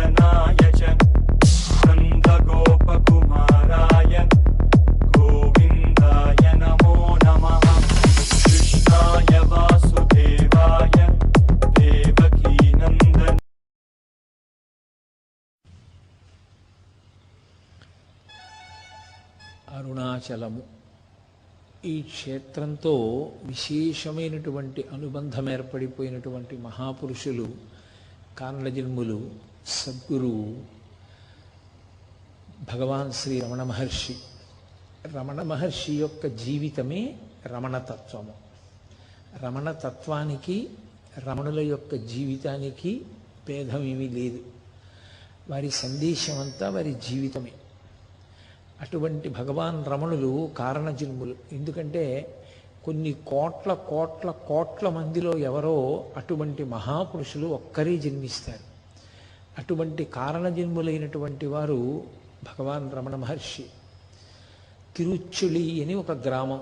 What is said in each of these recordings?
नन्दनाय च नन्दगोपकुमाराय गोविन्दाय नमो नमः। कृष्णाय वासुदेवाय देवकीनन्दन। అరుణాచలము ఈ క్షేత్రంతో విశేషమైనటువంటి అనుబంధం ఏర్పడిపోయినటువంటి మహాపురుషులు కారణజన్ములు సద్గురువు భగవాన్ శ్రీ రమణ మహర్షి. రమణ మహర్షి యొక్క జీవితమే రమణతత్వము. రమణతత్వానికి రమణుల యొక్క జీవితానికి భేదమేమీ లేదు. వారి సందేశం అంతా వారి జీవితమే. అటువంటి భగవాన్ రమణులు కారణజన్ములు. ఎందుకంటే కొన్ని కోట్ల కోట్ల కోట్ల మందిలో ఎవరో అటువంటి మహాపురుషులు ఒక్కరే జన్మిస్తారు. అటువంటి కారణజన్ములైనటువంటి వారు భగవాన్ రమణ మహర్షి. తిరుచుళి అని ఒక గ్రామం,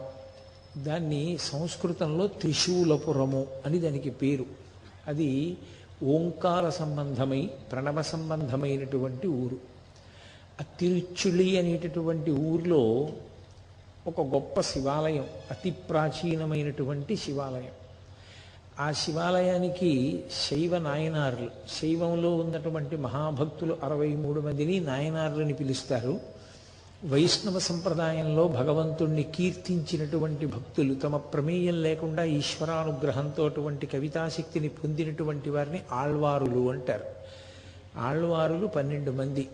దాన్ని సంస్కృతంలో త్రిశూలపురము అని దానికి పేరు. అది ఓంకార సంబంధమై ప్రణవ సంబంధమైనటువంటి ఊరు. ఆ తిరుచుళి అనేటటువంటి ఊరిలో ఒక గొప్ప శివాలయం, అతి ప్రాచీనమైనటువంటి శివాలయం. ఆ శివాలయానికి శైవ నాయనార్లు, శైవంలో ఉన్నటువంటి మహాభక్తులు 63 మందిని నాయనార్లని పిలుస్తారు. వైష్ణవ సంప్రదాయంలో భగవంతుణ్ణి కీర్తించినటువంటి భక్తులు, తమ ప్రమేయం లేకుండా ఈశ్వరానుగ్రహంతో అటువంటి కవితాశక్తిని పొందినటువంటి వారిని ఆళ్వారులు అంటారు. ఆళ్వారులు 12 మంది,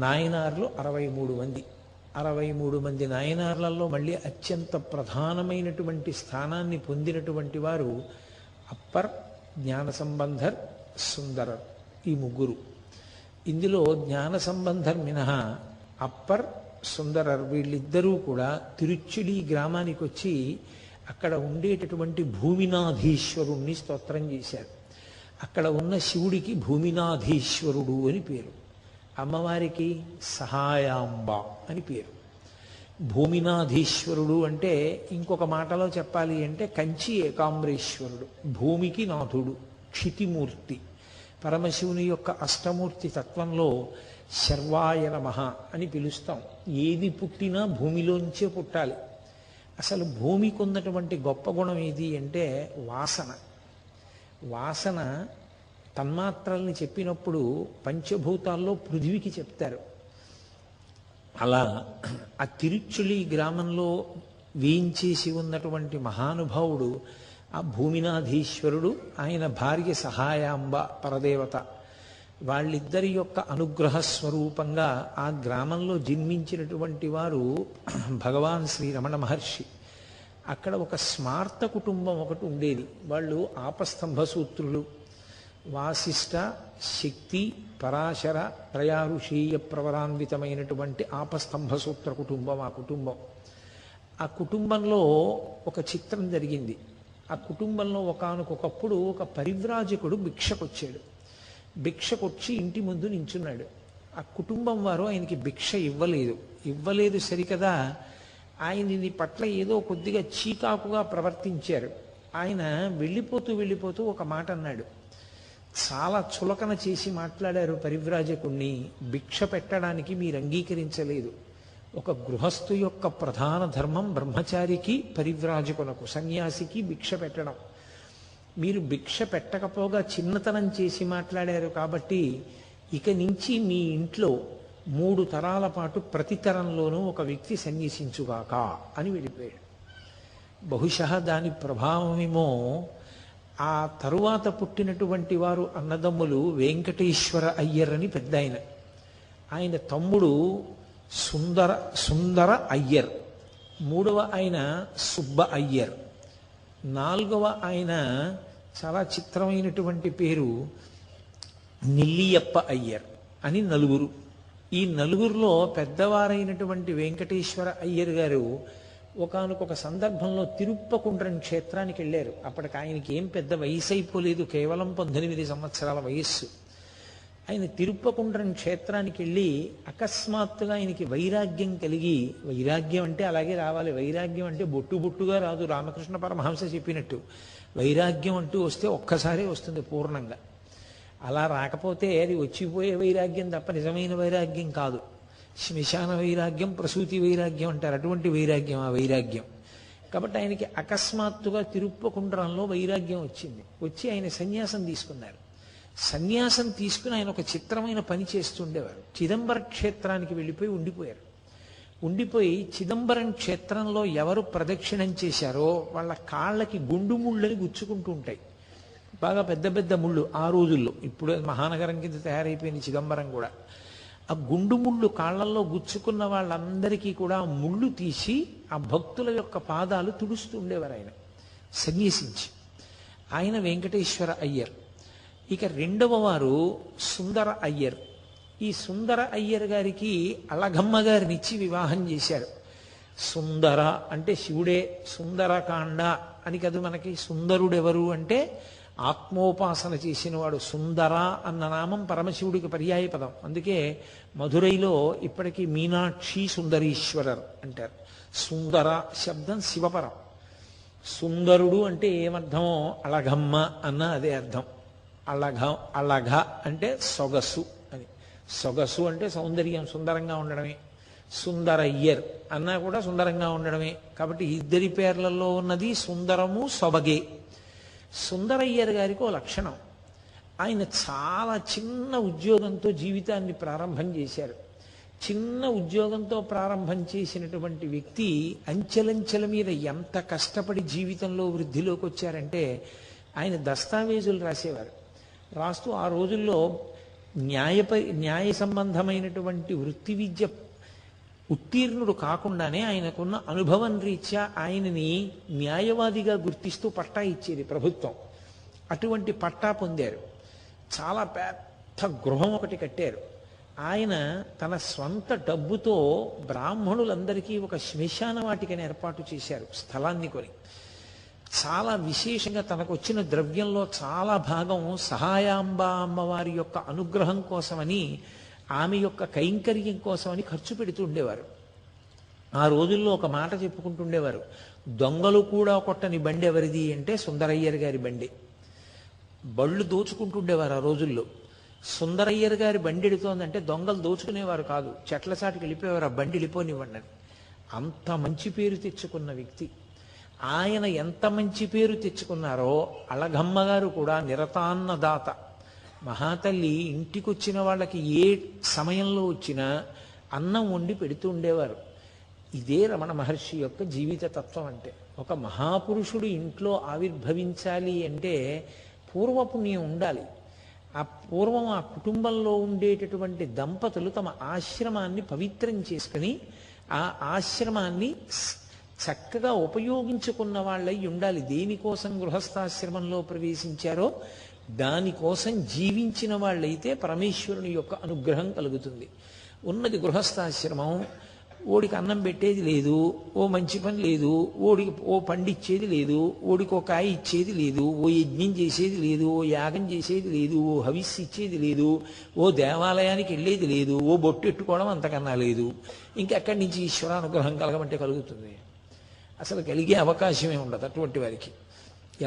నాయనార్లు 63 మంది. 63 మంది నాయనార్లలో మళ్ళీ అత్యంత ప్రధానమైనటువంటి స్థానాన్ని పొందినటువంటి వారు అప్పర్, జ్ఞాన సంబంధర్, సుందరర్, ఈ ముగ్గురు. ఇందులో జ్ఞాన సంబంధర్ మినహా అప్పర్, సుందరర్ వీళ్ళిద్దరూ కూడా తిరుచుళి గ్రామానికి వచ్చి అక్కడ ఉండేటటువంటి భూమినాధీశ్వరుణ్ణి స్తోత్రం చేశారు. అక్కడ ఉన్న శివుడికి భూమినాధీశ్వరుడు అని పేరు, అమ్మవారికి సహాయాంబ అని పేరు. భూమినాధీశ్వరుడు అంటే ఇంకొక మాటలో చెప్పాలి అంటే కంచి ఏకాంబరేశ్వరుడు, భూమికి నాథుడు, క్షితిమూర్తి. పరమశివుని యొక్క అష్టమూర్తి తత్వంలో శర్వాయ నమః అని పిలుస్తాం. ఏది పుట్టినా భూమిలోంచే పుట్టాలి. అసలు భూమికి ఉన్నటువంటి గొప్ప గుణం ఏది అంటే వాసన. వాసన తన్మాత్రల్ని చెప్పినప్పుడు పంచభూతాల్లో పృథివికి చెప్తారు. అలా ఆ తిరుచుళి గ్రామంలో వేయించేసి ఉన్నటువంటి మహానుభావుడు ఆ భూమినాధీశ్వరుడు, ఆయన భార్య సహాయాంబ పరదేవత. వాళ్ళిద్దరి యొక్క అనుగ్రహ స్వరూపంగా ఆ గ్రామంలో జన్మించినటువంటి వారు భగవాన్ శ్రీ రమణ మహర్షి. అక్కడ ఒక స్మార్త కుటుంబం ఒకటి ఉండేది. వాళ్ళు ఆపస్తంభ సూత్రులు. వాసిష్ఠ, శక్తి, పరాశర, త్రయాఋషీయ ప్రవరాన్వితమైనటువంటి ఆపస్తంభ సూత్ర కుటుంబం ఆ కుటుంబం. ఆ కుటుంబంలో ఒక చిత్రం జరిగింది. ఆ కుటుంబంలో ఒకానొకప్పుడు ఒక పరివ్రాజకుడు భిక్షకొచ్చాడు. భిక్షకొచ్చి ఇంటి ముందు నించున్నాడు. ఆ కుటుంబం వారు ఆయనకి భిక్ష ఇవ్వలేదు సరికదా, ఆయనది పట్ల ఏదో కొద్దిగా చీకాకుగా ప్రవర్తించారు. ఆయన వెళ్ళిపోతూ ఒక మాట అన్నాడు. చాలా చులకన చేసి మాట్లాడారు పరివ్రాజకుణ్ణి. భిక్ష పెట్టడానికి మీరు అంగీకరించలేదు. ఒక గృహస్థు యొక్క ప్రధాన ధర్మం బ్రహ్మచారికి, పరివ్రాజకునకు, సన్యాసికి భిక్ష పెట్టడం. మీరు భిక్ష పెట్టకపోగా చిన్నతనం చేసి మాట్లాడారు కాబట్టి ఇక నుంచి మీ ఇంట్లో 3 తరాల పాటు ప్రతి తరంలోనూ ఒక వ్యక్తి సన్యసించుగాక అని వెళ్ళిపోయాడు. బహుశः దాని ప్రభావమేమో ఆ తరువాత పుట్టినటువంటి వారు అన్నదమ్ములు వెంకటేశ్వర అయ్యర్ అని పెద్ద ఆయన, ఆయన తమ్ముడు సుందర అయ్యర్, 3వ ఆయన సుబ్బ అయ్యర్, 4వ ఆయన చాలా చిత్రమైనటువంటి పేరు నెల్లియప్ప అయ్యర్ అని 4. ఈ 4లో పెద్దవారైనటువంటి వెంకటేశ్వర అయ్యర్ గారు ఒకానొక సందర్భంలో తిరుప్పకుండ్రం క్షేత్రానికి వెళ్ళారు. అప్పటికి ఆయనకి ఏం పెద్ద వయసు అయిపోలేదు, కేవలం 18 సంవత్సరాల వయస్సు. ఆయన తిరుప్పకుండ్రం క్షేత్రానికి వెళ్ళి అకస్మాత్తుగా ఆయనకి వైరాగ్యం కలిగి, వైరాగ్యం అంటే అలాగే రావాలి, వైరాగ్యం అంటే బొట్టుగా రాదు. రామకృష్ణ పరమహంస చెప్పినట్టు వైరాగ్యం అంటూ వస్తే ఒక్కసారే వస్తుంది పూర్ణంగా. ఆ అలా రాకపోతే అది వచ్చిపోయే వైరాగ్యం తప్ప నిజమైన వైరాగ్యం కాదు. శ్మశాన వైరాగ్యం, ప్రసూతి వైరాగ్యం అంటారు, అటువంటి వైరాగ్యం ఆ వైరాగ్యం. కాబట్టి ఆయనకి అకస్మాత్తుగా తిరుప్పకుండ్రంలో వైరాగ్యం వచ్చింది. వచ్చి ఆయన సన్యాసం తీసుకున్నారు. సన్యాసం తీసుకుని ఆయన ఒక చిత్రమైన పని చేస్తుండేవారు. చిదంబర క్షేత్రానికి వెళ్ళిపోయి ఉండిపోయారు. ఉండిపోయి చిదంబరం క్షేత్రంలో ఎవరు ప్రదక్షిణం చేశారో వాళ్ళ కాళ్ళకి గుండు ముళ్ళని గుచ్చుకుంటూ ఉంటాయి. బాగా పెద్ద పెద్ద ముళ్ళు ఆ రోజుల్లో. ఇప్పుడు మహానగరం కింద తయారైపోయింది చిదంబరం కూడా. ఆ గుండు ముళ్ళు కాళ్ళల్లో గుచ్చుకున్న వాళ్ళందరికీ కూడా ఆ ముళ్ళు తీసి ఆ భక్తుల యొక్క పాదాలు తుడుస్తూ ఉండేవారు ఆయన సన్యసించి. ఆయన వెంకటేశ్వర అయ్యర్. ఇక రెండవ వారు సుందర అయ్యర్. ఈ సుందర అయ్యర్ గారికి అళగమ్మ గారినిచ్చి వివాహం చేశారు. సుందర అంటే శివుడే, సుందరకాండ అని కదా మనకి. సుందరుడెవరు అంటే ఆత్మోపాసన చేసినవాడు. సుందర అన్న నామం పరమశివుడికి పర్యాయ పదం. అందుకే మధురైలో ఇప్పటికీ మీనాక్షి సుందరీశ్వరర్ అంటారు. సుందర శబ్దం శివపరం. సుందరుడు అంటే ఏమర్థమో అళగమ్మ అన్న అదే అర్థం. అళఘ అంటే సొగసు అని. సొగసు అంటే సౌందర్యం, సుందరంగా ఉండడమే. సుందరయ్యర్ అన్నా కూడా సుందరంగా ఉండడమే. కాబట్టి ఇద్దరి పేర్లలో ఉన్నది సుందరము, సొబగే. సుందరయ్యర్ గారికి ఓ లక్షణం. ఆయన చాలా చిన్న ఉద్యోగంతో జీవితాన్ని ప్రారంభం చేశారు. చిన్న ఉద్యోగంతో ప్రారంభం చేసినటువంటి వ్యక్తి అంచెలంచెల మీద ఎంత కష్టపడి జీవితంలో వృద్ధిలోకి వచ్చారంటే, ఆయన దస్తావేజులు రాసేవారు. రాస్తూ ఆ రోజుల్లో న్యాయ సంబంధమైనటువంటి వృత్తి విద్య ఉత్తీర్ణుడు కాకుండానే ఆయనకున్న అనుభవం రీత్యా ఆయనని న్యాయవాదిగా గుర్తిస్తూ పట్టా ఇచ్చేది ప్రభుత్వం. అటువంటి పట్టా పొందారు. చాలా పెద్ద గృహం ఒకటి కట్టారు. ఆయన తన స్వంత డబ్బుతో బ్రాహ్మణులందరికీ ఒక శ్మశాన వాటికని ఏర్పాటు చేశారు, స్థలాన్ని కొని. చాలా విశేషంగా తనకు వచ్చిన ద్రవ్యంలో చాలా భాగం సహాయాంబ అమ్మవారి యొక్క అనుగ్రహం కోసమని, ఆమె యొక్క కైంకర్యం కోసమని ఖర్చు పెడుతూ ఉండేవారు. ఆ రోజుల్లో ఒక మాట చెప్పుకుంటుండేవారు, దొంగలు కూడా కొట్టని బండి ఎవరిది అంటే సుందరయ్యర్ గారి బండి. బళ్ళు దోచుకుంటుండేవారు ఆ రోజుల్లో. సుందరయ్యర్ గారి బండి ఎడుతోందంటే దొంగలు దోచుకునేవారు కాదు, చెట్ల చాటుకి వెళ్ళిపోయేవారు, ఆ బండి వెళ్ళిపోనివ్వండి అని. అంత మంచి పేరు తెచ్చుకున్న వ్యక్తి ఆయన. ఎంత మంచి పేరు తెచ్చుకున్నారో అళగమ్మ గారు కూడా నిరతాన్నదాత. మహాతల్లి ఇంటికొచ్చిన వాళ్ళకి ఏ సమయంలో వచ్చినా అన్నం వండి పెడుతూ ఉండేవారు. ఇదే రమణ మహర్షి యొక్క జీవిత తత్వం అంటే. ఒక మహాపురుషుడు ఇంట్లో ఆవిర్భవించాలి అంటే పూర్వపుణ్యం ఉండాలి. ఆ పూర్వం ఆ కుటుంబంలో ఉండేటటువంటి దంపతులు తమ ఆశ్రమాన్ని పవిత్రం చేసుకుని ఆ ఆశ్రమాన్ని చక్కగా ఉపయోగించుకున్న వాళ్ళై ఉండాలి. దేనికోసం గృహస్థాశ్రమంలో ప్రవేశించారో దానికోసం జీవించిన వాళ్ళైతే పరమేశ్వరుని యొక్క అనుగ్రహం కలుగుతుంది. ఉన్నది గృహస్థాశ్రమం, ఓడికి అన్నం పెట్టేది లేదు, ఓ మంచి పని లేదు, ఓడికి ఓ పండిచ్చేది లేదు, ఓడికి ఓ కాయ ఇచ్చేది లేదు, ఓ యజ్ఞం చేసేది లేదు, ఓ యాగం చేసేది లేదు, ఓ హవిస్సు ఇచ్చేది లేదు, ఓ దేవాలయానికి వెళ్ళేది లేదు, ఓ బొట్టెట్టుకోవడం అంతకన్నా లేదు. ఇంకెక్కడి నుంచి ఈశ్వరానుగ్రహం కలగమంటే కలుగుతుంది? అసలు కలిగే అవకాశమే ఉండదు అటువంటి వారికి.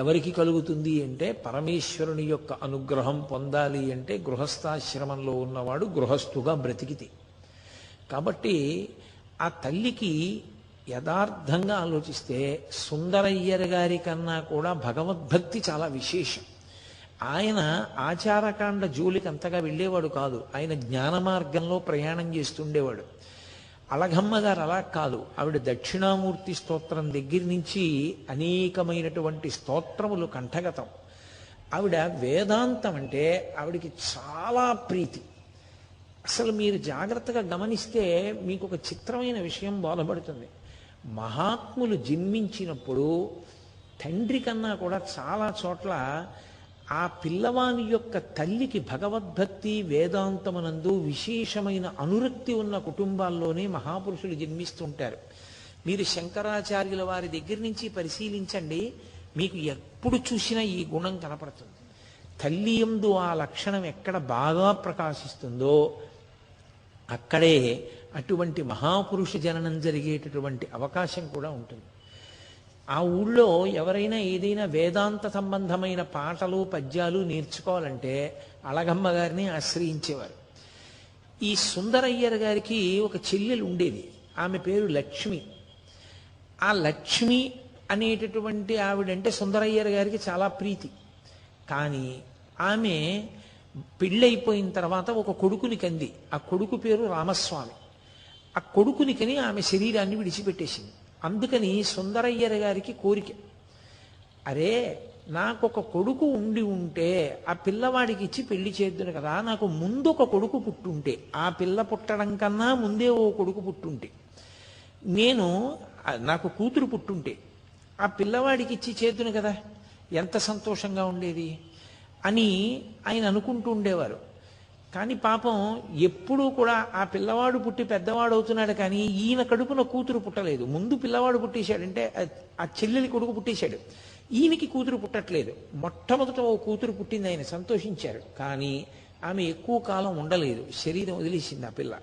ఎవరికి కలుగుతుంది అంటే పరమేశ్వరుని యొక్క అనుగ్రహం పొందాలి అంటే గృహస్థాశ్రమంలో ఉన్నవాడు గృహస్థుగా బ్రతికితే. కాబట్టి ఆ తల్లికి యథార్థంగా ఆలోచిస్తే సుందరయ్యర్ గారి కన్నా కూడా భగవద్భక్తి చాలా విశేషం. ఆయన ఆచారకాండ జోలికి అంతగా వెళ్ళేవాడు కాదు, ఆయన జ్ఞాన మార్గంలో ప్రయాణం చేస్తుండేవాడు. అళగమ్మ గారు అలా కాదు. ఆవిడ దక్షిణామూర్తి స్తోత్రం దగ్గర నుంచి అనేకమైనటువంటి స్తోత్రములు కంఠగతం. ఆవిడ వేదాంతం అంటే ఆవిడికి చాలా ప్రీతి. అసలు మీరు జాగ్రత్తగా గమనిస్తే మీకు ఒక చిత్రమైన విషయం బోధపడుతుంది. మహాత్ములు జన్మించినప్పుడు తండ్రి కన్నా కూడా చాలా చోట్ల ఆ పిల్లవాని యొక్క తల్లికి భగవద్భక్తి వేదాంతమునందు విశేషమైన అనురక్తి ఉన్న కుటుంబాల్లోనే మహాపురుషులు జన్మిస్తుంటారు. మీరు శంకరాచార్యుల వారి దగ్గర నుంచి పరిశీలించండి, మీకు ఎప్పుడు చూసినా ఈ గుణం కనపడుతుంది. తల్లి యందు ఆ లక్షణం ఎక్కడ బాగా ప్రకాశిస్తుందో అక్కడే అటువంటి మహాపురుష జననం జరిగేటటువంటి అవకాశం కూడా ఉంటుంది. ఆ ఊళ్ళో ఎవరైనా ఏదైనా వేదాంత సంబంధమైన పాటలు పద్యాలు నేర్చుకోవాలంటే అళగమ్మ గారిని ఆశ్రయించేవారు. ఈ సుందరయ్యర్ గారికి ఒక చెల్లెలు ఉండేది, ఆమె పేరు లక్ష్మి. ఆ లక్ష్మి అనేటటువంటి ఆవిడంటే సుందరయ్యర్ గారికి చాలా ప్రీతి. కానీ ఆమె పెళ్ళైపోయిన తర్వాత ఒక కొడుకుని కంది. ఆ కొడుకు పేరు రామస్వామి. ఆ కొడుకుని కని ఆమె శరీరాన్ని విడిచిపెట్టేసింది. అందుకని సుందరయ్యర్ గారికి కోరిక, అరే నాకొక కొడుకు ఉండి ఉంటే ఆ పిల్లవాడికి ఇచ్చి పెళ్లి చేద్దును కదా, నాకు ముందు ఒక కొడుకు పుట్టుంటే, ఆ పిల్ల పుట్టడం కన్నా ముందే ఓ కొడుకు పుట్టుంటే, నాకు కూతురు పుట్టుంటే ఆ పిల్లవాడికి ఇచ్చి చేద్దును కదా, ఎంత సంతోషంగా ఉండేది అని ఆయన అనుకుంటూ ఉండేవారు. కానీ పాపం ఎప్పుడూ కూడా ఆ పిల్లవాడు పుట్టి పెద్దవాడు అవుతున్నాడు, కానీ ఈయన కడుపున కూతురు పుట్టలేదు. ముందు పిల్లవాడు పుట్టేశాడంటే ఆ చెల్లెలి కొడుకు పుట్టేశాడు, ఈయనకి కూతురు పుట్టట్లేదు. మొట్టమొదట ఓ కూతురు పుట్టింది, ఆయన సంతోషించారు. కానీ ఆమె ఎక్కువ కాలం ఉండలేదు, శరీరం వదిలేసింది ఆ పిల్ల.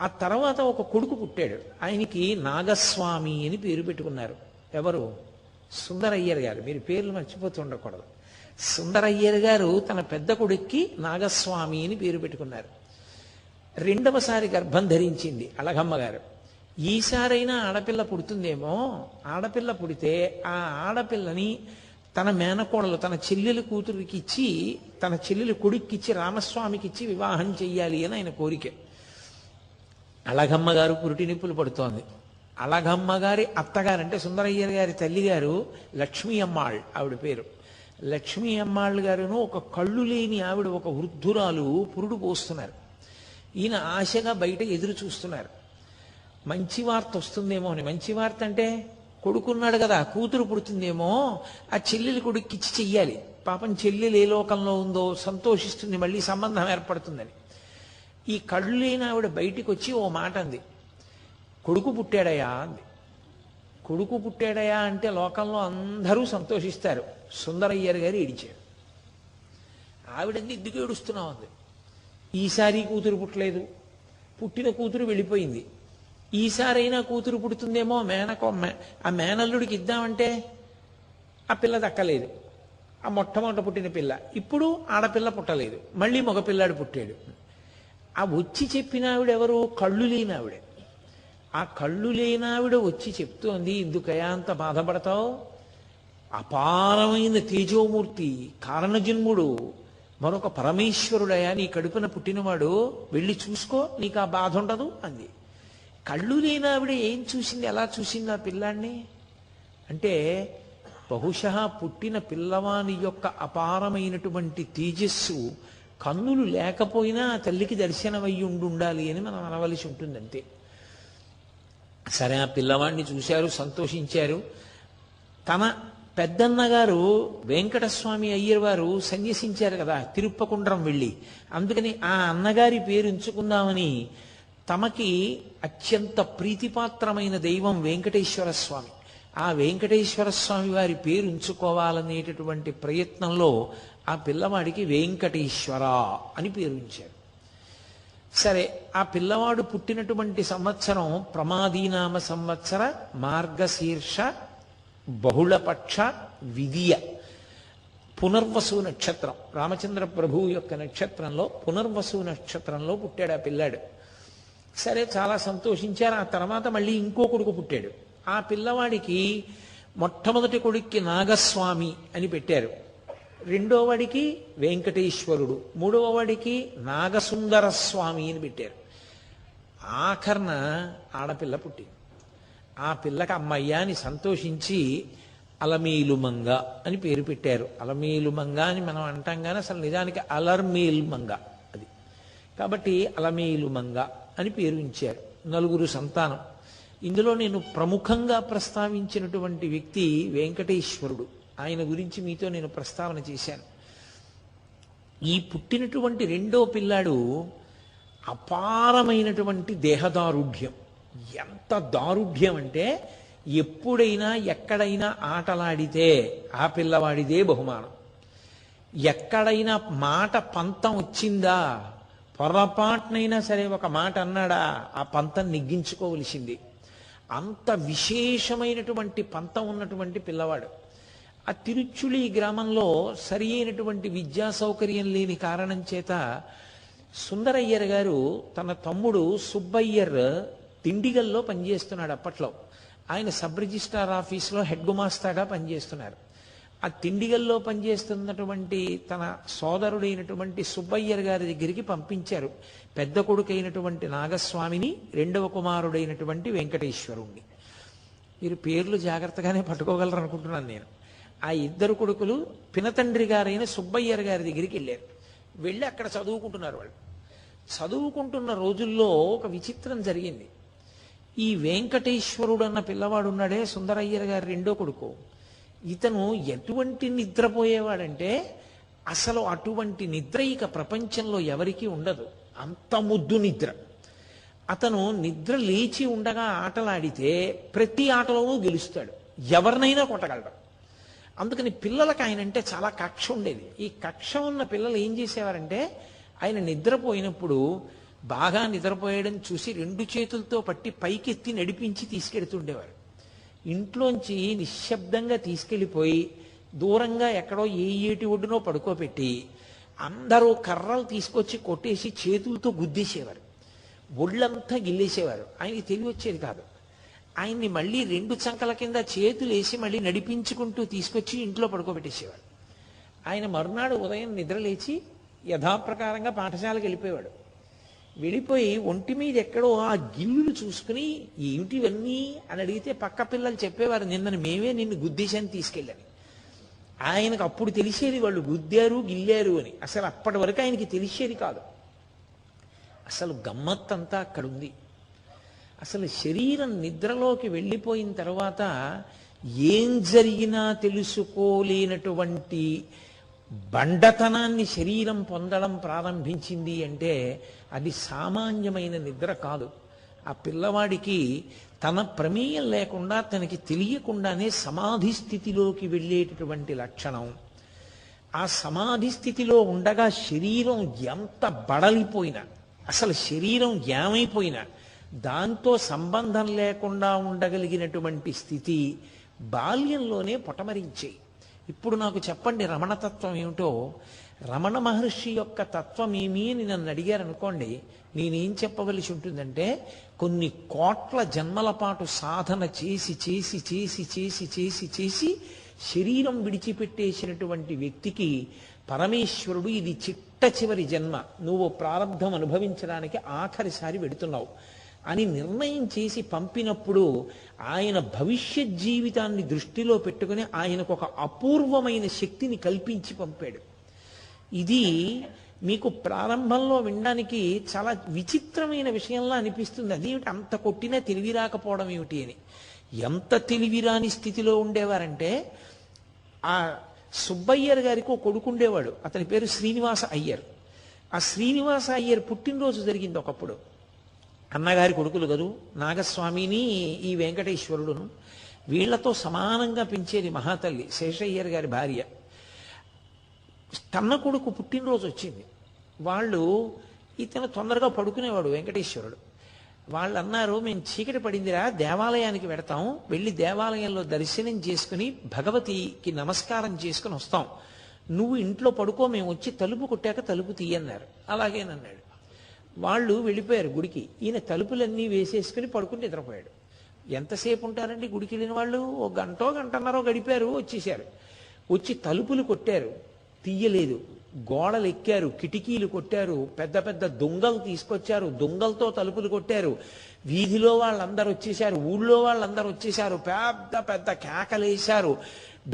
ఆ తర్వాత ఒక కొడుకు పుట్టాడు, ఆయనకి నాగస్వామి అని పేరు పెట్టుకున్నారు. ఎవరు? సుందరయ్యర్ గారు. మీరు పేర్లు మర్చిపోతూ ఉండకూడదు. సుందరయ్యర్ గారు తన పెద్ద కొడుక్కి నాగస్వామి అని పేరు పెట్టుకున్నారు. రెండవసారి గర్భం ధరించింది అళగమ్మ గారు. ఈసారైనా ఆడపిల్ల పుడుతుందేమో, ఆడపిల్ల పుడితే ఆ ఆడపిల్లని తన మేనకోడలు తన చెల్లెలి కూతురికి ఇచ్చి, తన చెల్లెలి కొడుక్కిచ్చి రామస్వామికి ఇచ్చి వివాహం చెయ్యాలి అని ఆయన కోరిక. అళగమ్మ గారు పురిటి నిప్పులు పడుతోంది. అళగమ్మ గారి అత్తగారు అంటే సుందరయ్యర్ గారి తల్లిగారు లక్ష్మీ అమ్మాళ్ ఆవిడ పేరు. లక్ష్మీ అమ్మాళ్ గారును ఒక కళ్ళు లేని ఆవిడ, ఒక వృద్ధురాలు పురుడు పోస్తున్నారు. ఈయన ఆశగా బయట ఎదురు చూస్తున్నారు, మంచి వార్త వస్తుందేమో అని. మంచి వార్త అంటే కొడుకున్నాడు కదా, కూతురు పుడుతుందేమో, ఆ చెల్లెలి కొడుక్కిచ్చి చెయ్యాలి, పాపం చెల్లెలు ఏ లోకంలో ఉందో సంతోషిస్తుంది, మళ్ళీ సంబంధం ఏర్పడుతుందని. ఈ కళ్ళు లేని ఆవిడ బయటికి వచ్చి ఓ మాట అంది, కొడుకు పుట్టాడయా అంది. కొడుకు పుట్టాడయా అంటే లోకంలో అందరూ సంతోషిస్తారు, సుందరయ్యర్ గారు ఏడిచారు. ఆవిడంది ఎందుకు ఏడుస్తున్నావు అంది. ఈసారి కూతురు పుట్టలేదు, పుట్టిన కూతురు వెళ్ళిపోయింది, ఈసారైనా కూతురు పుడుతుందేమో, ఆ మేనల్లుడికి ఇద్దామంటే ఆ పిల్ల దక్కలేదు, ఆ మొట్టమొదట పుట్టిన పిల్ల. ఇప్పుడు ఆడపిల్ల పుట్టలేదు, మళ్ళీ మగపిల్లాడు పుట్టాడు. ఆ వచ్చి చెప్పిన ఆవిడ ఎవరు? కళ్ళు లేని ఆవిడే. ఆ కళ్ళు లేనావిడ వచ్చి చెప్తోంది, ఎందుకయా అంత బాధపడతావు, అపారమైన తేజోమూర్తి కారణజన్ముడు మరొక పరమేశ్వరుడయా నీ కడుపున పుట్టినవాడు, వెళ్ళి చూసుకో, నీకు ఆ బాధ ఉండదు అంది. కళ్ళు లేనావిడ ఏం చూసింది, ఎలా చూసింది ఆ పిల్లాన్ని అంటే, బహుశా పుట్టిన పిల్లవాని యొక్క అపారమైనటువంటి తేజస్సు కన్నులు లేకపోయినా ఆ తల్లికి దర్శనమయ్యి ఉండాలి అని మనం అనవలసి ఉంటుంది అంతే. సరే, ఆ పిల్లవాడిని చూశారు, సంతోషించారు. తన పెద్దన్నగారు వెంకటస్వామి అయ్యర్ వారు సన్యసించారు కదా తిరుప్పకుండ్రం వెళ్ళి, అందుకని ఆ అన్నగారి పేరు ఉంచుకుందామని తమకి అత్యంత ప్రీతిపాత్రమైన దైవం వెంకటేశ్వర స్వామి, ఆ వెంకటేశ్వర స్వామి వారి పేరు ఉంచుకోవాలనేటటువంటి ప్రయత్నంలో ఆ పిల్లవాడికి వెంకటేశ్వర అని పేరు ఉంచారు. సరే, ఆ పిల్లవాడు పుట్టినటువంటి సంవత్సరం ప్రమాదీనామ సంవత్సర మార్గశీర్ష బహుళపక్ష విదియ పునర్వసు నక్షత్రం, రామచంద్ర ప్రభువు యొక్క నక్షత్రంలో పునర్వసు నక్షత్రంలో పుట్టాడు ఆ పిల్లాడు. సరే, చాలా సంతోషించారు. ఆ తర్వాత మళ్ళీ ఇంకో కొడుకు పుట్టాడు. ఆ పిల్లవాడికి మొట్టమొదటి కొడుక్కి నాగస్వామి అని పెట్టారు, రెండో వాడికి వెంకటేశ్వరుడు, మూడవ వాడికి నాగసుందర స్వామి అని పెట్టారు. ఆఖర్న ఆడపిల్ల పుట్టింది. ఆ పిల్లకి అమ్మయ్య అని సంతోషించి అలమేలుమంగ అని పేరు పెట్టారు. అలమేలుమంగ అని మనం అంటాం కానీ అసలు నిజానికి అలర్మేల్మంగ అది, కాబట్టి అలమేలుమంగ అని పేరు ఉంచారు. 9 సంతానం. ఇందులో నేను ప్రముఖంగా ప్రస్తావించినటువంటి వ్యక్తి వెంకటేశ్వరుడు. ఆయన గురించి మీతో నేను ప్రస్తావన చేశాను. ఈ పుట్టినటువంటి రెండో పిల్లాడు అపారమైనటువంటి దేహదారుఢ్యం. ఎంత దారుఢ్యం అంటే, ఎప్పుడైనా ఎక్కడైనా ఆటలాడితే ఆ పిల్లవాడిదే బహుమానం. ఎక్కడైనా మాట పంతం వచ్చిందా, పొరపాటునైనా సరే ఒక మాట అన్నాడా, ఆ పంతం నెగ్గించుకోవలసింది. అంత విశేషమైనటువంటి పంతం ఉన్నటువంటి పిల్లవాడు. ఆ తిరుచులి గ్రామంలో సరి అయినటువంటి విద్యా సౌకర్యం లేని కారణం చేత సుందరయ్యర్ గారు తన తమ్ముడు సుబ్బయ్యర్ దిండిగల్లో పనిచేస్తున్నాడు అప్పట్లో. ఆయన సబ్ రిజిస్ట్రార్ ఆఫీస్లో హెడ్ గుమాస్తాగా పనిచేస్తున్నారు. ఆ తిండిగల్లో పనిచేస్తున్నటువంటి తన సోదరుడైనటువంటి సుబ్బయ్యర్ గారి దగ్గరికి పంపించారు పెద్ద కొడుకైనటువంటి నాగస్వామిని, రెండవ కుమారుడైనటువంటి వెంకటేశ్వరుణ్ణి. మీరు పేర్లు జాగ్రత్తగానే పట్టుకోగలరు అనుకుంటున్నాను నేను. ఆ ఇద్దరు కొడుకులు పినతండ్రి గారైన సుబ్బయ్యర్ గారి దగ్గరికి వెళ్ళారు. వెళ్ళి అక్కడ చదువుకుంటున్నారు. వాళ్ళు చదువుకుంటున్న రోజుల్లో ఒక విచిత్రం జరిగింది. ఈ వెంకటేశ్వరుడు అన్న పిల్లవాడు ఉన్నాడే, సుందరయ్యర్ గారి రెండో కొడుకు, ఇతను ఎటువంటి నిద్రపోయేవాడంటే అసలు అటువంటి నిద్ర ఇక ప్రపంచంలో ఎవరికీ ఉండదు. అంత ముద్దు నిద్ర. అతను నిద్ర లేచి ఉండగా ఆటలాడితే ప్రతి ఆటలోనూ గెలుస్తాడు, ఎవరినైనా కొట్టగలడు. అందుకని పిల్లలకు ఆయన అంటే చాలా కక్ష ఉండేది. ఈ కక్ష ఉన్న పిల్లలు ఏం చేసేవారంటే ఆయన నిద్రపోయినప్పుడు బాగా నిద్రపోయడం చూసి రెండు చేతులతో పట్టి పైకెత్తి నడిపించి తీసుకెడుతుండేవారు. ఇంట్లోంచి నిశ్శబ్దంగా తీసుకెళ్ళిపోయి దూరంగా ఎక్కడో ఏ ఏటి ఒడ్డునో పడుకోబెట్టి అందరూ కర్రలు తీసుకొచ్చి కొట్టేసి చేతులతో గుద్దేసేవారు, ఒళ్ళంతా గిల్లేసేవారు. ఆయనకి తెలివి వచ్చేది కాదు. ఆయన్ని మళ్ళీ రెండు చంకల కింద చేతులు వేసి మళ్ళీ నడిపించుకుంటూ తీసుకొచ్చి ఇంట్లో పడుకోబెట్టేసేవాడు. ఆయన మరునాడు ఉదయం నిద్రలేచి యథాప్రకారంగా పాఠశాలకు వెళ్ళిపోయేవాడు. వెళ్ళిపోయి ఒంటి మీద ఎక్కడో ఆ గిల్లులు చూసుకుని ఏమిటివన్నీ అని అడిగితే పక్క పిల్లలు చెప్పేవారు, మేమే నిన్ను గుద్దేశాన్ని తీసుకెళ్ళని. ఆయనకు అప్పుడు తెలిసేది వాళ్ళు గుద్దారు గిల్లారు అని. అసలు అప్పటి వరకు ఆయనకి తెలిసేది కాదు. అసలు గమ్మత్తంతా అక్కడుంది. అసలు శరీరం నిద్రలోకి వెళ్ళిపోయిన తర్వాత ఏం జరిగినా తెలుసుకోలేనటువంటి బండతనాన్ని శరీరం పొందడం ప్రారంభించింది అంటే అది సామాన్యమైన నిద్ర కాదు. ఆ పిల్లవాడికి తన ప్రమేయం లేకుండా తనకి తెలియకుండానే సమాధి స్థితిలోకి వెళ్ళేటటువంటి లక్షణం. ఆ సమాధి స్థితిలో ఉండగా శరీరం ఎంత బడలిపోయినా, అసలు శరీరం ఏమైపోయినా దాంతో సంబంధం లేకుండా ఉండగలిగినటువంటి స్థితి బాల్యంలోనే పొటమరించే. ఇప్పుడు నాకు చెప్పండి రమణతత్వం ఏమిటో. రమణ మహర్షి యొక్క తత్వం ఏమి అని నన్ను అడిగారనుకోండి, నేనేం చెప్పవలసి ఉంటుందంటే కొన్ని కోట్ల జన్మల పాటు సాధన చేసి చేసి చేసి చేసి చేసి చేసి శరీరం విడిచిపెట్టేసినటువంటి వ్యక్తికి పరమేశ్వరుడు ఇది చిట్ట చివరి జన్మ, నువ్వు ప్రారంధం అనుభవించడానికి ఆఖరిసారి వెడుతున్నావు అని నిర్ణయం చేసి పంపినప్పుడు ఆయన భవిష్యత్ జీవితాన్ని దృష్టిలో పెట్టుకుని ఆయనకు ఒక అపూర్వమైన శక్తిని కల్పించి పంపాడు. ఇది మీకు ప్రారంభంలో వినడానికి చాలా విచిత్రమైన విషయంలా అనిపిస్తుంది. అదేమిటి అంత కొట్టినా తెలివి రాకపోవడం ఏమిటి అని. ఎంత తెలివిరాని స్థితిలో ఉండేవారంటే ఆ సుబ్బయ్యర్ గారికి ఒక కొడుకు ఉండేవాడు, అతని పేరు శ్రీనివాస అయ్యర్. ఆ శ్రీనివాస అయ్యర్ పుట్టినరోజు జరిగింది ఒకప్పుడు. అన్నగారి కొడుకులు కదూ, నాగస్వామిని ఈ వెంకటేశ్వరుడును. వీళ్లతో సమానంగా పెంచేది మహాతల్లి శేషయ్యర్ గారి భార్య. తన్న కొడుకు పుట్టినరోజు వచ్చింది. వాళ్ళు ఇతను తొందరగా పడుకునేవాడు వెంకటేశ్వరుడు. వాళ్ళు అన్నారు, మేము చీకటి పడిందిరా దేవాలయానికి వెడతాం, వెళ్ళి దేవాలయంలో దర్శనం చేసుకుని భగవతికి నమస్కారం చేసుకుని వస్తాం, నువ్వు ఇంట్లో పడుకో, మేము వచ్చి తలుపు కొట్టాక తలుపు తీయన్నారు. అలాగేనన్నాడు. వాళ్ళు వెళ్ళిపోయారు గుడికి. ఈయన తలుపులన్నీ వేసేసుకుని పడుకుని నిద్రపోయాడు. ఎంతసేపు ఉంటారండి గుడికి వెళ్ళిన వాళ్ళు? ఒక గంటో గంటన్నరో గడిపారు, వచ్చేసారు. వచ్చి తలుపులు కొట్టారు, తీయలేదు. గోడలు ఎక్కారు, కిటికీలు కొట్టారు, పెద్ద పెద్ద దొంగలు తీసుకొచ్చారు, దొంగలతో తలుపులు కొట్టారు. వీధిలో వాళ్ళందరూ వచ్చేసారు, ఊళ్ళో వాళ్ళందరూ వచ్చేసారు, పెద్ద పెద్ద కేకలేశారు,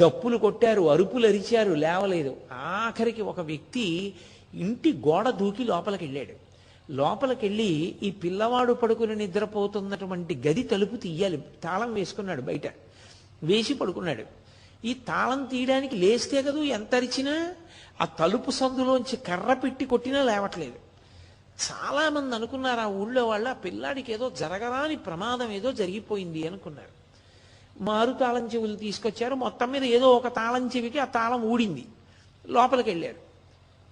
డప్పులు కొట్టారు, అరుపులు అరిచారు, లేవలేదు. ఆఖరికి ఒక వ్యక్తి ఇంటి గోడ దూకి లోపలికి వెళ్ళాడు. లోపలికెళ్ళి ఈ పిల్లవాడు పడుకుని నిద్రపోతున్నటువంటి గది తలుపు తీయాలి, తాళం వేసుకున్నాడు, బయట వేసి పడుకున్నాడు. ఈ తాళం తీయడానికి లేస్తే కదూ ఎంత అరిచినా, ఆ తలుపు సందులోంచి కర్ర పెట్టి కొట్టినా లేవట్లేదు. చాలామంది అనుకున్నారు ఆ ఊళ్ళో వాళ్ళు, ఆ పిల్లాడికి ఏదో జరగరాని ప్రమాదం ఏదో జరిగిపోయింది అనుకున్నారు. మారు తాళం చెవులు తీసుకొచ్చారు. మొత్తం మీద ఏదో ఒక తాళం చెవికి ఆ తాళం ఊడింది. లోపలికి వెళ్ళారు.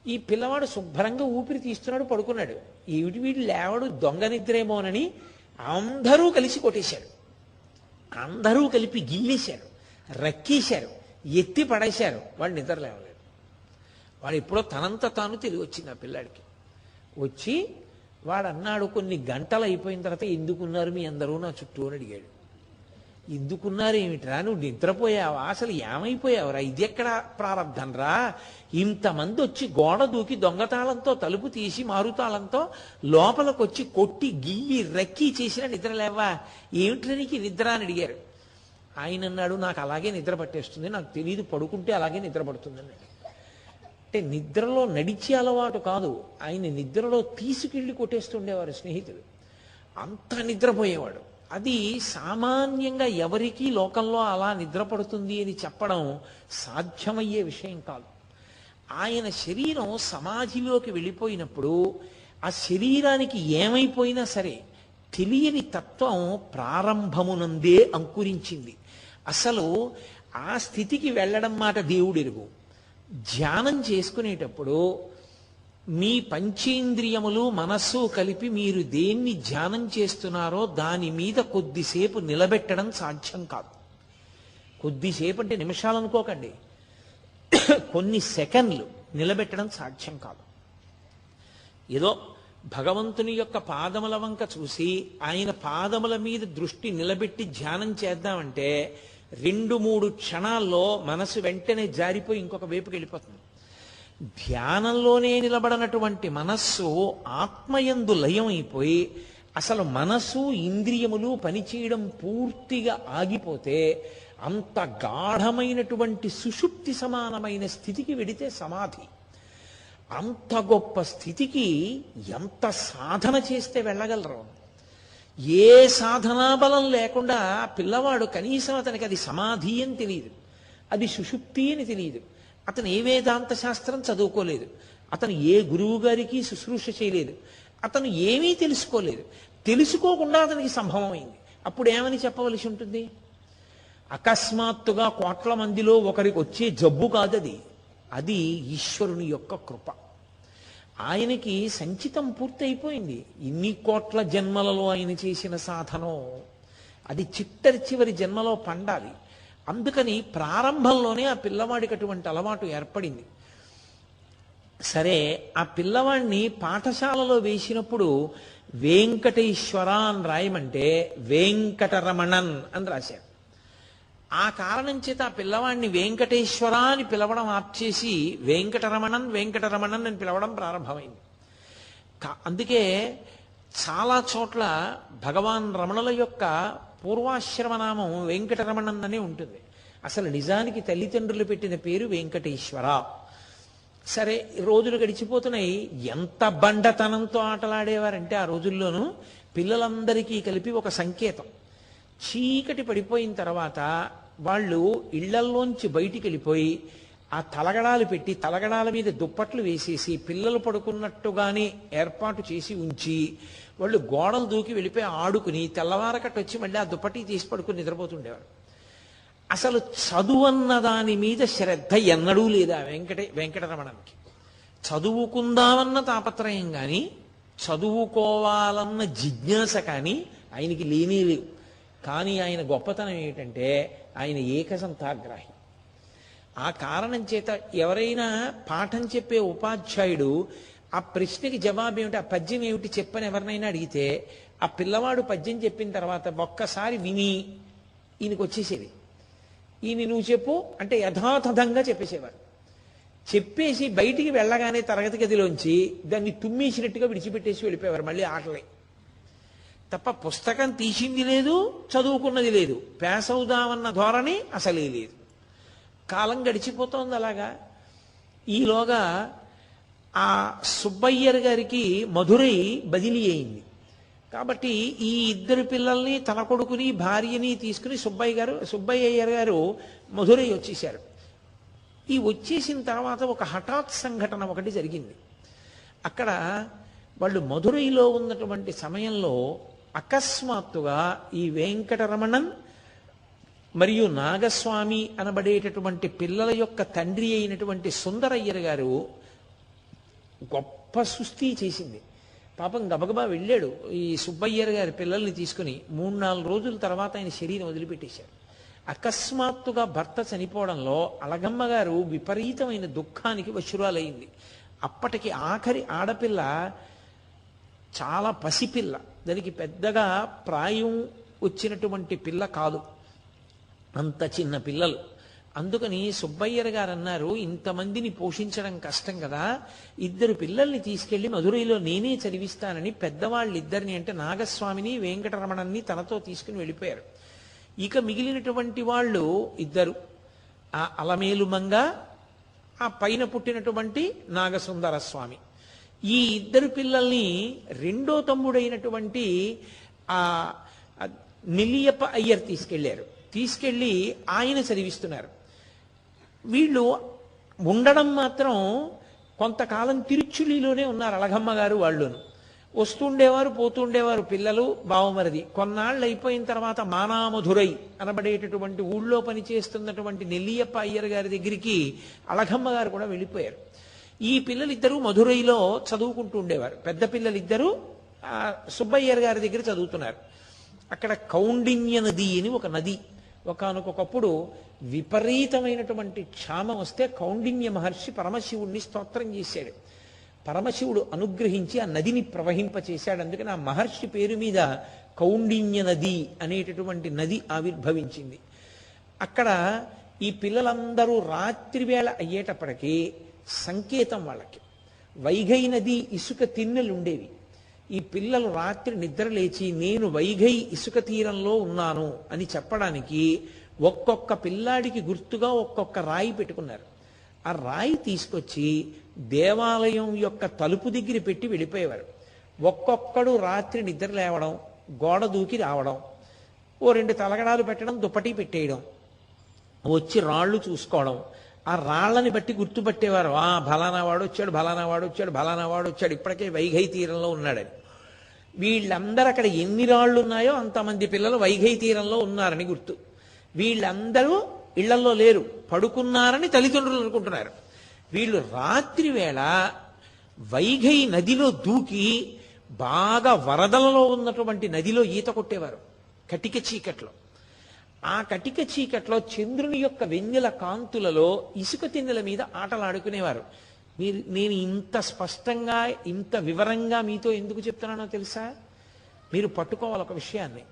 ఈ పిల్లవాడు శుభ్రంగా ఊపిరి తీస్తున్నాడు, పడుకున్నాడు. ఏమిటి వీడు లేవడు, దొంగ నిద్రేమోనని అందరూ కలిసి కొట్టేశాడు. అందరూ కలిపి గిల్లేశారు, రక్కేశారు, ఎత్తి పడేశారు. వాడు నిద్ర లేవలేదు. వాడు ఎప్పుడో తనంత తాను తెలివి వచ్చింది ఆ పిల్లాడికి. వచ్చి వాడు అన్నాడు, కొన్ని గంటలు అయిపోయిన తర్వాత ఎందుకున్నారు మీ అందరూ నా చుట్టూ అని అడిగాడు. ఎందుకున్నారు ఏమిట్రా, నువ్వు నిద్రపోయావా, అసలు ఏమైపోయావురా, ఇది ఎక్కడ ప్రారంధం రా, ఇంతమంది వచ్చి గోడ దూకి దొంగతాళంతో తలుపు తీసి మారుతాళంతో లోపలికి వచ్చి కొట్టి గిల్లి రక్కి చేసిన నిద్ర లేవా, ఏమిట్రా నీకు నిద్ర అని అడిగారు. ఆయన అన్నాడు, నాకు అలాగే నిద్ర పట్టేస్తుంది, నాకు తెలియదు, పడుకుంటే అలాగే నిద్ర పడుతుంది అన్నాడు. అంటే నిద్రలో నడిచే అలవాటు కాదు, ఆయన నిద్రలో తీసుకెళ్ళి కొట్టేస్తుండేవారు స్నేహితులు, అంత నిద్రపోయేవాడు. అది సామాన్యంగా ఎవరికీ లోకంలో అలా నిద్రపడుతుంది అని చెప్పడం సాధ్యమయ్యే విషయం కాదు. ఆయన శరీరం సమాధిలోకి వెళ్ళిపోయినప్పుడు ఆ శరీరానికి ఏమైపోయినా సరే తెలియని తత్వం ప్రారంభమునందే అంకురించింది. అసలు ఆ స్థితికి వెళ్ళడం మాట దేవుడెరుగు. ధ్యానం చేసుకునేటప్పుడు మీ పంచేంద్రియములు మనస్సు కలిపి మీరు దేన్ని ధ్యానం చేస్తున్నారో దాని మీద కొద్దిసేపు నిలబెట్టడం సాధ్యం కాదు. కొద్దిసేపు అంటే నిమిషాలు అనుకోకండి, కొన్ని సెకండ్లు నిలబెట్టడం సాధ్యం కాదు. ఏదో భగవంతుని యొక్క పాదముల వంక చూసి ఆయన పాదముల మీద దృష్టి నిలబెట్టి ధ్యానం చేద్దామంటే 2-3 క్షణాల్లో మనసు వెంటనే జారిపోయి ఇంకొక వైపుకి వెళ్ళిపోతుంది. ధ్యానంలోనే నిలబడనటువంటి మనస్సు ఆత్మయందు లయం అయిపోయి అసలు మనసు ఇంద్రియములు పనిచేయడం పూర్తిగా ఆగిపోతే అంత గాఢమైనటువంటి సుషుప్తి సమానమైన స్థితికి వెడితే సమాధి. అంత గొప్ప స్థితికి ఎంత సాధన చేస్తే వెళ్ళగలరు. ఏ సాధనా బలం లేకుండా పిల్లవాడు కనీసం అతనికి అది సమాధి అని తెలియదు, అది సుషుప్తి అని తెలియదు, అతను ఏ వేదాంత శాస్త్రం చదువుకోలేదు, అతను ఏ గురువు గారికి శుశ్రూష చేయలేదు, అతను ఏమీ తెలుసుకోలేదు, తెలుసుకోకుండా అతనికి సంభవమైంది. అప్పుడు ఏమని చెప్పవలసి ఉంటుంది? అకస్మాత్తుగా కోట్ల మందిలో ఒకరికి వచ్చే జబ్బు కాదది, అది ఈశ్వరుని యొక్క కృప. ఆయనకి సంచితం పూర్తయిపోయింది. ఇన్ని కోట్ల జన్మలలో ఆయన చేసిన సాధనం అది చివరి జన్మలో పండాలి. అందుకని ప్రారంభంలోనే ఆ పిల్లవాడికి అటువంటి అలవాటు ఏర్పడింది. సరే, ఆ పిల్లవాడిని పాఠశాలలో వేసినప్పుడు వెంకటేశ్వర అని రాయమంటే వెంకటరమణన్ అని రాశారు. ఆ కారణం చేత ఆ పిల్లవాడిని వెంకటేశ్వర అని పిలవడం ఆప్చేసి వెంకటరమణన్ వెంకటరమణన్ అని పిలవడం ప్రారంభమైంది. అందుకే చాలా చోట్ల భగవాన్ రమణుల యొక్క పూర్వాశ్రమనామం వెంకటరమణన్ అనే ఉంటుంది. అసలు నిజానికి తల్లిదండ్రులు పెట్టిన పేరు వెంకటేశ్వర. సరే, రోజులు గడిచిపోతున్నాయి. ఎంత బండతనంతో ఆటలాడేవారంటే ఆ రోజుల్లోనూ పిల్లలందరికీ కలిపి ఒక సంకేతం. చీకటి పడిపోయిన తర్వాత వాళ్ళు ఇళ్లల్లోంచి బయటికి వెళ్ళిపోయి ఆ తలగడాలు పెట్టి తలగడాల మీద దుప్పట్లు వేసేసి పిల్లలు పడుకున్నట్టుగానే ఏర్పాటు చేసి ఉంచి వాళ్ళు గోడలు దూకి వెళ్ళిపోయి ఆడుకుని తెల్లవారకట్టు వచ్చి మళ్ళీ ఆ దుప్పటి తీసి పడుకుని నిద్రపోతుండేవారు. అసలు చదువు అన్న దాని మీద శ్రద్ధ ఎన్నడూ లేదా వెంకటరమణకి. చదువుకుందామన్న తాపత్రయం కానీ చదువుకోవాలన్న జిజ్ఞాస కానీ ఆయనకి లేనే లేవు. కానీ ఆయన గొప్పతనం ఏమిటంటే ఆయన ఏకసంతాగ్రాహి. ఆ కారణం చేత ఎవరైనా పాఠం చెప్పే ఉపాధ్యాయుడు ఆ ప్రశ్నకి జవాబు ఏమిటి, ఆ పద్యం ఏమిటి చెప్పని ఎవరినైనా అడిగితే ఆ పిల్లవాడు పద్యం చెప్పిన తర్వాత ఒక్కసారి విని ఈయనకి వచ్చేసేది. ఈయన నువ్వు చెప్పు అంటే యథాతథంగా చెప్పేసేవారు. చెప్పేసి బయటికి వెళ్ళగానే తరగతి గదిలోంచి దాన్ని తుమ్మేసినట్టుగా విడిచిపెట్టేసి వెళ్ళిపోయేవారు. మళ్ళీ ఆటలే తప్ప పుస్తకం తీసింది లేదు, చదువుకున్నది లేదు, పాస్ అవుదామన్న ధోరణి అసలే లేదు. కాలం గడిచిపోతోంది అలాగా. ఈలోగా ఆ సుబ్బయ్యర్ గారికి మధురై బదిలీ అయింది. కాబట్టి ఈ ఇద్దరు పిల్లల్ని తన కొడుకుని భార్యని తీసుకుని సుబ్బయ్య అయ్యర్ గారు మధురై వచ్చేశారు. ఈ వచ్చేసిన తర్వాత ఒక హఠాత్ సంఘటన ఒకటి జరిగింది. అక్కడ వాళ్ళు మధురైలో ఉన్నటువంటి సమయంలో అకస్మాత్తుగా ఈ వెంకటరమణన్ మరియు నాగస్వామి అనబడేటటువంటి పిల్లల యొక్క తండ్రి అయినటువంటి సుందరయ్యర్ గారు గొప్ప సుస్థి చేసింది. పాపం గబగబా వెళ్ళాడు ఈ సుబ్బయ్యర్ గారి పిల్లల్ని తీసుకుని. 3-4 రోజుల తర్వాత ఆయన శరీరం వదిలిపెట్టేశారు. అకస్మాత్తుగా భర్త చనిపోవడంలో అలగమ్మ గారు విపరీతమైన దుఃఖానికి వశురాలయ్యింది. అప్పటికి ఆఖరి ఆడపిల్ల చాలా పసిపిల్ల, దానికి పెద్దగా ప్రాయం వచ్చినటువంటి పిల్ల కాదు, అంత చిన్న పిల్లలు. అందుకని సుబ్బయ్యర్ గారు అన్నారు, ఇంతమందిని పోషించడం కష్టం కదా, 2 పిల్లల్ని తీసుకెళ్లి మధురైలో నేనే చదివిస్తానని పెద్దవాళ్ళిద్దరిని, అంటే నాగస్వామిని వెంకటరమణన్ని తనతో తీసుకుని వెళ్ళిపోయారు. ఇక మిగిలినటువంటి వాళ్ళు 2, ఆ అలమేలుమంగ, ఆ పైన పుట్టినటువంటి నాగసుందర స్వామి. ఈ 2 పిల్లల్ని రెండో తమ్ముడైనటువంటి ఆ నెల్లియప్ప అయ్యర్ తీసుకెళ్ళి ఆయన చదివిస్తున్నారు. వీళ్ళు ఉండడం మాత్రం కొంతకాలం తిరుచులిలోనే ఉన్నారు అలగమ్మ గారు వాళ్ళును. వస్తుండేవారు పోతుండేవారు పిల్లలు బావమరిది. కొన్నాళ్ళు అయిపోయిన తర్వాత మానామధురై అనబడేటటువంటి ఊళ్ళో పనిచేస్తున్నటువంటి నెల్లియప్ప అయ్యర్ గారి దగ్గరికి అలగమ్మ గారు కూడా వెళ్ళిపోయారు. ఈ పిల్లలిద్దరూ మధురైలో చదువుకుంటూ ఉండేవారు. పెద్ద పిల్లలిద్దరూ సుబ్బయ్యర్ గారి దగ్గర చదువుతున్నారు. అక్కడ కౌండిన్య నది అని ఒక నది, ఒకానొకప్పుడు విపరీతమైనటువంటి క్షామం వస్తే కౌండిన్య మహర్షి పరమశివుణ్ణి స్తోత్రం చేశాడు. పరమశివుడు అనుగ్రహించి ఆ నదిని ప్రవహింపచేశాడు. అందుకని ఆ మహర్షి పేరు మీద కౌండిన్య నది అనేటటువంటి నది ఆవిర్భవించింది. అక్కడ ఈ పిల్లలందరూ రాత్రి వేళ అయ్యేటప్పటికీ సంకేతం వాళ్ళకి వైఘై నది ఇసుక తిన్నెలు ఉండేవి. ఈ పిల్లలు రాత్రి నిద్ర లేచి నేను వైఘై ఇసుక తీరంలో ఉన్నాను అని చెప్పడానికి ఒక్కొక్క పిల్లాడికి గుర్తుగా ఒక్కొక్క రాయి పెట్టుకున్నారు. ఆ రాయి తీసుకొచ్చి దేవాలయం యొక్క తలుపు దగ్గర పెట్టి వెళ్ళిపోయేవారు. ఒక్కొక్కడు రాత్రి నిద్ర లేవడం, గోడ దూకి రావడం, ఓ 2 తలగడాలు పెట్టడం, దుప్పటి పెట్టేయడం, వచ్చి రాళ్ళు చూసుకోవడం, ఆ రాళ్ళని బట్టి గుర్తుపట్టేవారు. ఫలానా వాడు వచ్చాడు, ఫలానా వాడు వచ్చాడు, ఫలానా వాడు వచ్చాడు, ఇప్పటికే వైఘై తీరంలో ఉన్నాడని. వీళ్ళందరూ అక్కడ ఎన్ని రాళ్ళు ఉన్నాయో అంతమంది పిల్లలు వైఘై తీరంలో ఉన్నారని గుర్తు. వీళ్ళందరూ ఇళ్లలో లేరు, పడుకున్నారని తల్లిదండ్రులు అనుకుంటున్నారు. వీళ్ళు రాత్రి వేళ వైఘై నదిలో దూకి బాగా వరదలలో ఉన్నటువంటి నదిలో ఈత కొట్టేవారు కటిక చీకట్లో. ఆ కటిక చీకట్లో చంద్రుని యొక్క వెన్నెల కాంతులలో ఇసుక తిన్నెల మీద ఆటలాడుకునేవారు. నేను ఇంత స్పష్టంగా ఇంత వివరంగా మీతో ఎందుకు చెప్తున్నానో తెలుసా? మీరు పట్టుకోవాలి ఒక విషయాన్ని.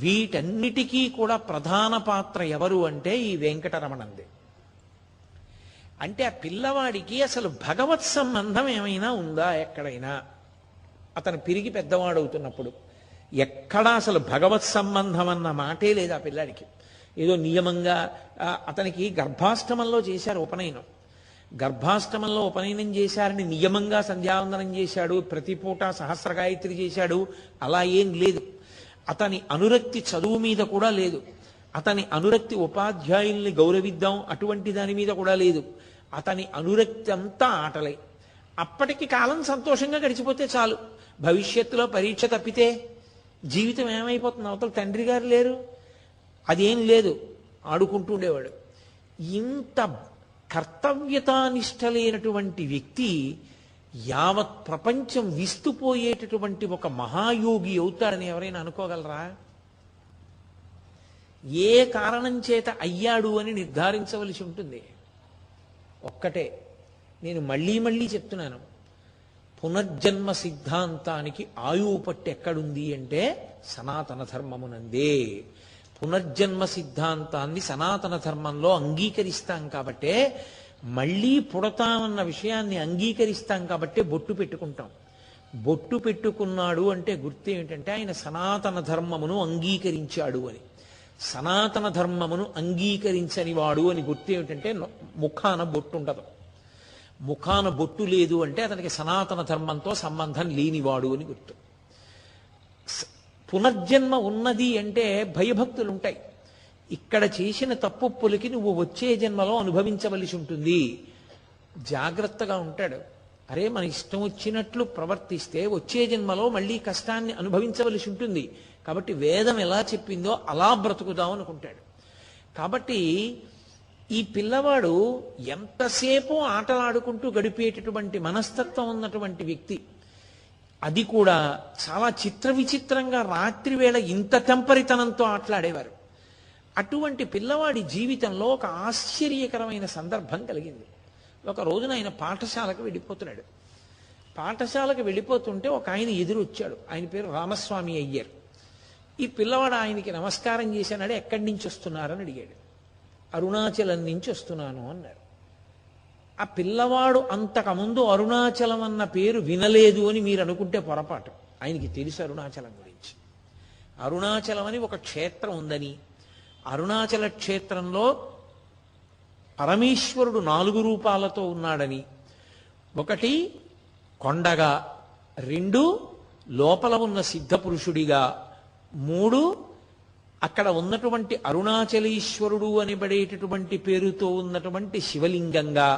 వీటన్నిటికీ కూడా ప్రధాన పాత్ర ఎవరు అంటే ఈ వెంకటరమణంది. అంటే ఆ పిల్లవాడికి అసలు భగవత్ సంబంధం ఏమైనా ఉందా? ఎక్కడైనా అతను పెరిగి పెద్దవాడవుతున్నప్పుడు ఎక్కడా అసలు భగవత్ సంబంధం అన్న మాటే లేదు ఆ పిల్లాడికి. ఏదో నియమంగా అతనికి గర్భాష్టమంలో చేశారు ఉపనయనం. గర్భాష్టమంలో ఉపనయనం చేశారని నియమంగా సంధ్యావందనం చేశాడు, ప్రతి పూట సహస్ర గాయత్రి చేశాడు, అలా ఏం లేదు. అతని అనురక్తి చదువు మీద కూడా లేదు. అతని అనురక్తి ఉపాధ్యాయుల్ని గౌరవిద్దాం అటువంటి దాని మీద కూడా లేదు. అతని అనురక్తి అంతా ఆటలే. అప్పటికి కాలం సంతోషంగా గడిచిపోతే చాలు. భవిష్యత్తులో పరీక్ష తప్పితే జీవితం ఏమైపోతుంది? అవతల తండ్రి గారు లేరు, అదేం లేదు, ఆడుకుంటూ ఉండేవాడు. ఇంత కర్తవ్యతానిష్ట లేనటువంటి వ్యక్తి యావత్ ప్రపంచం విస్తుపోయేటటువంటి ఒక మహాయోగి అవుతాడని ఎవరైనా అనుకోగలరా? ఏ కారణం చేత అయ్యాడు అని నిర్ధారించవలసి ఉంటుంది. ఒక్కటే నేను మళ్ళీ మళ్ళీ చెప్తున్నాను, పునర్జన్మ సిద్ధాంతానికి ఆయువు పట్టు ఎక్కడుంది అంటే సనాతన ధర్మమునందే. పునర్జన్మ సిద్ధాంతాన్ని సనాతన ధర్మంలో అంగీకరిస్తాం కాబట్టే, మళ్ళీ పుడతామన్న విషయాన్ని అంగీకరిస్తాం కాబట్టే బొట్టు పెట్టుకుంటాం. బొట్టు పెట్టుకున్నాడు అంటే గుర్తు ఏమిటంటే ఆయన సనాతన ధర్మమును అంగీకరించాడు అని. సనాతన ధర్మమును అంగీకరించని వాడు అని గుర్తు ఏమిటంటే ముఖాన బొట్టు ఉండదు. ముఖాన బొట్టు లేదు అంటే అతనికి సనాతన ధర్మంతో సంబంధం లేనివాడు అని గుర్తు. పునర్జన్మ ఉన్నది అంటే భయభక్తులు ఉంటాయి. ఇక్కడ చేసిన తప్పులకి నువ్వు వచ్చే జన్మలో అనుభవించవలసి ఉంటుంది. జాగ్రత్తగా ఉంటాడు. అరే మన ఇష్టం వచ్చినట్లు ప్రవర్తిస్తే వచ్చే జన్మలో మళ్ళీ కష్టాన్ని అనుభవించవలసి ఉంటుంది. కాబట్టి వేదం ఎలా చెప్పిందో అలా బ్రతుకుదాం అనుకుంటాడు. కాబట్టి ఈ పిల్లవాడు ఎంతసేపు ఆటలాడుకుంటూ గడిపేటటువంటి మనస్తత్వం ఉన్నటువంటి వ్యక్తి. అది కూడా చాలా చిత్ర విచిత్రంగా రాత్రి వేళ ఇంత తెంపరితనంతో ఆటలాడేవారు. అటువంటి పిల్లవాడి జీవితంలో ఒక ఆశ్చర్యకరమైన సందర్భం కలిగింది. ఒక రోజున ఆయన పాఠశాలకు వెళ్ళిపోతున్నాడు. పాఠశాలకు వెళ్ళిపోతుంటే ఒక ఆయన ఎదురు వచ్చాడు. ఆయన పేరు రామస్వామి అయ్యర్. ఈ పిల్లవాడు ఆయనకి నమస్కారం చేశానాడు. ఎక్కడి నుంచి వస్తున్నారని అడిగాడు. అరుణాచలం నుంచి వస్తున్నాను అన్నారు. ఆ పిల్లవాడు అంతకుముందు అరుణాచలం అన్న పేరు వినలేదు అని మీరు అనుకుంటే పొరపాటు. ఆయనకి తెలుసు అరుణాచలం గురించి. అరుణాచలం అని ఒక క్షేత్రం ఉందని, అరుణాచల క్షేత్రంలో పరమేశ్వరుడు 4 రూపాలతో ఉన్నాడని, 1 కొండగా, 2 లోపల ఉన్న సిద్ధపురుషుడిగా, 3 అక్కడ ఉన్నటువంటి అరుణాచలేశ్వరుడు అనబడేటటువంటి పేరుతో ఉన్నటువంటి శివలింగంగా,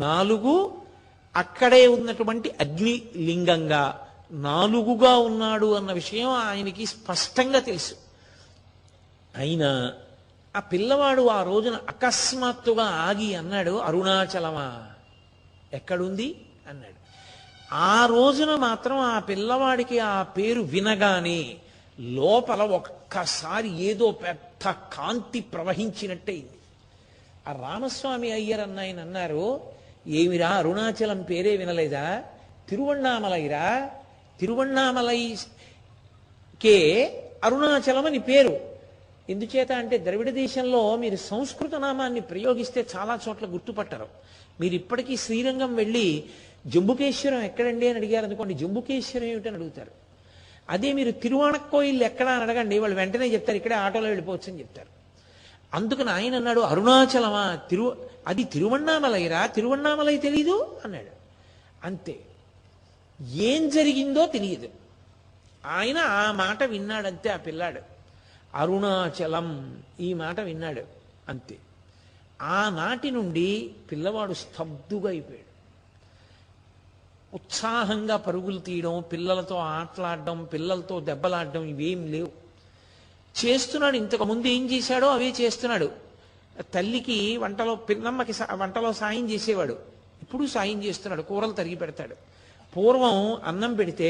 4 అక్కడే ఉన్నటువంటి అగ్నిలింగంగా, 4గా ఉన్నాడు అన్న విషయం ఆయనకి స్పష్టంగా తెలుసు. అయినా ఆ పిల్లవాడు ఆ రోజున అకస్మాత్తుగా ఆగి అన్నాడు, అరుణాచలమా ఎక్కడుంది అన్నాడు. ఆ రోజున మాత్రం ఆ పిల్లవాడికి ఆ పేరు వినగానే లోపల ఒక్కసారి ఏదో పెద్ద కాంతి ప్రవహించినట్టయింది. ఆ రామస్వామి అయ్యర్ ఆయన అన్నారు, ఏమిరా అరుణాచలం పేరే వినలేదా? తిరువణ్ణామలైరా, తిరువణ్ణామలైకే అరుణాచలం అని పేరు. ఎందుచేత అంటే ద్రవిడ దేశంలో మీరు సంస్కృత నామాన్ని ప్రయోగిస్తే చాలా చోట్ల గుర్తుపట్టరు. మీరు ఇప్పటికీ శ్రీరంగం వెళ్ళి జంబుకేశ్వరం ఎక్కడండి అని అడిగారు అనుకోండి, జంబుకేశ్వరం ఏమిటని అడుగుతారు. అదే మీరు తిరువాణక్కోయిల్ ఎక్కడా అని అడగండి, వాళ్ళు వెంటనే చెప్తారు ఇక్కడే ఆటోలో వెళ్ళిపోవచ్చు అని చెప్తారు. అందుకని ఆయన అన్నాడు, అరుణాచలమా, అది తిరువణ్ణామలైరా, తిరువణ్ణామలై తెలీదు అన్నాడు. అంతే, ఏం జరిగిందో తెలియదు. ఆయన ఆ మాట విన్నాడంతే. ఆ పిల్లాడు అరుణాచలం ఈ మాట విన్నాడు అంతే. ఆనాటి నుండి పిల్లవాడు స్తబ్దుగా అయిపోయాడు. ఉత్సాహంగా పరుగులు తీయడం, పిల్లలతో ఆటలాడడం, పిల్లలతో దెబ్బలాడడం ఇవేం లేవు. చేస్తున్నాడు. ఇంతకుముందు ఏం చేశాడో అవే చేస్తున్నాడు. తల్లికి వంటలో, పిన్నమ్మకి వంటలో సాయం చేసేవాడు. ఇప్పుడు సాయం చేస్తున్నాడు. కూరలు తరిగి పెడతాడు. పూర్వం అన్నం పెడితే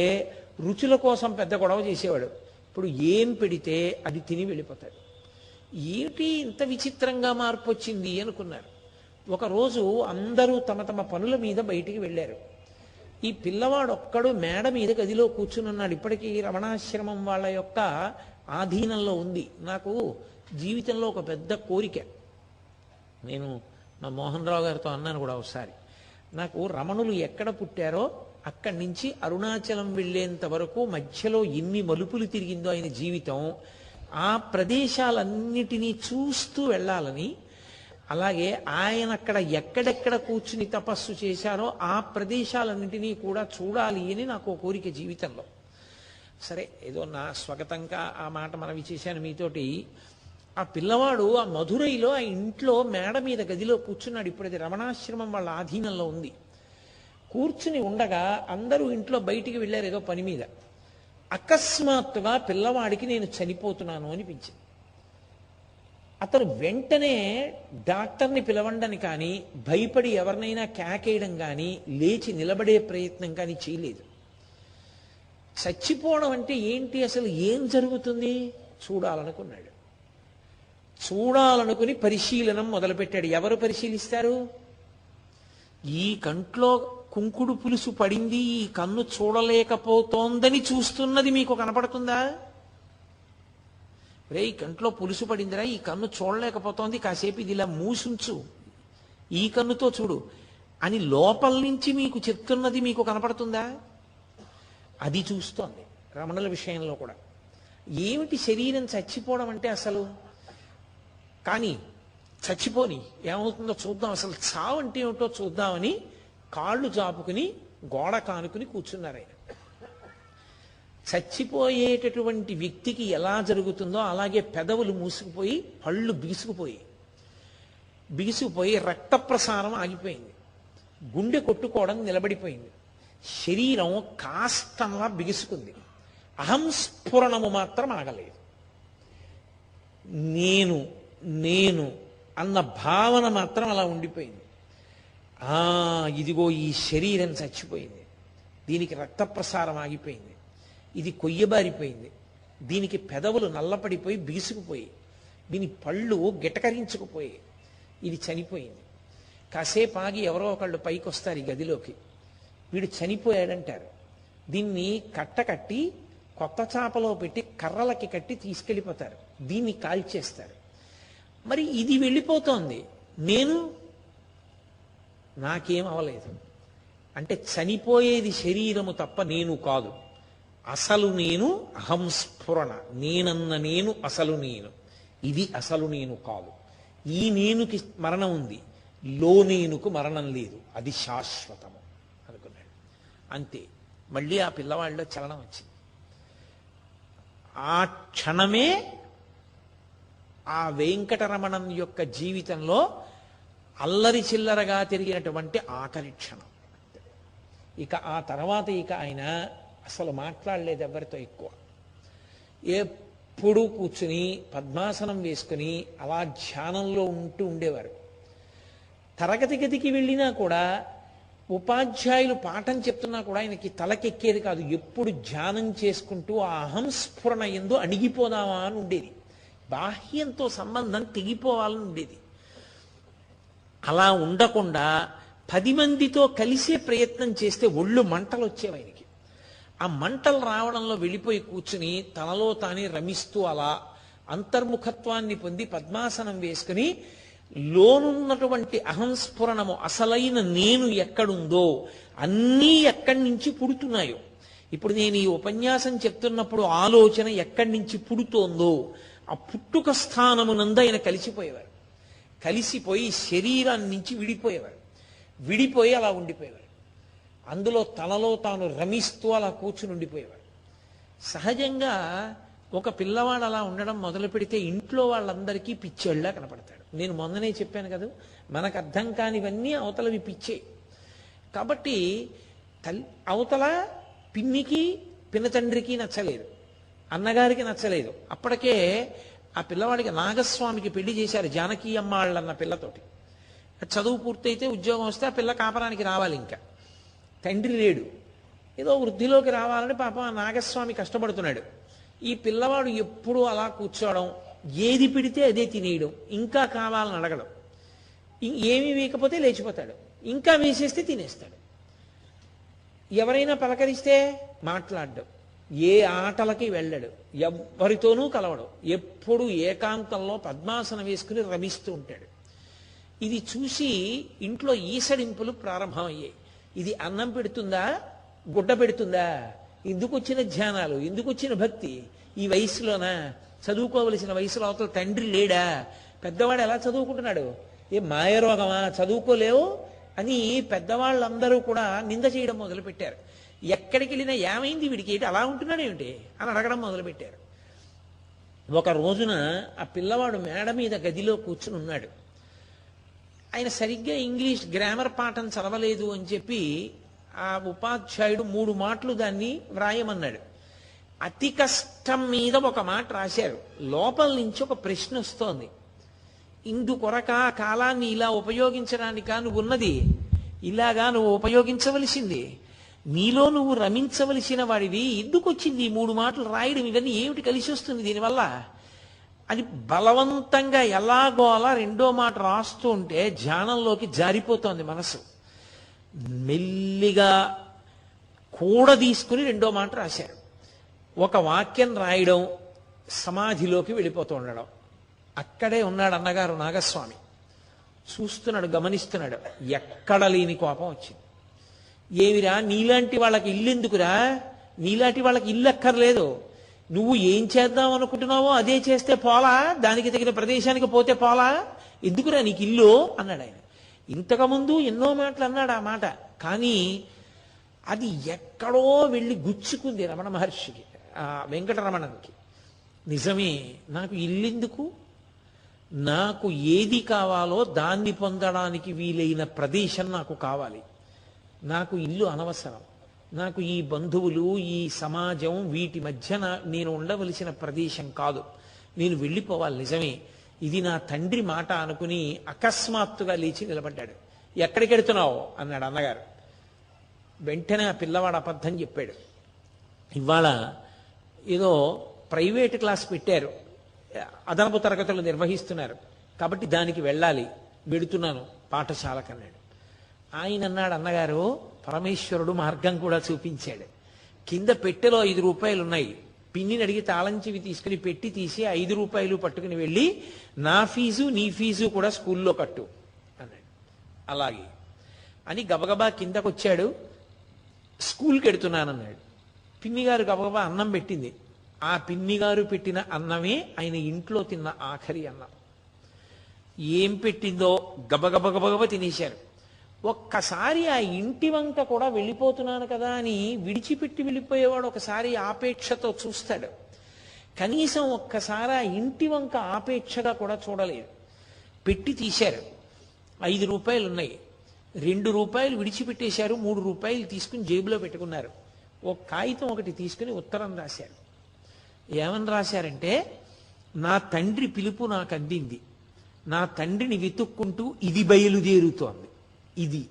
రుచుల కోసం పెద్ద గొడవ చేసేవాడు. ఇప్పుడు ఏం పెడితే అది తిని వెళ్ళిపోతాడు. ఏమిటి ఇంత విచిత్రంగా మార్పు వచ్చింది అనుకున్నారు. ఒకరోజు అందరూ తమ తమ పనుల మీద బయటికి వెళ్ళారు. ఈ పిల్లవాడు ఒక్కడు మేడ మీద గదిలో కూర్చుని ఉన్నాడు. ఇప్పటికీ రమణాశ్రమం వాళ్ళ యొక్క ఆధీనంలో ఉంది. నాకు జీవితంలో ఒక పెద్ద కోరిక, నేను మా మోహన్ రావు గారితో అన్నాను కూడా ఒకసారి, నాకు రమణులు ఎక్కడ పుట్టారో అక్కడి నుంచి అరుణాచలం వెళ్ళేంత వరకు మధ్యలో ఎన్ని మలుపులు తిరిగిందో ఆయన జీవితం, ఆ ప్రదేశాలన్నిటినీ చూస్తూ వెళ్ళాలని, అలాగే ఆయన అక్కడ ఎక్కడెక్కడ కూర్చుని తపస్సు చేశారో ఆ ప్రదేశాలన్నింటినీ కూడా చూడాలి అని నాకు కోరిక జీవితంలో. సరే, ఏదో నా స్వగతంగా ఆ మాట మనవి చేశాను మీతోటి. ఆ పిల్లవాడు ఆ మధురైలో ఆ ఇంట్లో మేడ మీద గదిలో కూర్చున్నాడు. ఇప్పుడు అది రమణాశ్రమం వాళ్ళ ఆధీనంలో ఉంది. కూర్చుని ఉండగా అందరూ ఇంట్లో బయటికి వెళ్ళారు ఏదో పని మీద. అకస్మాత్తుగా పిల్లవాడికి నేను చనిపోతున్నాను అనిపించింది. అతను వెంటనే డాక్టర్ని పిలవండని కానీ, భయపడి ఎవరినైనా కేకేయడం కానీ, లేచి నిలబడే ప్రయత్నం కానీ చేయలేదు. చచ్చిపోవడం అంటే ఏంటి, అసలు ఏం జరుగుతుంది చూడాలనుకున్నాడు. చూడాలనుకుని పరిశీలనం మొదలుపెట్టాడు. ఎవరు పరిశీలిస్తారు? ఈ కంట్లో కుంకుడు పులుసు పడింది, ఈ కన్ను చూడలేకపోతోందని చూస్తున్నది మీకు కనపడుతుందా? రే, ఈ కంట్లో పులుసు పడిందిరా, ఈ కన్ను చూడలేకపోతోంది, కాసేపు ఇది ఇలా మూసుంచు, ఈ కన్నుతో చూడు అని లోపల నుంచి మీకు చెప్తున్నది మీకు కనపడుతుందా? అది చూస్తోంది. రమణుల విషయంలో కూడా ఏమిటి శరీరం చచ్చిపోవడం అంటే అసలు, కానీ చచ్చిపోని ఏమవుతుందో చూద్దాం, అసలు చావు అంటే ఏమిటో చూద్దామని కాళ్ళు చాపుకుని గోడ కానుకుని కూర్చున్నారు ఆయన. చచ్చిపోయేటటువంటి వ్యక్తికి ఎలా జరుగుతుందో అలాగే పెదవులు మూసుకుపోయి, పళ్ళు బిగుసుకుపోయి రక్త ప్రసారం ఆగిపోయింది. గుండె కొట్టుకోవడం నిలబడిపోయింది. శరీరం కాస్తంలా బిగుసుకుంది. అహంస్ఫురణము మాత్రం ఆగలేదు. నేను అన్న భావన మాత్రం అలా ఉండిపోయింది. ఇదిగో ఈ శరీరం చచ్చిపోయింది. దీనికి రక్త ప్రసారం ఆగిపోయింది, ఇది కొయ్యబారిపోయింది, దీనికి పెదవులు నల్లపడిపోయి బీసుకుపోయి, దీని పళ్ళు గిటకరించుకుపోయి, ఇది చనిపోయింది. కాసేపు ఆగి ఎవరో ఒకళ్ళు పైకి వస్తారు ఈ గదిలోకి, వీడు చనిపోయాడంటారు. దీన్ని కట్టి కొత్త చాపలో పెట్టి కర్రలకి కట్టి తీసుకెళ్ళిపోతారు, దీన్ని కాల్చేస్తారు. మరి ఇది వెళ్ళిపోతోంది, నాకేం అవలేదు అంటే చనిపోయేది శరీరము తప్ప నేను కాదు. అసలు నేను అహంస్ఫురణ, నేనన్న నేను అసలు నేను, ఇది అసలు నేను కాదు. ఈ నేనుకి మరణం ఉంది, నేనుకు మరణం లేదు, అది శాశ్వతము అనుకున్నాడు. అంతే, మళ్ళీ ఆ పిల్లవాళ్ళలో చలనం వచ్చింది. ఆ క్షణమే ఆ వెంకటరమణం యొక్క జీవితంలో అల్లరి చిల్లరగా తిరిగినటువంటి ఆఖరి క్షణం. ఇక ఆ తర్వాత ఆయన అసలు మాట్లాడలేదు ఎవరితో ఎక్కువ. ఎప్పుడు కూర్చుని పద్మాసనం వేసుకుని అలా ధ్యానంలో ఉండేవారు. తరగతి గదికి వెళ్ళినా కూడా ఉపాధ్యాయులు పాఠం చెప్తున్నా కూడా ఆయనకి తలకెక్కేది కాదు. ఎప్పుడు ధ్యానం చేసుకుంటూ ఆ అహంస్ఫురణ ఎందు అణిగిపోదామా అని ఉండేది. బాహ్యంతో సంబంధం తెగిపోవాలని ఉండేది. అలా ఉండకుండా 10 మందితో కలిసే ప్రయత్నం చేస్తే ఒళ్ళు మంటలు వచ్చేవి ఆయనకి. ఆ మంటలు రావడంలో వెళ్ళిపోయి కూర్చుని తనలో తానే రమిస్తూ అలా అంతర్ముఖత్వాన్ని పొంది పద్మాసనం వేసుకుని లోనున్నటువంటి అహంస్ఫురణము, అసలైన నేను ఎక్కడుందో అన్నీ ఎక్కడి నుంచి పుడుతున్నాయో, ఇప్పుడు నేను ఈ ఉపన్యాసం చెప్తున్నప్పుడు ఆలోచన ఎక్కడి నుంచి పుడుతోందో ఆ పుట్టుక స్థానమునందు ఆయన కలిసిపోయేవారు. కలిసిపోయి శరీరాన్ని నుంచి విడిపోయేవారు. విడిపోయి అలా ఉండిపోయేవారు. అందులో తనలో తాను రమిస్తూ అలా కూర్చుని ఉండిపోయేవారు. సహజంగా ఒక పిల్లవాడు అలా ఉండడం మొదలు పెడితే ఇంట్లో వాళ్ళందరికీ పిచ్చేళ్ళ కనపడతాడు. నేను మొన్ననే చెప్పాను కదా, మనకు అర్థం కానివన్నీ అవతలవి పిచ్చే. కాబట్టి అవతల పిన్నికి పినతండ్రికి నచ్చలేదు, అన్నగారికి నచ్చలేదు. అప్పటికే ఆ పిల్లవాడికి నాగస్వామికి పెళ్లి చేశారు, జానకీ అమ్మాళ్ళన్న పిల్లతోటి. చదువు పూర్తయితే ఉద్యోగం వస్తే ఆ పిల్ల కాపరానికి రావాలి. ఇంకా తండ్రి లేడు, ఏదో వృద్ధిలోకి రావాలని పాపం ఆ నాగస్వామి కష్టపడుతున్నాడు. ఈ పిల్లవాడు ఎప్పుడూ అలా కూర్చోవడం, ఏది పిడితే అదే తినేయడం, ఇంకా కావాలని అడగడం, ఏమీ వేయకపోతే లేచిపోతాడు, ఇంకా వేసేస్తే తినేస్తాడు. ఎవరైనా పలకరిస్తే మాట్లాడడం, ఏ ఆటలకి వెళ్ళడు, ఎవ్వరితోనూ కలవడం, ఎప్పుడు ఏకాంతంలో పద్మాసనం వేసుకుని రమిస్తూ ఉంటాడు. ఇది చూసి ఇంట్లో ఈసడింపులు ప్రారంభమయ్యాయి. ఇది అన్నం పెడుతుందా, గుడ్డ పెడుతుందా, ఎందుకు వచ్చిన ధ్యానాలు, ఎందుకు వచ్చిన భక్తి, ఈ వయసులోనా, చదువుకోవలసిన వయసులో అవతల తండ్రి లేడా, పెద్దవాడు ఎలా చదువుకుంటున్నాడు, ఏ మాయరోగమా, చదువుకోలేవు అని పెద్దవాళ్ళందరూ కూడా నింద చేయడం మొదలుపెట్టారు. ఎక్కడికి వెళ్ళినా ఏమైంది వీడికి, ఏంటి అలా ఉంటున్నాడు ఏమిటి అని అడగడం మొదలుపెట్టారు. ఒక రోజున ఆ పిల్లవాడు మేడ మీద గదిలో కూర్చుని ఉన్నాడు. ఆయన సరిగ్గా ఇంగ్లీష్ గ్రామర్ పాఠం చదవలేదు అని చెప్పి ఆ ఉపాధ్యాయుడు 3 మాటలు దాన్ని వ్రాయమన్నాడు. అతి కష్టం మీద ఒక మాట రాశారు. లోపల నుంచి ఒక ప్రశ్న వస్తోంది, ఇందుకొరక కాలాన్ని ఇలా ఉపయోగించడానికా నువ్వు ఉన్నది, ఇలాగా నువ్వు ఉపయోగించవలసింది, నీలో నువ్వు రమించవలసిన వాడివి, ఎందుకు వచ్చింది ఈ 3 మాటలు రాయడం, ఇవన్నీ ఏమిటి కలిసి వస్తుంది దీనివల్ల అని బలవంతంగా ఎలాగో అలా 2వ మాట రాస్తూ ఉంటే ధ్యానంలోకి జారిపోతోంది మనసు. మెల్లిగా కూడా తీసుకుని 2వ మాట రాశారు. ఒక వాక్యం రాయడం, సమాధిలోకి వెళ్ళిపోతూ ఉండడం. అక్కడే ఉన్నాడు అన్నగారు నాగస్వామి, చూస్తున్నాడు, గమనిస్తున్నాడు. ఎక్కడ లేని కోపం వచ్చింది. ఏమిరా, నీలాంటి వాళ్ళకి ఇల్లు ఎందుకురా, నీలాంటి వాళ్ళకి ఇల్లు అక్కర్లేదు, నువ్వు ఏం చేద్దాం అనుకుంటున్నావో అదే చేస్తే పోలా, దానికి తగిన ప్రదేశానికి పోతే పోలా, ఎందుకురా నీకు ఇల్లు అన్నాడు ఆయన. ఇంతకుముందు ఎన్నో మాటలు అన్నాడు ఆ మాట, కానీ అది ఎక్కడో వెళ్ళి గుచ్చుకుంది రమణ మహర్షికి, ఆ వెంకటరమణంకి. నిజమే, నాకు ఇల్లెందుకు, నాకు ఏది కావాలో దాన్ని పొందడానికి వీలైన ప్రదేశం నాకు కావాలి, నాకు ఇల్లు అనవసరం, నాకు ఈ బంధువులు, ఈ సమాజం, వీటి మధ్య నేను ఉండవలసిన ప్రదేశం కాదు, నేను వెళ్ళిపోవాలి. నిజమే, ఇది నా తండ్రి మాట అనుకుని అకస్మాత్తుగా లేచి నిలబడ్డాడు. ఎక్కడికి వెడుతున్నావు అన్నాడు అన్నగారు. వెంటనే ఆ పిల్లవాడు అబద్ధం చెప్పాడు. ఇవాళ ఏదో ప్రైవేట్ క్లాస్ పెట్టారు, అదనపు తరగతులు నిర్వహిస్తున్నారు, కాబట్టి దానికి వెళ్ళాలి, వెడుతున్నాను పాఠశాలకన్నాడు. ఆయన అన్నాడు, అన్నగారు పరమేశ్వరుడు మార్గం కూడా చూపించాడు. కింద పెట్టెలో 5 రూపాయలు ఉన్నాయి, పిన్నిని అడిగి తాళం చెవి తీసుకుని పెట్టి తీసి 5 రూపాయలు పట్టుకుని వెళ్ళి నా ఫీజు నీ ఫీజు కూడా స్కూల్లో కట్టు అన్నాడు. అలాగే అని గబగబా కిందకు వచ్చాడు. స్కూల్కి వెడుతున్నానన్నాడు. పిన్నిగారు గబగబా అన్నం పెట్టింది. ఆ పిన్నిగారు పెట్టిన అన్నమే ఆయన ఇంట్లో తిన్న ఆఖరి అన్నం. ఏం పెట్టిందో గబగబగబగబ తినేశారు. ఒక్కసారి ఆ ఇంటి వంక కూడా వెళ్ళిపోతున్నాను కదా అని విడిచిపెట్టి వెళ్ళిపోయేవాడు ఒకసారి ఆపేక్షతో చూస్తాడు. కనీసం ఒక్కసారి ఆ ఇంటి వంక ఆపేక్షగా కూడా చూడలేదు. పెట్టి తీశారు. 5 రూపాయలు ఉన్నాయి. 2 రూపాయలు విడిచిపెట్టేశారు, 3 రూపాయలు తీసుకుని జేబులో పెట్టుకున్నారు. ఒక కాగితం ఒకటి తీసుకుని ఉత్తరం రాశారు. ఏమని రాశారంటే, నా తండ్రి పిలుపు నాకు అందింది, నా తండ్రిని వెతుక్కుంటూ ఇది బయలుదేరుతోంది. ఇది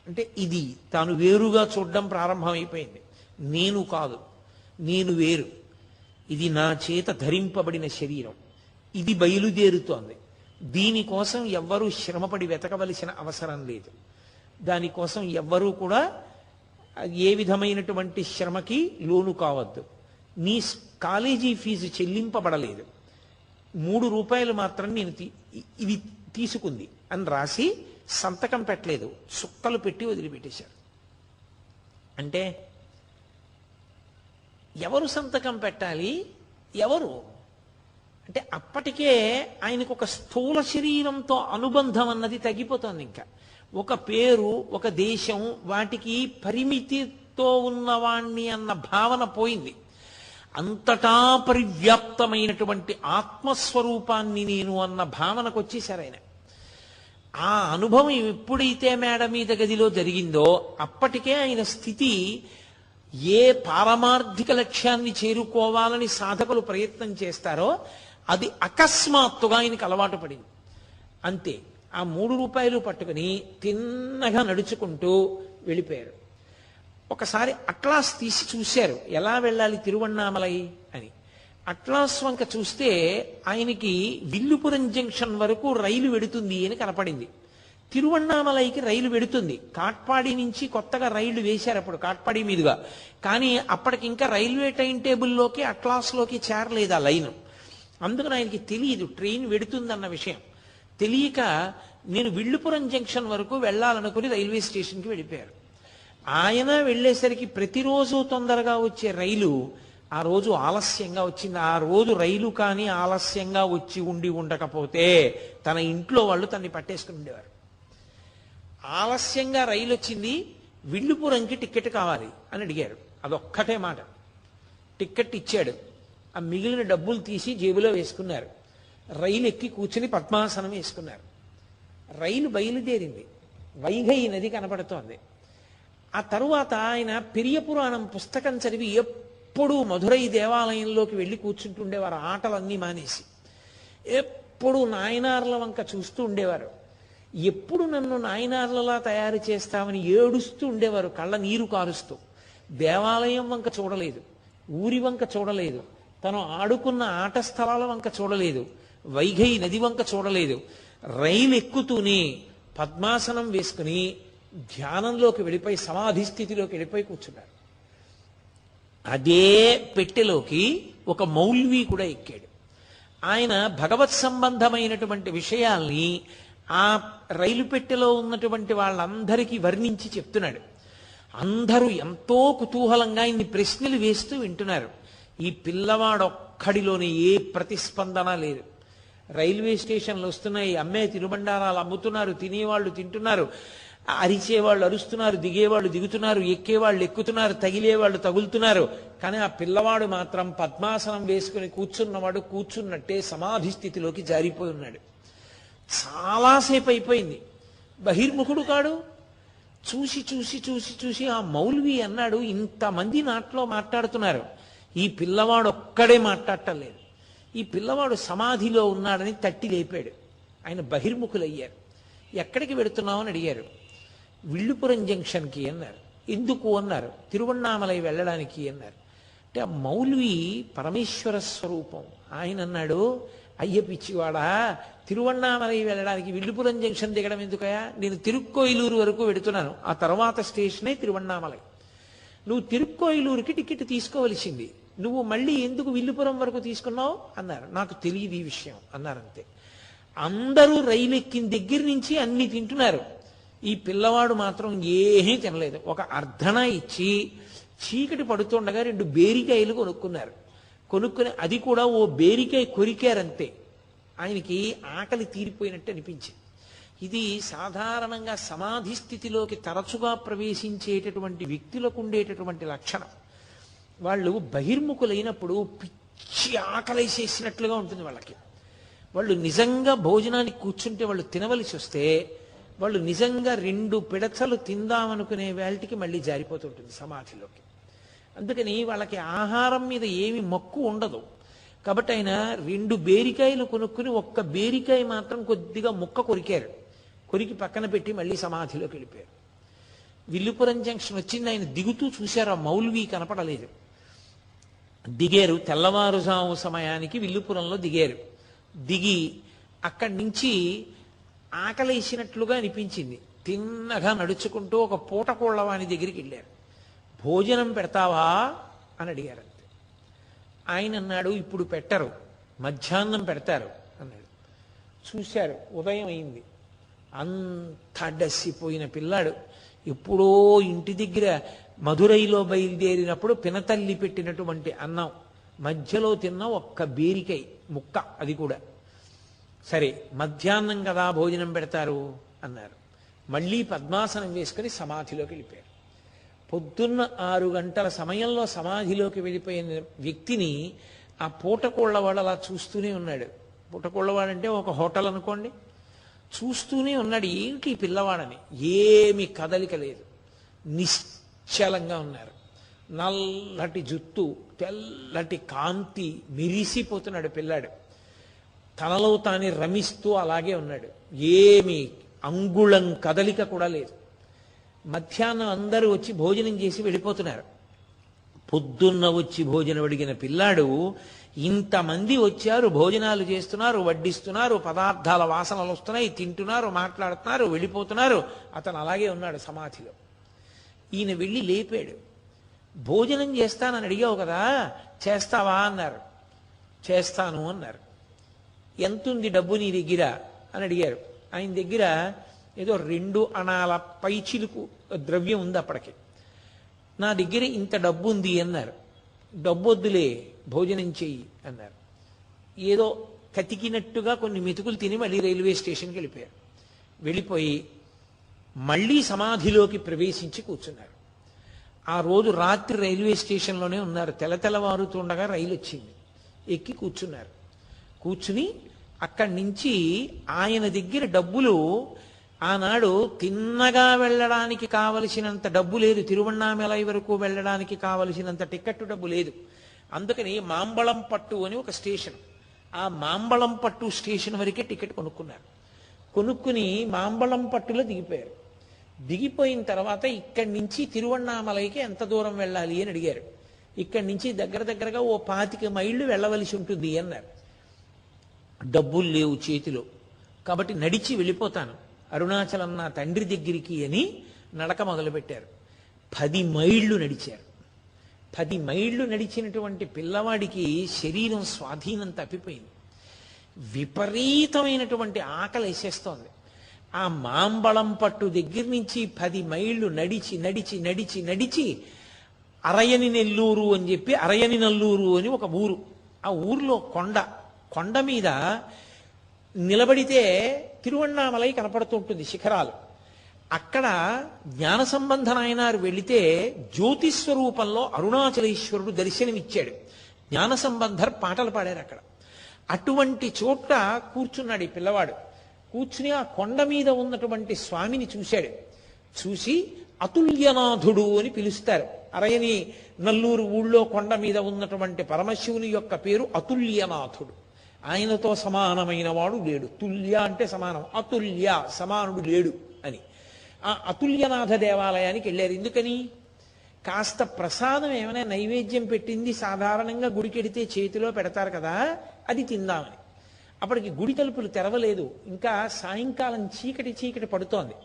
అంటే ఇది తాను వేరుగా చూడడం ప్రారంభమైపోయింది. నేను కాదు, నేను వేరు, ఇది నా చేత ధరింపబడిన శరీరం, ఇది బయలుదేరుతోంది. దీనికోసం ఎవ్వరూ శ్రమపడి వెతకవలసిన అవసరం లేదు. దానికోసం ఎవ్వరూ కూడా ఏ విధమైనటువంటి శ్రమకి లోను కావద్దు. నీ కాలేజీ ఫీజు చెల్లింపబడలేదు, 3 రూపాయలు మాత్రం నేను ఇవి తీసుకుంది అని రాసి సంతకం పెట్టలేదు, సుక్కలు పెట్టి వదిలిపెట్టేశారు. అంటే ఎవరు సంతకం పెట్టాలి? ఎవరు అంటే అప్పటికే ఆయనకు ఒక స్థూల శరీరంతో అనుబంధం అన్నది తగ్గిపోతుంది. ఇంకా ఒక పేరు, ఒక దేశం, వాటికి పరిమితితో ఉన్నవాణ్ణి అన్న భావన పోయింది. అంతటా పరివ్యాప్తమైనటువంటి ఆత్మస్వరూపాన్ని నేను అన్న భావనకు వచ్చేసారు ఆయన. ఆ అనుభవం ఎప్పుడైతే మేడ మీద గదిలో జరిగిందో అప్పటికే ఆయన స్థితి ఏ పారమార్థిక లక్ష్యాన్ని చేరుకోవాలని సాధకులు ప్రయత్నం చేస్తారో అది అకస్మాత్తుగా ఆయనకు అలవాటు పడింది. అంతే. ఆ 3 రూపాయలు పట్టుకుని తిన్నగా నడుచుకుంటూ వెళ్ళిపోయారు. ఒకసారి అట్లాస్ తీసి చూశారు, ఎలా వెళ్ళాలి తిరువణ్ణామలై అని. అట్లాస్ వంక చూస్తే ఆయనకి విల్లుపురం జంక్షన్ వరకు రైలు వెడుతుంది అని కనపడింది. తిరువణ్ణామలైకి రైలు వెడుతుంది. కాట్పాడి నుంచి కొత్తగా రైళ్లు వేశారు అప్పుడు కాట్పాడి మీదుగా. కానీ అప్పటికి ఇంకా రైల్వే టైం టేబుల్లోకి అట్లాస్లోకి చేరలేదు ఆ లైను. అందుకని ఆయనకి తెలియదు ట్రైన్ వెడుతుందన్న విషయం. తెలియక నేను విల్లుపురం జంక్షన్ వరకు వెళ్ళాలనుకుని రైల్వే స్టేషన్కి వెళ్ళిపోయారు. ఆయన వెళ్ళేసరికి ప్రతిరోజు తొందరగా వచ్చే రైలు ఆ రోజు ఆలస్యంగా వచ్చింది. ఆ రోజు రైలు కానీ ఆలస్యంగా వచ్చి ఉండకపోతే తన ఇంట్లో వాళ్ళు తన్ని పట్టేసుకుని ఉండేవారు. ఆలస్యంగా రైలు వచ్చింది, విల్లుపురంకి టికెట్ కావాలి అని అడిగారు. అదొక్కటే మాట. టికెట్ ఇచ్చాడు. ఆ మిగిలిన డబ్బులు తీసి జేబులో వేసుకున్నారు. రైలు ఎక్కి కూర్చుని పద్మాసనం వేసుకున్నారు. రైలు బయలుదేరింది. వైఘై నది కనపడుతోంది. ఆ తరువాత ఆయన పెరియ పురాణం పుస్తకం చదివి ఎప్పుడూ మధురై దేవాలయంలోకి వెళ్ళి కూర్చుంటుండేవారు. ఆటలన్నీ మానేసి ఎప్పుడు నాయనార్ల వంక చూస్తూ ఉండేవారు. ఎప్పుడు నన్ను నాయనార్లలా తయారు చేస్తామని ఏడుస్తూ ఉండేవారు, కళ్ళ నీరు కారుస్తూ. దేవాలయం వంక చూడలేదు, ఊరి వంక చూడలేదు, తను ఆడుకున్న ఆట స్థలాల వంక చూడలేదు, వైఘై నది వంక చూడలేదు. రైలు ఎక్కుతూనే పద్మాసనం వేసుకుని ధ్యానంలోకి వెళ్ళిపోయి సమాధి స్థితిలోకి వెళ్ళిపోయి కూర్చున్నారు. అదే పెట్టెలోకి ఒక మౌల్వి కూడా ఎక్కాడు. ఆయన భగవత్ సంబంధమైనటువంటి విషయాల్ని ఆ రైలు పెట్టెలో ఉన్నటువంటి వాళ్ళందరికీ వర్ణించి చెప్తున్నాడు. అందరూ ఎంతో కుతూహలంగా ఇన్ని ప్రశ్నలు వేస్తూ వింటున్నారు. ఈ పిల్లవాడొక్కడిలోనే ఏ ప్రతిస్పందన లేదు. రైల్వే స్టేషన్లు వస్తున్నాయి, అమ్మే తినుబండారాలు అమ్ముతున్నారు, తినేవాళ్ళు తింటున్నారు, అరిచేవాళ్ళు అరుస్తున్నారు, దిగేవాళ్ళు దిగుతున్నారు, ఎక్కేవాళ్ళు ఎక్కుతున్నారు, తగిలేవాళ్ళు తగులుతున్నారు. కానీ ఆ పిల్లవాడు మాత్రం పద్మాసనం వేసుకుని కూర్చున్నవాడు కూర్చున్నట్టే సమాధి స్థితిలోకి జారిపోయి ఉన్నాడు. చాలాసేపు అయిపోయింది. బహిర్ముఖుడు కాడు. చూసి చూసి చూసి చూసి ఆ మౌల్వి అన్నాడు, ఇంతమంది నాట్లో మాట్లాడుతున్నారు, ఈ పిల్లవాడు ఒక్కడే మాట్లాడటం లేదు. ఈ పిల్లవాడు సమాధిలో ఉన్నాడని తట్టి లేపాడు. ఆయన బహిర్ముఖులయ్యారు. ఎక్కడికి వెడుతున్నావు అని అడిగారు. విల్లుపురం జంక్షన్కి అన్నారు. ఎందుకు అన్నారు. తిరువణ్ణామలై వెళ్ళడానికి అన్నారు. అంటే ఆ మౌల్వి పరమేశ్వర స్వరూపం. ఆయన అన్నాడు, అయ్య పిచ్చివాడా, తిరువణ్ణామలై వెళ్ళడానికి విల్లుపురం జంక్షన్ దిగడం ఎందుకయా, నేను తిరుక్కోయిలూరు వరకు వెడుతున్నాను, ఆ తర్వాత స్టేషనే తిరువణ్ణామలై. నువ్వు తిరుక్కోయిలూరుకి టికెట్ తీసుకోవలసింది, నువ్వు మళ్ళీ ఎందుకు విల్లుపురం వరకు తీసుకున్నావు అన్నారు. నాకు తెలియదు ఈ విషయం అన్నారంతే. అందరూ రైలు ఎక్కిన దగ్గర నుంచి అన్ని తింటున్నారు, ఈ పిల్లవాడు మాత్రం ఏమీ తినలేదు. ఒక అర్ధన ఇచ్చి చీకటి పడుతుండగా 2 బేరికాయలు కొనుక్కున్నారు. కొనుక్కుని అది కూడా ఓ బేరికాయ కొరికారంతే. ఆయనకి ఆకలి తీరిపోయినట్టు అనిపించింది. ఇది సాధారణంగా సమాధి స్థితిలోకి తరచుగా ప్రవేశించేటటువంటి వ్యక్తులకు ఉండేటటువంటి లక్షణం. వాళ్ళు బహిర్ముఖులైనప్పుడు పిచ్చి ఆకలేసేసినట్లుగా ఉంటుంది వాళ్ళకి. వాళ్ళు నిజంగా భోజనానికి కూర్చుంటే వాళ్ళు తినవలసి వస్తే వాళ్ళు నిజంగా 2 పిడచలు తిందామనుకునే వేళటికి మళ్ళీ జారిపోతుంటుంది సమాధిలోకి. అందుకని వాళ్ళకి ఆహారం మీద ఏమి మక్కువ ఉండదు. కాబట్టి ఆయన 2 బేరికాయలు కొనుక్కుని 1 బేరికాయ మాత్రం కొద్దిగా ముక్క కొరికారు. కొరికి పక్కన పెట్టి మళ్ళీ సమాధిలోకి వెళ్ళిపోయారు. విల్లుపురం జంక్షన్ వచ్చింది, ఆయన దిగుతూ చూశారు, ఆ మౌల్వి కనపడలేదు. దిగారు, తెల్లవారుజాము సమయానికి విల్లుపురంలో దిగారు. దిగి అక్కడి నుంచి ఆకలేసినట్లుగా అనిపించింది. తిన్నగా నడుచుకుంటూ ఒక పూటకోళ్ళవాని దగ్గరికి వెళ్ళారు. భోజనం పెడతావా అని అడిగారు. అంతే. ఆయన అన్నాడు, ఇప్పుడు పెట్టరు, మధ్యాహ్నం పెడతారు అన్నాడు. చూశారు, ఉదయం అయింది. అంత అడ్డసిపోయిన పిల్లాడు. ఎప్పుడో ఇంటి దగ్గర మధురైలో బయలుదేరినప్పుడు పినతల్లి పెట్టినటువంటి అన్నం మధ్యలో తిన్న 1 బేరికాయ ముక్క, అది కూడా. సరే మధ్యాహ్నం కదా భోజనం పెడతారు అన్నారు. మళ్ళీ పద్మాసనం వేసుకుని సమాధిలోకి వెళ్ళిపోయారు. పొద్దున్న 6 గంటల సమయంలో సమాధిలోకి వెళ్ళిపోయిన వ్యక్తిని ఆ పూటకోళ్ళవాడు అలా చూస్తూనే ఉన్నాడు. పూటకోళ్ళవాడంటే ఒక హోటల్ అనుకోండి. చూస్తూనే ఉన్నాడు, ఏంటి ఈ పిల్లవాడని. ఏమి కదలిక లేదు, నిశ్చలంగా ఉన్నారు. నల్లటి జుత్తు, తెల్లటి కాంతి, మెరిసిపోతున్నాడు పిల్లాడు. తనలో తానే రమిస్తూ అలాగే ఉన్నాడు. ఏమి అంగుళం కదలిక కూడా లేదు. మధ్యాహ్నం అందరూ వచ్చి భోజనం చేసి వెళ్ళిపోతున్నారు. పొద్దున్న వచ్చి భోజనం అడిగిన పిల్లాడు, ఇంతమంది వచ్చారు, భోజనాలు చేస్తున్నారు, వడ్డిస్తున్నారు, పదార్థాల వాసనలు వస్తున్నాయి, తింటున్నారు, మాట్లాడుతున్నారు, వెళ్ళిపోతున్నారు. అతను అలాగే ఉన్నాడు సమాధిలో. ఈయన వెళ్ళి లేపాడు. భోజనం చేస్తానని అడిగావు కదా, చేస్తావా అన్నారు. చేస్తాను అన్నారు. ఎంతుంది డబ్బు నీ దగ్గర అని అడిగారు. ఆయన దగ్గర ఏదో 2 అణాల పైచిలుకు ద్రవ్యం ఉంది అప్పటికి. నా దగ్గర ఇంత డబ్బు ఉంది అన్నారు. డబ్బు వద్దులే, భోజనం చెయ్యి అన్నారు. ఏదో కతికినట్టుగా కొన్ని మెతుకులు తిని మళ్ళీ రైల్వే స్టేషన్కి వెళ్ళిపోయారు. వెళ్ళిపోయి మళ్ళీ సమాధిలోకి ప్రవేశించి కూర్చున్నారు. ఆ రోజు రాత్రి రైల్వే స్టేషన్లోనే ఉన్నారు. తెల్లవారుతుండగా రైలు వచ్చింది. ఎక్కి కూర్చున్నారు. కూర్చుని అక్కడి నుంచి ఆయన దగ్గర డబ్బులు, ఆనాడు తిన్నగా వెళ్ళడానికి కావలసినంత డబ్బు లేదు, తిరువణ్ణామలై వరకు వెళ్ళడానికి కావలసినంత టికెట్ డబ్బు లేదు. అందుకని మాంబళంపట్టు అని ఒక స్టేషన్, ఆ మాంబళంపట్టు స్టేషన్ వరకే టికెట్ కొనుక్కున్నారు. కొనుక్కుని మాంబళంపట్టులో దిగిపోయారు. దిగిపోయిన తర్వాత ఇక్కడి నుంచి తిరువణ్ణామలైకి ఎంత దూరం వెళ్ళాలి అని అడిగారు. ఇక్కడి నుంచి దగ్గరగా ఓ 25 మైళ్ళు వెళ్ళవలసి ఉంటుంది అన్నారు. డబ్బులు లేవు చేతిలో, కాబట్టి నడిచి వెళ్ళిపోతాను, అరుణాచలం నా తండ్రి దగ్గరికి అని నడక మొదలుపెట్టారు. 10 మైళ్ళు నడిచారు. 10 మైళ్ళు నడిచినటువంటి పిల్లవాడికి శరీరం స్వాధీనం తప్పిపోయింది. విపరీతమైనటువంటి ఆకలి వేసేస్తోంది. ఆ మాంబళంపట్టు దగ్గర నుంచి 10 మైళ్ళు నడిచి అరయని నెల్లూరు అని చెప్పి, అరయని నల్లూరు అని ఒక ఊరు. ఆ ఊరిలో కొండ మీద నిలబడితే తిరువణ్ణామలై కనపడుతుంటుంది, శిఖరాలు. అక్కడ జ్ఞాన సంబంధ నాయనారు వెళితే జ్యోతిస్వరూపంలో అరుణాచలేశ్వరుడు దర్శనమిచ్చాడు. జ్ఞాన సంబంధర్ పాటలు పాడారు అక్కడ. అటువంటి చోట కూర్చున్నాడు ఈ పిల్లవాడు. కూర్చుని ఆ కొండ మీద ఉన్నటువంటి స్వామిని చూశాడు. చూసి అతుల్యనాథుడు అని పిలుస్తారు. అరయని నల్లూరు ఊళ్ళో కొండ మీద ఉన్నటువంటి పరమశివుని యొక్క పేరు అతుల్యనాథుడు. ఆయనతో సమానమైన వాడు లేడు. తుల్య అంటే సమానం, అతుల్య సమానుడు లేడు అని. ఆ అతుల్యనాథ దేవాలయానికి వెళ్ళారు. ఎందుకని? కాస్త ప్రసాదం ఏమైనా నైవేద్యం పెట్టింది సాధారణంగా గుడికెడితే చేతిలో పెడతారు కదా, అది తిందామని. అప్పటికి గుడి తలుపులు తెరవలేదు, ఇంకా సాయంకాలం చీకటి చీకటి పడుతోంది.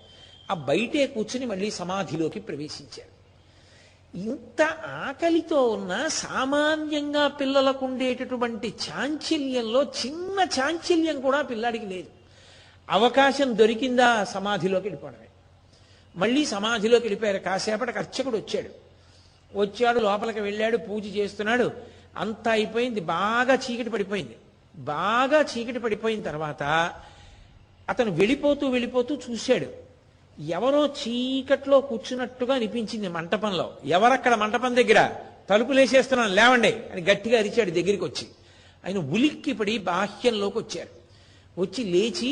ఆ బయటే కూర్చుని మళ్ళీ సమాధిలోకి ప్రవేశించారు. ఇంత ఆకలితో ఉన్న సామాన్యంగా పిల్లలకు ఉండేటటువంటి చాంచల్యంలో చిన్న చాంచల్యం కూడా పిల్లాడికి లేదు. అవకాశం దొరికిందా సమాధిలోకి వెళ్ళిపోవడమే. మళ్ళీ సమాధిలోకి వెళ్ళిపోయారు. కాసేపటికి అర్చకుడు వచ్చాడు, లోపలికి వెళ్ళాడు, పూజ చేస్తున్నాడు. అంతా అయిపోయింది, బాగా చీకటి పడిపోయింది. బాగా చీకటి పడిపోయిన తర్వాత అతను వెళ్ళిపోతూ చూశాడు. ఎవరో చీకట్లో కూర్చున్నట్టుగా అనిపించింది మంటపంలో. ఎవరక్కడ మంటపం దగ్గర? తలుపులేసేస్తున్నాను లేవండి అని గట్టిగా అరిచాడు దగ్గరికి వచ్చి. ఆయన ఉలిక్కిపడి బాహ్యంలోకి వచ్చారు. వచ్చి లేచి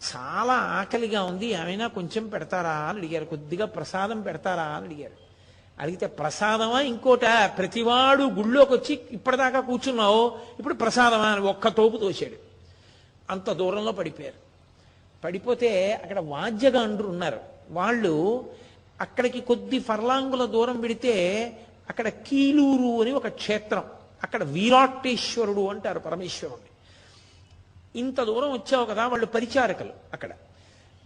చాలా ఆకలిగా ఉంది, ఏమైనా కొంచెం పెడతారా అని అడిగారు. కొద్దిగా ప్రసాదం పెడతారా అని అడిగారు. అడిగితే ప్రసాదమా ఇంకోట, ప్రతివాడు గుళ్ళోకి వచ్చి ఇప్పటిదాకా కూర్చున్నావు, ఇప్పుడు ప్రసాదమా అని ఒక్క తోపు తోశాడు. అంత దూరంలో పడిపోయారు. పడిపోతే అక్కడ వాద్యగాండ్రు ఉన్నారు. వాళ్ళు అక్కడికి కొద్ది ఫర్లాంగుల దూరం పెడితే అక్కడ కీలూరు అని ఒక క్షేత్రం, అక్కడ వీరాటేశ్వరుడు అంటారు పరమేశ్వరుడిని. ఇంత దూరం వచ్చావు కదా, వాళ్ళు పరిచారకులు. అక్కడ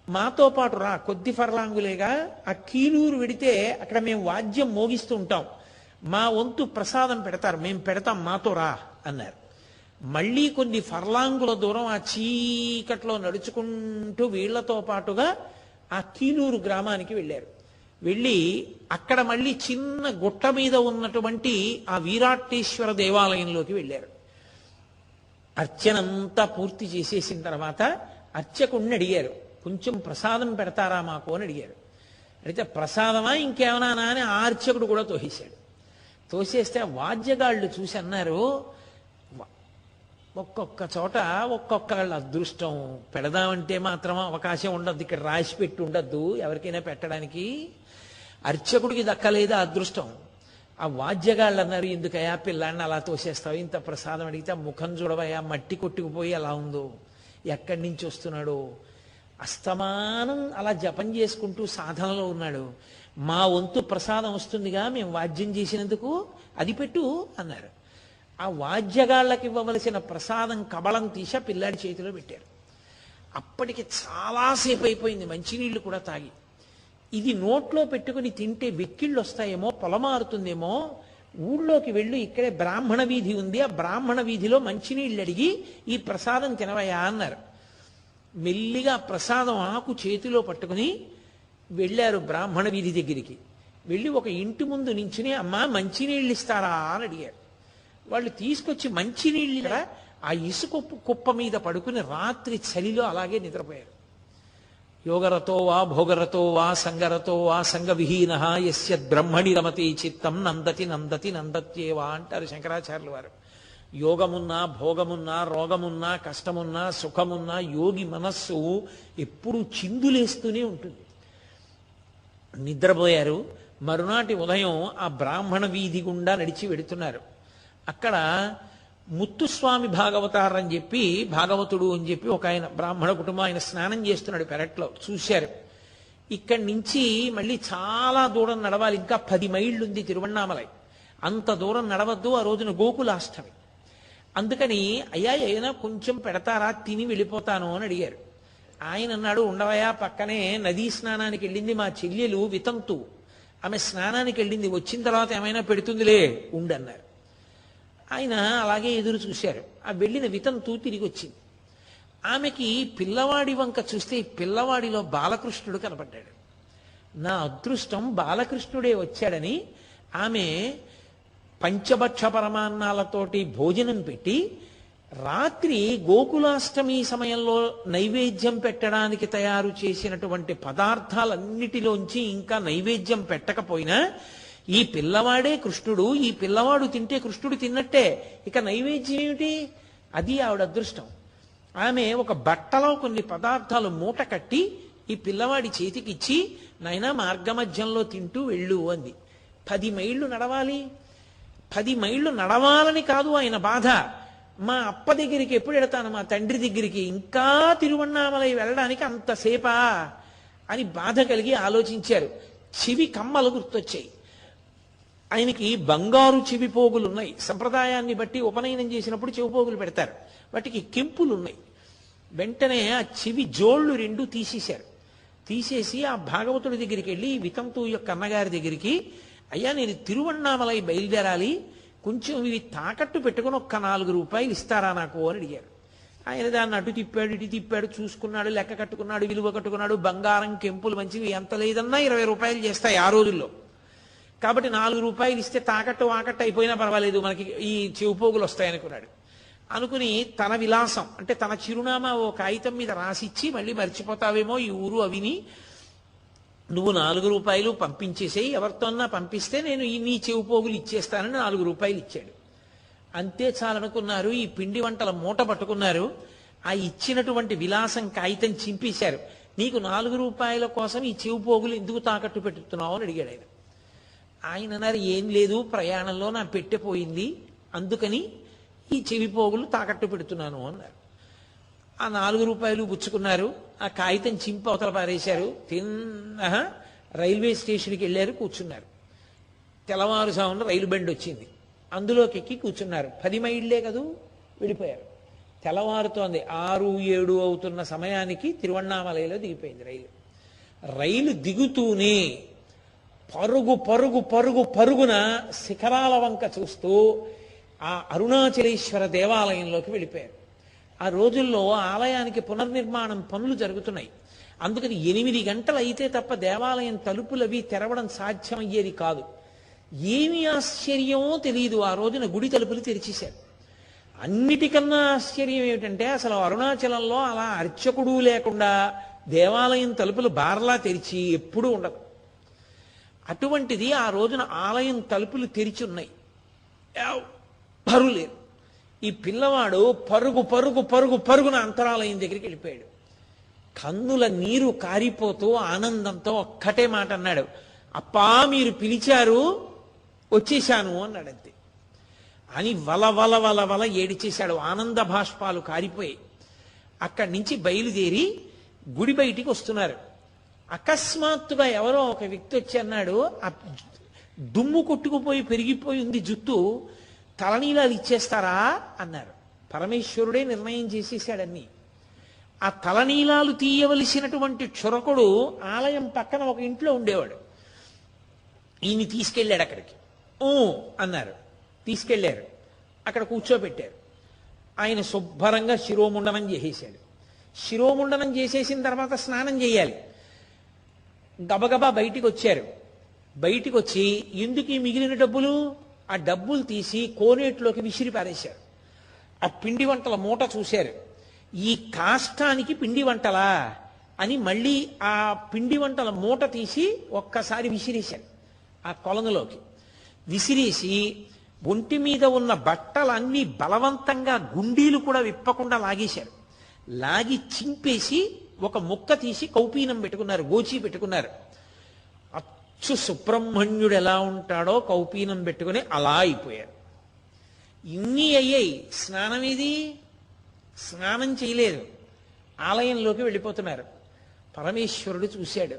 మాతో పాటు రా, కొద్ది ఫర్లాంగులేగా, ఆ కీలూరు వెడితే అక్కడ మేము వాద్యం మోగిస్తూ ఉంటాం, మా వంతు ప్రసాదం పెడతారు, మేము పెడతాం, మాతో రా అన్నారు. మళ్ళీ కొన్ని ఫర్లాంగుల దూరం ఆ చీకట్లో నడుచుకుంటూ వీళ్లతో పాటుగా ఆ కీలూరు గ్రామానికి వెళ్ళారు. వెళ్ళి అక్కడ మళ్ళీ చిన్న గుట్ట మీద ఉన్నటువంటి ఆ వీరాటేశ్వర దేవాలయంలోకి వెళ్ళారు. అర్చనంతా పూర్తి చేసేసిన తర్వాత అర్చకుడిని అడిగారు, కొంచెం ప్రసాదం పెడతారా మాకు అని అడిగారు. అయితే ప్రసాదమా ఇంకేమన్నా అని ఆ అర్చకుడు కూడా తోసేశాడు. తోసేస్తే వాద్యగాళ్ళు చూసి అన్నారు, ఒక్కొక్క చోట ఒక్కొక్కళ్ళ అదృష్టం, పెడదామంటే మాత్రం అవకాశం ఉండద్దు, ఇక్కడ రాసి పెట్టి ఉండద్దు ఎవరికైనా పెట్టడానికి. అర్చకుడికి దక్కలేదు ఆ అదృష్టం. ఆ వాద్యగాళ్ళు అన్నారు, ఎందుకయ్యా పిల్లాన్ని అలా తోసేస్తావు, ఇంత ప్రసాదం అడిగితే ముఖం చూడవయ్యా, మట్టి కొట్టుకుపోయి అలా ఉందో, ఎక్కడి నుంచి వస్తున్నాడో, అస్తమానం అలా జపం చేసుకుంటూ సాధనలో ఉన్నాడు, మా వంతు ప్రసాదం వస్తుందిగా మేము వాద్యం చేసినందుకు, అది పెట్టు అన్నారు. ఆ వాద్యగాళ్ళకి ఇవ్వవలసిన ప్రసాదం కబళం తీసి పిల్లాడి చేతిలో పెట్టారు. అప్పటికి చాలాసేపు అయిపోయింది, మంచినీళ్లు కూడా తాగి. ఇది నోట్లో పెట్టుకుని తింటే వెక్కిళ్ళు వస్తాయేమో, పొలమారుతుందేమో, ఊళ్ళోకి వెళ్ళి ఇక్కడే బ్రాహ్మణ వీధి ఉంది, ఆ బ్రాహ్మణ వీధిలో మంచినీళ్ళు అడిగి ఈ ప్రసాదం తినవయా అన్నారు. మెల్లిగా ప్రసాదం ఆకు చేతిలో పట్టుకుని వెళ్ళారు బ్రాహ్మణ వీధి దగ్గరికి. వెళ్ళి ఒక ఇంటి ముందు నించుని, అమ్మా మంచినీళ్ళు ఇస్తారా అని అడిగారు. వాళ్ళు తీసుకొచ్చి మంచినీళ్ళు ఆ ఇసుక కుప్ప మీద పడుకుని రాత్రి చలిలో అలాగే నిద్రపోయారు. యోగరతో వా భోగరతో వా సంగరతో వా సంగవిహీన యస్య బ్రహ్మణి రమతి చిత్తం నందతి నందతి నందత్యేవా అంటారు శంకరాచార్యుల వారు. యోగమున్నా భోగమున్నా రోగమున్నా కష్టమున్నా సుఖమున్నా యోగి మనస్సు ఎప్పుడూ చిందులేస్తూనే ఉంటుంది. నిద్రపోయారు. మరునాటి ఉదయం ఆ బ్రాహ్మణ వీధి గుండా నడిచి వెడుతున్నారు. అక్కడ ముత్తుస్వామి భాగవతారు అని చెప్పి, భాగవతుడు అని చెప్పి ఒక ఆయన బ్రాహ్మణ కుటుంబం, ఆయన స్నానం చేస్తున్నాడు పెరట్లో, చూశారు. ఇక్కడి నుంచి మళ్ళీ చాలా దూరం నడవాలి, ఇంకా 10 మైళ్ళు ఉంది తిరువణ్ణామలై. అంత దూరం నడవద్దు, ఆ రోజున గోకులాష్టమి. అందుకని అయ్యా ఏదైనా కొంచెం పెడతారా, తిని వెళ్ళిపోతాను అని అడిగారు. ఆయన అన్నాడు, ఉండవయా, పక్కనే నదీ స్నానానికి వెళ్ళింది మా చెల్లెలు వితంతు, ఆమె స్నానానికి వెళ్ళింది, వచ్చిన తర్వాత ఏమైనా పెడుతుందిలే ఉండన్నారు. ఆయన అలాగే ఎదురు చూశారు. ఆ వెళ్ళిన వితంతు తిరిగి వచ్చింది. ఆమెకి పిల్లవాడి వంక చూస్తే ఈ పిల్లవాడిలో బాలకృష్ణుడు కనపడ్డాడు. నా అదృష్టం బాలకృష్ణుడే వచ్చాడని ఆమె పంచభక్ష పరమాన్నాలతోటి భోజనం పెట్టి, రాత్రి గోకులాష్టమి సమయంలో నైవేద్యం పెట్టడానికి తయారు చేసినటువంటి పదార్థాలన్నిటిలోంచి ఇంకా నైవేద్యం పెట్టకపోయినా ఈ పిల్లవాడే కృష్ణుడు, ఈ పిల్లవాడు తింటే కృష్ణుడు తిన్నట్టే, ఇక నైవేద్యం ఏమిటి? అది ఆవిడ అదృష్టం. ఆమె ఒక బట్టలో కొన్ని పదార్థాలు మూట కట్టి ఈ పిల్లవాడి చేతికిచ్చి, నాయనా మార్గమధ్యంలో తింటూ వెళ్ళు అంది. 10 మైళ్ళు నడవాలి. 10 మైళ్ళు నడవాలని కాదు ఆయన బాధ, మా అప్ప దగ్గరికి ఎప్పుడు వెళతాను, మా తండ్రి దగ్గరికి, ఇంకా తిరువణ్ణామలై వెళ్ళడానికి అంతసేపా అని బాధ కలిగి ఆలోచించారు. చెవి కమ్మలు గుర్తొచ్చాయి. ఆయనకి బంగారు చెవిపోగులు ఉన్నాయి. సంప్రదాయాన్ని బట్టి ఉపనయనం చేసినప్పుడు చెవిపోగులు పెడతారు. వాటికి కెంపులు ఉన్నాయి. వెంటనే ఆ చెవి జోళ్ళు రెండు తీసేశారు. తీసేసి ఆ భాగవతుడి దగ్గరికి వెళ్ళి వితంతు యొక్క అన్నగారి దగ్గరికి, అయ్యా నేను తిరువణ్ణామలై బయలుదేరాలి, కొంచెం ఇవి తాకట్టు పెట్టుకుని ఒక్క 4 రూపాయలు ఇస్తారా నాకు అని అడిగారు. ఆయన దాన్ని అటు తిప్పాడు ఇటు తిప్పాడు, చూసుకున్నాడు, లెక్క కట్టుకున్నాడు, విలువ కట్టుకున్నాడు. బంగారం కెంపులు మంచివి, ఎంత లేదన్నా 20 రూపాయలు చేస్తాయి ఆ రోజుల్లో. కాబట్టి 4 రూపాయలు ఇస్తే తాకట్టు వాకట్టు అయిపోయినా పర్వాలేదు, మనకి ఈ చెవిపోగులు వస్తాయనుకున్నాడు. అనుకుని తన విలాసం అంటే తన చిరునామా ఓ కాగితం మీద రాసిచ్చి, మళ్ళీ మర్చిపోతావేమో ఈ ఊరు అవిని, నువ్వు 4 రూపాయలు పంపించేసేయి, ఎవరితోన్నా పంపిస్తే నేను ఈ నీ చెవిపోగులు ఇచ్చేస్తానని 4 రూపాయలు ఇచ్చాడు. అంతే చాలనుకున్నారు. ఈ పిండి వంటల మూట పట్టుకున్నారు. ఆ ఇచ్చినటువంటి విలాసం కాగితం చింపేశారు. నీకు 4 రూపాయల కోసం ఈ చెవిపోగులు ఎందుకు తాకట్టు పెట్టుతున్నావు అని అడిగాడు ఆయన. ఆయన అన్నారు, ఏం లేదు, ప్రయాణంలో నా పెట్టె పోయింది, అందుకని ఈ చెవిపోగులు తాకట్టు పెడుతున్నాను అన్నారు. ఆ 4 రూపాయలు పుచ్చుకున్నారు. ఆ కాగితం చింపి అవతల పారేశారు. రైల్వే స్టేషన్కి వెళ్ళారు, కూర్చున్నారు. తెల్లవారుజామున రైలు బండి వచ్చింది, అందులోకి ఎక్కి కూర్చున్నారు. 10 మైళ్ళే కదూ, వెళ్ళిపోయారు. తెల్లవారుతోంది. 6, 7 అవుతున్న సమయానికి తిరువణ్ణామలైలో దిగిపోయింది రైలు. రైలు దిగుతూనే పరుగు పరుగు పరుగు పరుగున శిఖరాల వంక చూస్తూ ఆ అరుణాచలేశ్వర దేవాలయంలోకి వెళ్ళిపోయారు. ఆ రోజుల్లో ఆలయానికి పునర్నిర్మాణం పనులు జరుగుతున్నాయి. అందుకని 8 గంటలు అయితే తప్ప దేవాలయం తలుపులవి తెరవడం సాధ్యమయ్యేది కాదు. ఏమి ఆశ్చర్యమో తెలియదు, ఆ రోజున గుడి తలుపులు తెరిచేశారు. అన్నిటికన్నా ఆశ్చర్యం ఏమిటంటే, అసలు అరుణాచలంలో అలా అర్చకుడు లేకుండా దేవాలయం తలుపులు బార్లా తెరిచి ఎప్పుడూ ఉండదు. అటువంటిది ఆ రోజున ఆలయం తలుపులు తెరిచి ఉన్నాయి, ఎవ్వరూ లేరు. ఈ పిల్లవాడు పరుగు పరుగు పరుగు పరుగున అంతరాలయం దగ్గరికి వెళ్ళిపోయాడు. కన్నుల నీరు కారిపోతూ ఆనందంతో ఒక్కటే మాట అన్నాడు, అప్పా మీరు పిలిచారు, వచ్చేశాను అన్నాడు. అంతే అని వల వల వల వల ఏడిచేశాడు. ఆనంద భాష్పాలు కారిపోయాయి. అక్కడి నుంచి బయలుదేరి గుడి బయటికి వస్తున్నారు. అకస్మాత్తుగా ఎవరో ఒక వ్యక్తి వచ్చి అన్నాడు, ఆ దుమ్ము కొట్టుకుపోయి పెరిగిపోయి ఉంది జుట్టు, తలనీలాలు ఇచ్చేస్తారా అన్నారు. పరమేశ్వరుడే నిర్ణయం చేసేసాడన్ని. ఆ తలనీలాలు తీయవలసినటువంటి క్షురకుడు ఆలయం పక్కన ఒక ఇంట్లో ఉండేవాడు. ఈయన్ని తీసుకెళ్ళాడు అక్కడికి. అన్నారు, తీసుకెళ్లారు. అక్కడ కూర్చోబెట్టారు. ఆయన శుభ్రంగా శిరోముండనం చేసేశాడు. శిరోముండనం చేసేసిన తర్వాత స్నానం చేయాలి. గబగబా బయటికి వచ్చారు. బయటికి వచ్చి ఎందుకు ఈ మిగిలిన డబ్బులు, ఆ డబ్బులు తీసి కోనేట్లోకి విసిరి పారేశారు. ఆ పిండి వంటల మూట చూశారు. ఈ కాష్టానికి పిండి వంటలా అని మళ్ళీ ఆ పిండి వంటల మూట తీసి ఒక్కసారి విసిరేశారు ఆ కొలనులోకి. విసిరేసి ఒంటి మీద ఉన్న బట్టలన్నీ బలవంతంగా గుండీలు కూడా విప్పకుండా లాగేశారు. లాగి చింపేసి ఒక ముక్క తీసి కౌపీనం పెట్టుకున్నారు, గోచి పెట్టుకున్నారు. అచ్చు సుబ్రహ్మణ్యుడు ఎలా ఉంటాడో కౌపీనం పెట్టుకుని అలా అయిపోయారు. ఇన్ని అయ్యాయి. స్నానం ఏది? స్నానం చేయలేదు, ఆలయంలోకి వెళ్ళిపోతున్నారు. పరమేశ్వరుడు చూశాడు,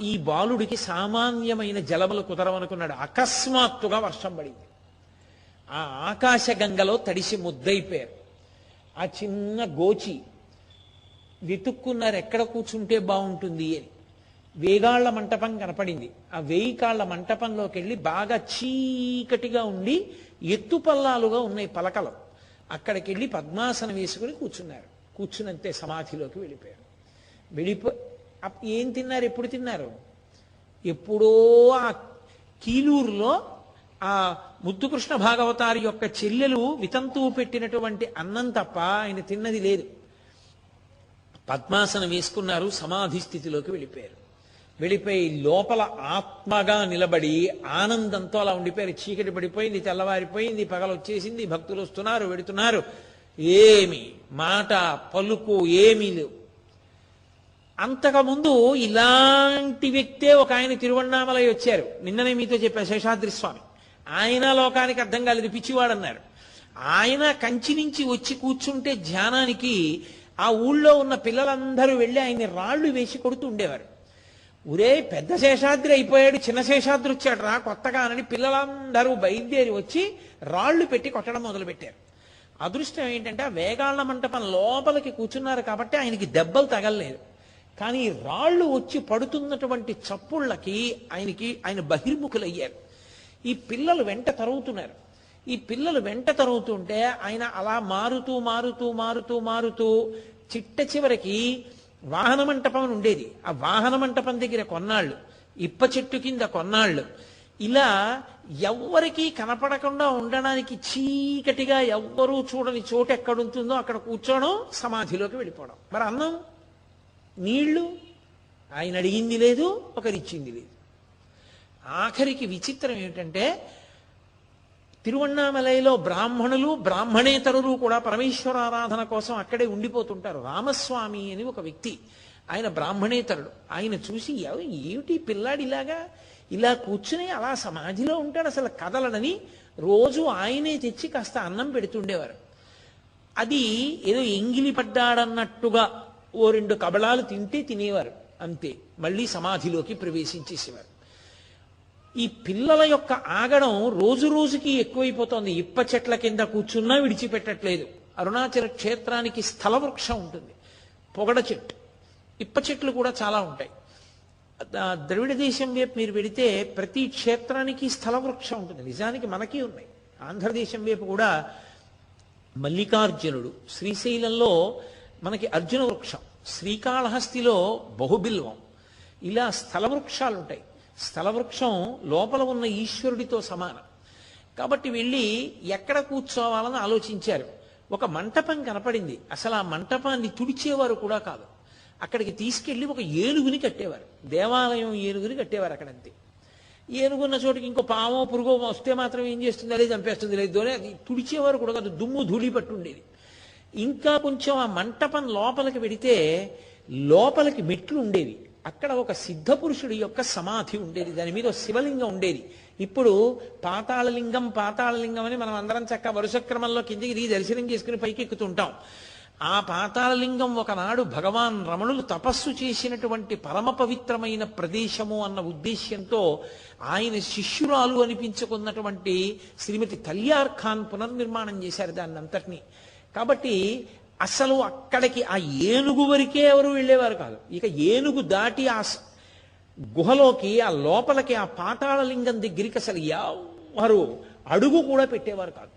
ఈ బాలుడికి సామాన్యమైన జలములు కుదరవనుకున్నాడు. అకస్మాత్తుగా వర్షం పడింది. ఆ ఆకాశ గంగలో తడిసి ముద్దయిపోయారు. ఆ చిన్న గోచి వెతుక్కున్నారు ఎక్కడ కూర్చుంటే బాగుంటుంది అని. వేగాళ్ల మంటపం కనపడింది. ఆ 1000 కాళ్ల మంటపంలోకి వెళ్ళి బాగా చీకటిగా ఉండి ఎత్తుపల్లాలుగా ఉన్నాయి పలకలు. అక్కడికి వెళ్ళి పద్మాసనం వేసుకుని కూర్చున్నారు. కూర్చునంతే సమాధిలోకి వెళ్ళిపోయారు. ఏం తిన్నారు, ఎప్పుడు తిన్నారు? ఎప్పుడో ఆ కీలూరులో ఆ ముద్దుకృష్ణ భాగవతారి యొక్క చెల్లెలు వితంతువు పెట్టినటువంటి అన్నం తప్ప ఆయన తిన్నది లేదు. పద్మాసనం వేసుకున్నారు, సమాధి స్థితిలోకి వెళ్ళిపోయారు. వెళ్ళిపోయి లోపల ఆత్మగా నిలబడి ఆనందంతో అలా ఉండిపోయారు. చీకటి పడిపోయింది, తెల్లవారిపోయింది, పగలొచ్చేసింది, భక్తులు వస్తున్నారు వెడుతున్నారు. ఏమి మాట పలుకు ఏమీ లేవు. అంతకుముందు ఇలాంటి వ్యక్తే ఒక ఆయన తిరువణ్ణామలై వచ్చారు. నిన్ననే మీతో చెప్పారు, శేషాద్రి స్వామి. ఆయన లోకానికి అర్థం కాలేదు, పిచ్చివాడన్నారు. ఆయన కంచి నుంచి వచ్చి కూర్చుంటే ధ్యానానికి ఆ ఊళ్ళో ఉన్న పిల్లలందరూ వెళ్ళి ఆయన్ని రాళ్లు వేసి కొడుతూ ఉండేవారు. ఒరే పెద్ద శేషాద్రి అయిపోయాడు, చిన్న శేషాద్రి వచ్చాడు రా కొత్తగా అని పిల్లలందరూ బయలుదేరి వచ్చి రాళ్లు పెట్టి కొట్టడం మొదలుపెట్టారు. అదృష్టం ఏంటంటే ఆ వేగాళ్ల మంటపం లోపలికి కూర్చున్నారు కాబట్టి ఆయనకి దెబ్బలు తగలలేదు. కానీ రాళ్లు వచ్చి పడుతున్నటువంటి చప్పుళ్ళకి ఆయన బహిర్ముఖులయ్యారు. ఈ పిల్లలు వెంట తరుగుతున్నారు. ఈ పిల్లలు వెంట తరుగుతుంటే ఆయన అలా మారుతూ మారుతూ మారుతూ మారుతూ చిట్ట చివరికి వాహన మంటపం ఉండేది. ఆ వాహన మంటపం దగ్గర కొన్నాళ్ళు, ఇప్ప చెట్టు కింద కొన్నాళ్ళు, ఇలా ఎవ్వరికీ కనపడకుండా ఉండడానికి చీకటిగా ఎవ్వరూ చూడని చోటు ఎక్కడుంటుందో అక్కడ కూర్చోవడం, సమాధిలోకి వెళ్ళిపోవడం. మరి అన్నం నీళ్లు ఆయన అడిగింది లేదు, ఒకరిచ్చింది లేదు. ఆఖరికి విచిత్రం ఏమిటంటే తిరువణ్ణామలైలో బ్రాహ్మణులు బ్రాహ్మణేతరులు కూడా పరమేశ్వరారాధన కోసం అక్కడే ఉండిపోతుంటారు. రామస్వామి అని ఒక వ్యక్తి, ఆయన బ్రాహ్మణేతరుడు. ఆయన చూసి ఏమిటి పిల్లాడి ఇలా కూర్చుని అలా సమాధిలో ఉంటాడు, అసలు కదలడని రోజు ఆయనే తెచ్చి కాస్త అన్నం పెడుతుండేవారు. అది ఏదో ఎంగిలి పడ్డాడన్నట్టుగా ఓ 2 కబళాలు తినేవారు అంతే, మళ్ళీ సమాధిలోకి ప్రవేశించేసేవారు. ఈ పిల్లల యొక్క ఆగడం రోజు రోజుకి ఎక్కువైపోతోంది. ఇప్ప చెట్ల కింద కూర్చున్నా విడిచిపెట్టట్లేదు. అరుణాచల క్షేత్రానికి స్థల వృక్షం ఉంటుంది, పొగడ చెట్టు, ఇప్ప చెట్లు కూడా చాలా ఉంటాయి. ద్రవిడ దేశం వైపు మీరు వెడితే ప్రతి క్షేత్రానికి స్థల వృక్షం ఉంటుంది. నిజానికి మనకి ఉన్నాయి. ఆంధ్రదేశం వైపు కూడా మల్లికార్జునుడు, శ్రీశైలంలో మనకి అర్జున వృక్షం, శ్రీకాళహస్తిలో బహుబిల్వం, ఇలా స్థల వృక్షాలు ఉంటాయి. స్థల వృక్షం లోపల ఉన్న ఈశ్వరుడితో సమానం. కాబట్టి వెళ్ళి ఎక్కడ కూర్చోవాలని ఆలోచించారు. ఒక మంటపం కనపడింది. అసలు ఆ మంటపాన్ని తుడిచేవారు కూడా కాదు. అక్కడికి తీసుకెళ్లి ఒక ఏనుగుని కట్టేవారు, దేవాలయం ఏనుగుని కట్టేవారు అక్కడంతే. ఏనుగున్న చోటికి ఇంకో పామో పురుగో వస్తే మాత్రం ఏం చేస్తుంది, అదే చంపేస్తుంది, లేదు అది తుడిచేవారు కూడా కాదు, దుమ్ము ధూళి పట్టుండేది. ఇంకా కొంచెం ఆ మంటపం లోపలికి వెడితే లోపలికి మెట్లు ఉండేవి. అక్కడ ఒక సిద్ధ పురుషుడి యొక్క సమాధి ఉండేది, దాని మీద శివలింగం ఉండేది. ఇప్పుడు పాతాళలింగం పాతాళలింగం అని మనం అందరం చక్క వరుస క్రమంలో కిందికి దర్శనం చేసుకుని పైకి ఎక్కుతుంటాం. ఆ పాతాళలింగం ఒకనాడు భగవాన్ రమణులు తపస్సు చేసినటువంటి పరమ పవిత్రమైన ప్రదేశము అన్న ఉద్దేశ్యంతో ఆయన శిష్యురాలు అనిపించుకున్నటువంటి శ్రీమతి కళ్యార్ ఖాన్ పునర్నిర్మాణం చేశారు దాన్ని అంతటినీ. కాబట్టి అసలు అక్కడికి ఆ ఏనుగు వరకే ఎవరు వెళ్ళేవారు కాదు. ఇక ఏనుగు దాటి ఆ గుహలోకి, ఆ లోపలికి, ఆ పాతాళలింగం దగ్గరికి అసలు ఎవరు అడుగు కూడా పెట్టేవారు కాదు.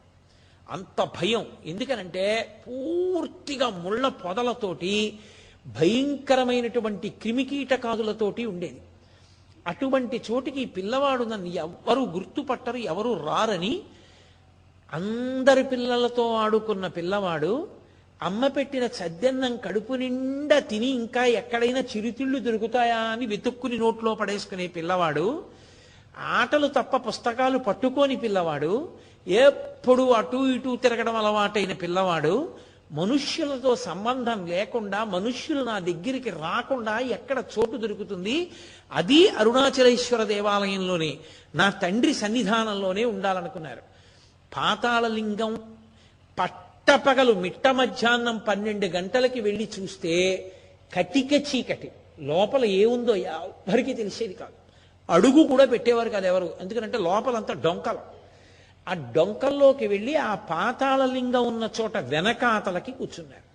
అంత భయం. ఎందుకనంటే పూర్తిగా ముళ్ళ పొదలతోటి భయంకరమైనటువంటి క్రిమికీటకాదులతోటి ఉండేది. అటువంటి చోటికి పిల్లవాడు నన్ను ఎవరు గుర్తుపట్టరు, ఎవరు రారని అందరి పిల్లలతో ఆడుకున్న పిల్లవాడు అమ్మ పెట్టిన చద్దన్నం కడుపు నిండా తిని ఇంకా ఎక్కడైనా చిరుతిళ్ళు దొరుకుతాయా అని వెతుక్కుని నోట్లో పడేసుకునే పిల్లవాడు, ఆటలు తప్ప పుస్తకాలు పట్టుకోని పిల్లవాడు, ఎప్పుడు అటు ఇటు తిరగడం అలవాటైన పిల్లవాడు, మనుష్యులతో సంబంధం లేకుండా మనుష్యులు నా దగ్గరికి రాకుండా ఎక్కడ చోటు దొరుకుతుంది, అది అరుణాచలేశ్వర దేవాలయంలోనే నా తండ్రి సన్నిధానంలోనే ఉండాలనుకున్నారు. పాతాళలింగం పట్టపగలు మిట్ట మధ్యాహ్నం 12 గంటలకి వెళ్ళి చూస్తే కటిక చీకటి, లోపల ఏముందో ఎవరికి తెలిసేది కాదు. అడుగు కూడా పెట్టేవారు కాదు ఎవరు, ఎందుకంటే లోపలంతా డొంకలు. ఆ డొంకల్లోకి వెళ్ళి ఆ పాతాళలింగం ఉన్న చోట వెనకాతలకి కూర్చున్నారు.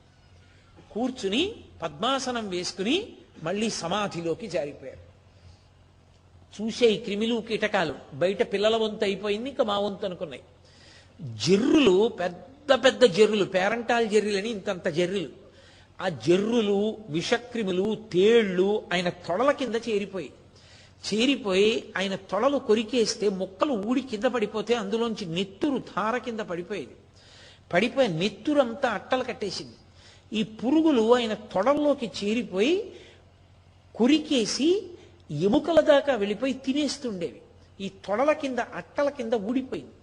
కూర్చుని పద్మాసనం వేసుకుని మళ్ళీ సమాధిలోకి జారిపోయారు. చూసే ఈ క్రిమిలు కీటకాలు బయట పిల్లల వంతు అయిపోయింది, ఇంకా మా వంతు అనుకున్నాయి. జర్రులు, పెద్ద పెద్ద జర్రులు, పేరంటాల్ జర్రులని ఇంతంత జర్రులు, ఆ జర్రులు, విషక్రిములు, తేళ్లు ఆయన తొడల కింద చేరిపోయి ఆయన తొడలు కొరికేస్తే ముక్కలు ఊడి కింద పడిపోతే అందులోంచి నెత్తురు ధార కింద పడిపోయి నెత్తురంతా అట్టలు కట్టేసింది. ఈ పురుగులు ఆయన తొడల్లోకి చేరిపోయి కొరికేసి ఎముకల దాకా వెళ్ళిపోయి తినేస్తుండేవి. ఈ తొడల కింద అట్టల కింద ఊడిపోయింది.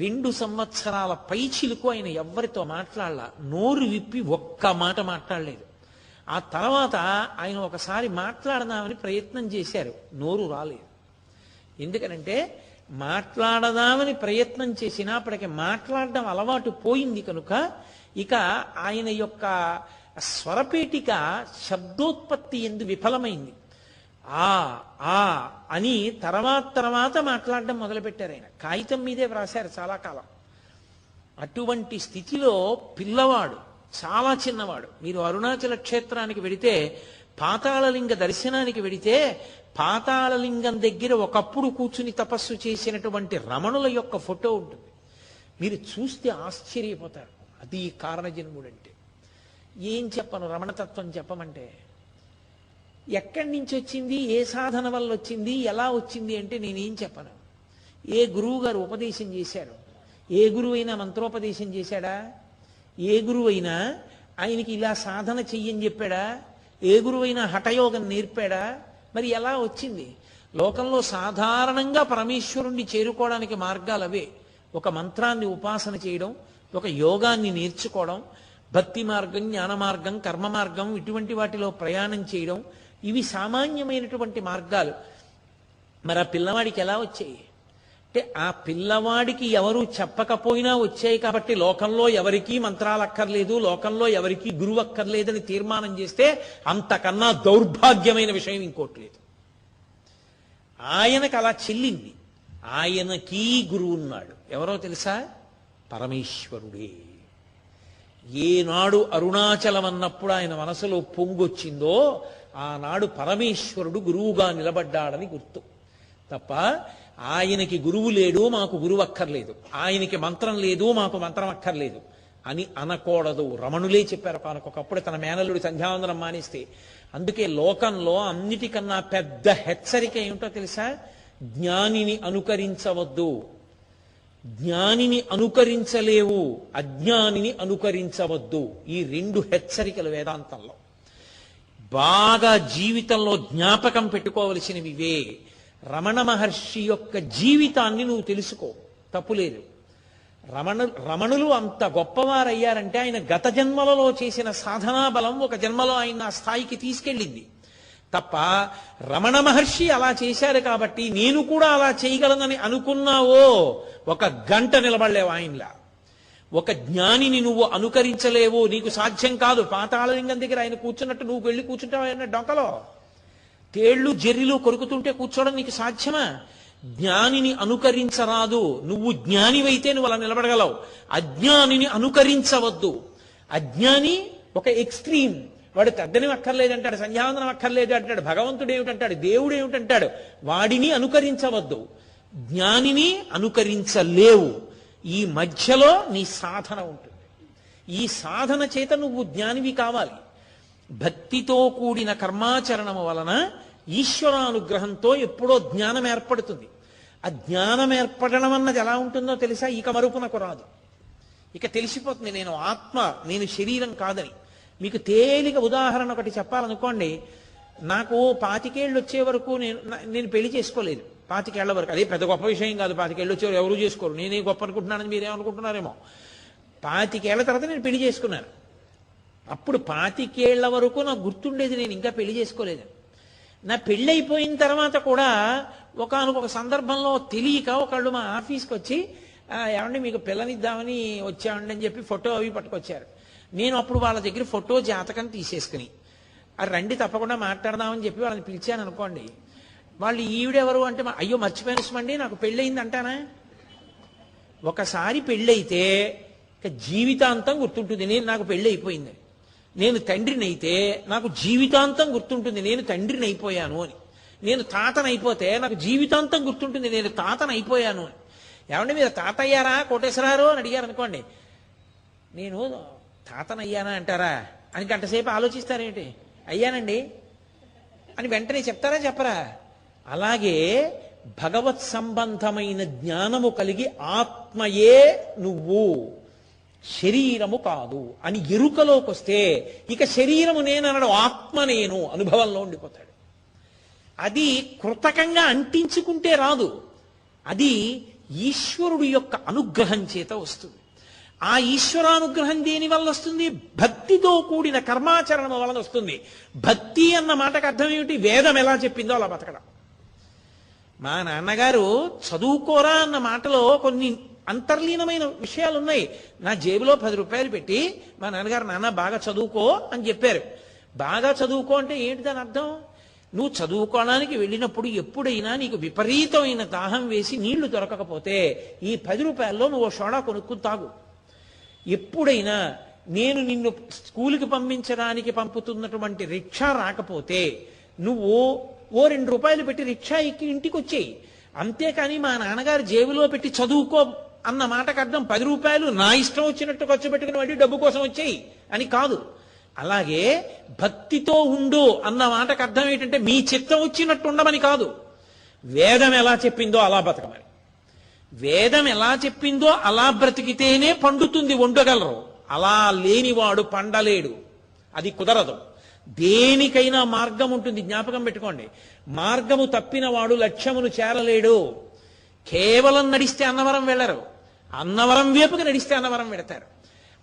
2 సంవత్సరాల పైచిలకు ఆయన ఎవ్వరితో మాట్లాడలా, నోరు విప్పి ఒక్క మాట మాట్లాడలేదు. ఆ తర్వాత ఆయన ఒకసారి మాట్లాడదామని ప్రయత్నం చేశారు, నోరు రాలేదు. ఎందుకనంటే మాట్లాడదామని ప్రయత్నం చేసినా అప్పటికి మాట్లాడడం అలవాటు పోయింది కనుక ఇక ఆయన యొక్క స్వరపేటిక శబ్దోత్పత్తి ఎందు విఫలమైంది. ఆ ఆ అని తర్వాత మాట్లాడడం మొదలుపెట్టారు. ఆయన కాగితం మీదే వ్రాశారు చాలా కాలం. అటువంటి స్థితిలో పిల్లవాడు, చాలా చిన్నవాడు. మీరు అరుణాచల క్షేత్రానికి వెడితే, పాతాళలింగ దర్శనానికి వెడితే, పాతాళలింగం దగ్గర ఒకప్పుడు కూర్చుని తపస్సు చేసినటువంటి రమణుల యొక్క ఫోటో ఉంటుంది. మీరు చూస్తే ఆశ్చర్యపోతారు. అది కారణజన్ముడంటే. ఏం చెప్పను రమణతత్వం చెప్పమంటే, ఎక్కడి నుంచి వచ్చింది, ఏ సాధన వల్ల వచ్చింది, ఎలా వచ్చింది అంటే నేనేం చెప్పను. ఏ గురువు గారు ఉపదేశం చేశారు? ఏ గురువైనా మంత్రోపదేశం చేశాడా? ఏ గురువైనా ఆయనకి ఇలా సాధన చెయ్యని చెప్పాడా? ఏ గురువైనా హఠయోగం నేర్పాడా? మరి ఎలా వచ్చింది? లోకంలో సాధారణంగా పరమేశ్వరుణ్ణి చేరుకోవడానికి మార్గాలు అవే. ఒక మంత్రాన్ని ఉపాసన చేయడం, ఒక యోగాన్ని నేర్చుకోవడం, భక్తి మార్గం, జ్ఞాన మార్గం, కర్మ మార్గం, ఇటువంటి వాటిలో ప్రయాణం చేయడం, ఇవి సామాన్యమైనటువంటి మార్గాలు. మరి ఆ పిల్లవాడికి ఎలా వచ్చాయి అంటే, ఆ పిల్లవాడికి ఎవరు చెప్పకపోయినా వచ్చాయి కాబట్టి లోకంలో ఎవరికీ మంత్రాలు అక్కర్లేదు, లోకంలో ఎవరికీ గురువు అక్కర్లేదని తీర్మానం చేస్తే అంతకన్నా దౌర్భాగ్యమైన విషయం ఇంకోటి లేదు. ఆయనకు అలా చెల్లింది. ఆయనకీ గురువు ఉన్నాడు. ఎవరో తెలుసా? పరమేశ్వరుడే. ఏనాడు అరుణాచలం అన్నప్పుడు ఆయన మనసులో పొంగొచ్చిందో ఆనాడు పరమేశ్వరుడు గురువుగా నిలబడ్డాడని గుర్తు. తప్ప ఆయనకి గురువు లేడు, మాకు గురువు అక్కర్లేదు, ఆయనకి మంత్రం లేదు, మాకు మంత్రం అక్కర్లేదు అని అనకూడదు. రమణులే చెప్పారు ఒకప్పుడు తన మేనల్లుడి సంధ్యావందనం మానేస్తే. అందుకే లోకంలో అన్నిటికన్నా పెద్ద హెచ్చరిక ఏమిటో తెలుసా? జ్ఞానిని అనుకరించవద్దు. జ్ఞానిని అనుకరించలేవు, అజ్ఞానిని అనుకరించవద్దు. ఈ రెండు హెచ్చరికలు వేదాంతంలో బాగా జీవితంలో జ్ఞాపకం పెట్టుకోవలసినవి ఇవే. రమణ మహర్షి యొక్క జీవితాన్ని నువ్వు తెలుసుకో, తప్పులేదు. రమణులు అంత గొప్పవారయ్యారంటే ఆయన గత జన్మలలో చేసిన సాధనా బలం ఒక జన్మలో ఆయన ఆ స్థాయికి తీసుకెళ్ళింది తప్ప, రమణ మహర్షి అలా చేశారు కాబట్టి నేను కూడా అలా చేయగలనని అనుకున్నావో ఒక గంట నిలబడలేవు ఆయనలా. ఒక జ్ఞానిని నువ్వు అనుకరించలేవు, నీకు సాధ్యం కాదు. పాతాళలింగం దగ్గర ఆయన కూర్చున్నట్టు నువ్వు వెళ్ళి కూర్చుంటావు ఆయన డొంకలో? తేళ్లు జర్రిలు కొరుకుతుంటే కూర్చోవడం నీకు సాధ్యమా? జ్ఞానిని అనుకరించరాదు. నువ్వు జ్ఞానివైతే నువ్వు అలా నిలబడగలవు. అజ్ఞానిని అనుకరించవద్దు. అజ్ఞాని ఒక ఎక్స్ట్రీమ్. వాడు తద్దనం అక్కర్లేదంటాడు, సంధ్యావందనం అక్కర్లేదు అంటాడు, భగవంతుడు ఏమిటంటాడు, దేవుడు ఏమిటంటాడు. వాడిని అనుకరించవద్దు, జ్ఞానిని అనుకరించలేవు. ఈ మధ్యలో నీ సాధన ఉంటుంది. ఈ సాధన చేత నువ్వు జ్ఞానివి కావాలి. భక్తితో కూడిన కర్మాచరణము వలన ఈశ్వరానుగ్రహంతో ఎప్పుడో జ్ఞానం ఏర్పడుతుంది. ఆ జ్ఞానం ఏర్పడడం అన్నది ఎలా ఉంటుందో తెలుసా? ఇక మరుపునకు రాదు. ఇక తెలిసిపోతుంది నేను ఆత్మ, నేను శరీరం కాదని. మీకు తేలిక ఉదాహరణ ఒకటి చెప్పాలనుకోండి. నాకు 25 ఏళ్ళు వచ్చే వరకు నేను పెళ్లి చేసుకోలేదు. 25 ఏళ్ల వరకు. అదే పెద్ద గొప్ప విషయం కాదు. 25 ఏళ్ళు వచ్చేవారు ఎవరు చేసుకోరు. నేనే గొప్ప అనుకుంటున్నానని మీరేమనుకుంటున్నారేమో. 25 ఏళ్ల తర్వాత నేను పెళ్లి చేసుకున్నాను. అప్పుడు 25 ఏళ్ల వరకు నాకు గుర్తుండేది నేను ఇంకా పెళ్లి చేసుకోలేదు. నా పెళ్ళి అయిపోయిన తర్వాత కూడా ఒకానొక సందర్భంలో తెలియక ఒకళ్ళు మా ఆఫీస్కి వచ్చి, ఏమండి మీకు పిల్లనిద్దామని వచ్చామండి అని చెప్పి ఫోటో అవి పట్టుకొచ్చారు. నేను అప్పుడు వాళ్ళ దగ్గర ఫోటో జాతకం తీసేసుకుని, అది రండి తప్పకుండా మాట్లాడదామని చెప్పి వాళ్ళని పిలిచాను అనుకోండి. వాళ్ళు ఈవిడెవరు అంటే, అయ్యో మర్చిపోయిన సుమండి నాకు పెళ్ళయింది అంటానా? ఒకసారి పెళ్ళైతే ఇక జీవితాంతం గుర్తుంటుంది నాకు పెళ్ళి అయిపోయింది. నేను తండ్రిని అయితే నాకు జీవితాంతం గుర్తుంటుంది నేను తండ్రిని అయిపోయాను అని. నేను తాతను అయిపోతే నాకు జీవితాంతం గుర్తుంటుంది నేను తాతను అయిపోయాను అని. ఏమంటే మీరు తాత అయ్యారా కోటేశ్వరారు అని అడిగారు అనుకోండి. నేను తాతనయ్యానా అంటారా అని గంటసేపు ఆలోచిస్తారేంటి? అయ్యానండి అని వెంటనే చెప్తారా చెప్పరా? అలాగే భగవత్ సంబంధమైన జ్ఞానము కలిగి ఆత్మయే నువ్వు, శరీరము కాదు అని ఎరుకలోకి వస్తే ఇక శరీరము నేననడు, ఆత్మ నేను అనుభవంలో ఉండిపోతాడు. అది కృతకంగా అంటించుకుంటే రాదు. అది ఈశ్వరుడు యొక్క అనుగ్రహం చేత వస్తుంది. ఆ ఈశ్వరానుగ్రహం దేని వల్ల వస్తుంది? భక్తితో కూడిన కర్మాచరణ వలన వస్తుంది. భక్తి అన్న మాటకు అర్థం ఏమిటి? వేదం ఎలా చెప్పిందో అలా బతకడం. మా నాన్నగారు చదువుకోరా అన్న మాటలో కొన్ని అంతర్లీనమైన విషయాలు ఉన్నాయి. నా జేబులో 10 రూపాయలు పెట్టి మా నాన్నగారు నాన్న బాగా చదువుకో అని చెప్పారు. బాగా చదువుకో అంటే ఏంటి దాని అర్థం? నువ్వు చదువుకోవడానికి వెళ్ళినప్పుడు ఎప్పుడైనా నీకు విపరీతమైన దాహం వేసి నీళ్లు దొరకకపోతే ఈ 10 రూపాయల్లో నువ్వు సోడా కొనుక్కుని తాగు. ఎప్పుడైనా నేను నిన్ను స్కూల్కి పంపించడానికి పంపుతున్నటువంటి రిక్షా రాకపోతే నువ్వు ఓ 2 రూపాయలు పెట్టి రిక్షా ఎక్కి ఇంటికి వచ్చేయి. అంతేకాని మా నాన్నగారు జేబులో పెట్టి చదువుకో అన్న మాటకు అర్థం 10 రూపాయలు నా ఇష్టం వచ్చినట్టు ఖర్చు పెట్టుకుని వాడి డబ్బు కోసం వచ్చేయి అని కాదు. అలాగే భక్తితో ఉండు అన్న మాటకు అర్థం ఏంటంటే మీ చిత్తం వచ్చినట్టు ఉండమని కాదు. వేదం ఎలా చెప్పిందో అలా బతకమని. వేదం ఎలా చెప్పిందో అలా బ్రతికితేనే పండుతుంది, వండగలరు. అలా లేనివాడు పండలేడు, అది కుదరదు. దేనికైనా మార్గం ఉంటుంది, జ్ఞాపకం పెట్టుకోండి. మార్గము తప్పిన వాడు లక్ష్యమును చేరలేడు. కేవలం నడిస్తే అన్నవరం వెళ్ళరు, అన్నవరం వైపుకి నడిస్తే అన్నవరం వెడతారు.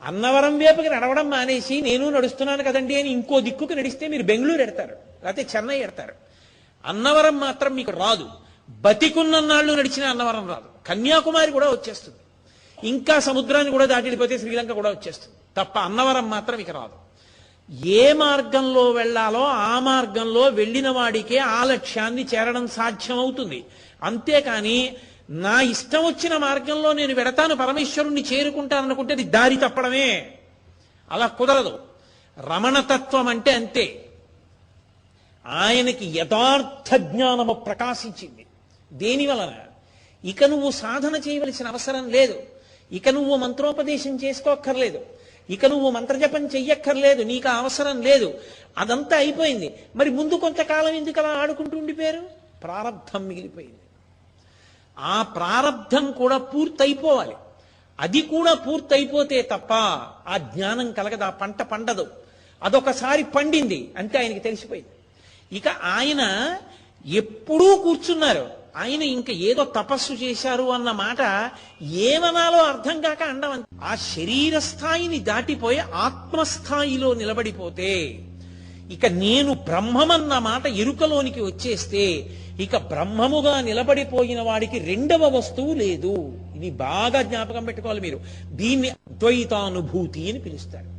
అన్నవరం వైపుకి నడవడం మానేసి నేను నడుస్తున్నాను కదండి అని ఇంకో దిక్కుకు నడిస్తే మీరు బెంగళూరు ఎడతారు, లేకపోతే చెన్నై ఎడతారు. అన్నవరం మాత్రం మీకు రాదు. బతికున్నన్నాళ్ళు నడిచిన అన్నవరం రాదు. కన్యాకుమారి కూడా వచ్చేస్తుంది, ఇంకా సముద్రాన్ని కూడా దాటిపోతే శ్రీలంక కూడా వచ్చేస్తుంది, తప్ప అన్నవరం మాత్రం ఇక రాదు. ఏ మార్గంలో వెళ్ళాలో ఆ మార్గంలో వెళ్ళిన వాడికే ఆ లక్ష్యాన్ని చేరడం సాధ్యమవుతుంది. అంతేకాని నా ఇష్టం వచ్చిన మార్గంలో నేను వెడతాను, పరమేశ్వరుణ్ణి చేరుకుంటాను అనుకుంటే అది దారి తప్పడమే. అలా కుదరదు. రమణతత్వం అంటే అంతే. ఆయనకి యథార్థ జ్ఞానము ప్రకాశించింది. దేని వలన? ఇక నువ్వు సాధన చేయవలసిన అవసరం లేదు, ఇక నువ్వు మంత్రోపదేశం చేసుకోక్కర్లేదు, ఇక నువ్వు మంత్రజపం చెయ్యక్కర్లేదు, నీకు అవసరం లేదు. అదంతా అయిపోయింది. మరి ముందు కొంతకాలం ఎందుకు అలా ఆడుకుంటూ ఉండిపోయారు? ప్రారబ్ధం మిగిలిపోయింది. ఆ ప్రారబ్ధం కూడా పూర్తయిపోవాలి. అది కూడా పూర్తయిపోతే తప్ప ఆ జ్ఞానం కలగదు, ఆ పంట పండదు. అదొకసారి పండింది అంటే ఆయనకి తెలిసిపోయింది. ఇక ఆయన ఎప్పుడూ కూర్చున్నారు. ఆయన ఇంకా ఏదో తపస్సు చేశారు అన్న మాట ఏమనాలో అర్థం కాక అండం. ఆ శరీర స్థాయిని దాటిపోయి ఆత్మస్థాయిలో నిలబడిపోతే, ఇక నేను బ్రహ్మమన్న మాట ఎరుకలోనికి వచ్చేస్తే, ఇక బ్రహ్మముగా నిలబడిపోయిన వాడికి రెండవ వస్తువు లేదు. ఇది బాగా జ్ఞాపకం పెట్టుకోవాలి మీరు. దీన్ని అద్వైతానుభూతి అని పిలుస్తారు.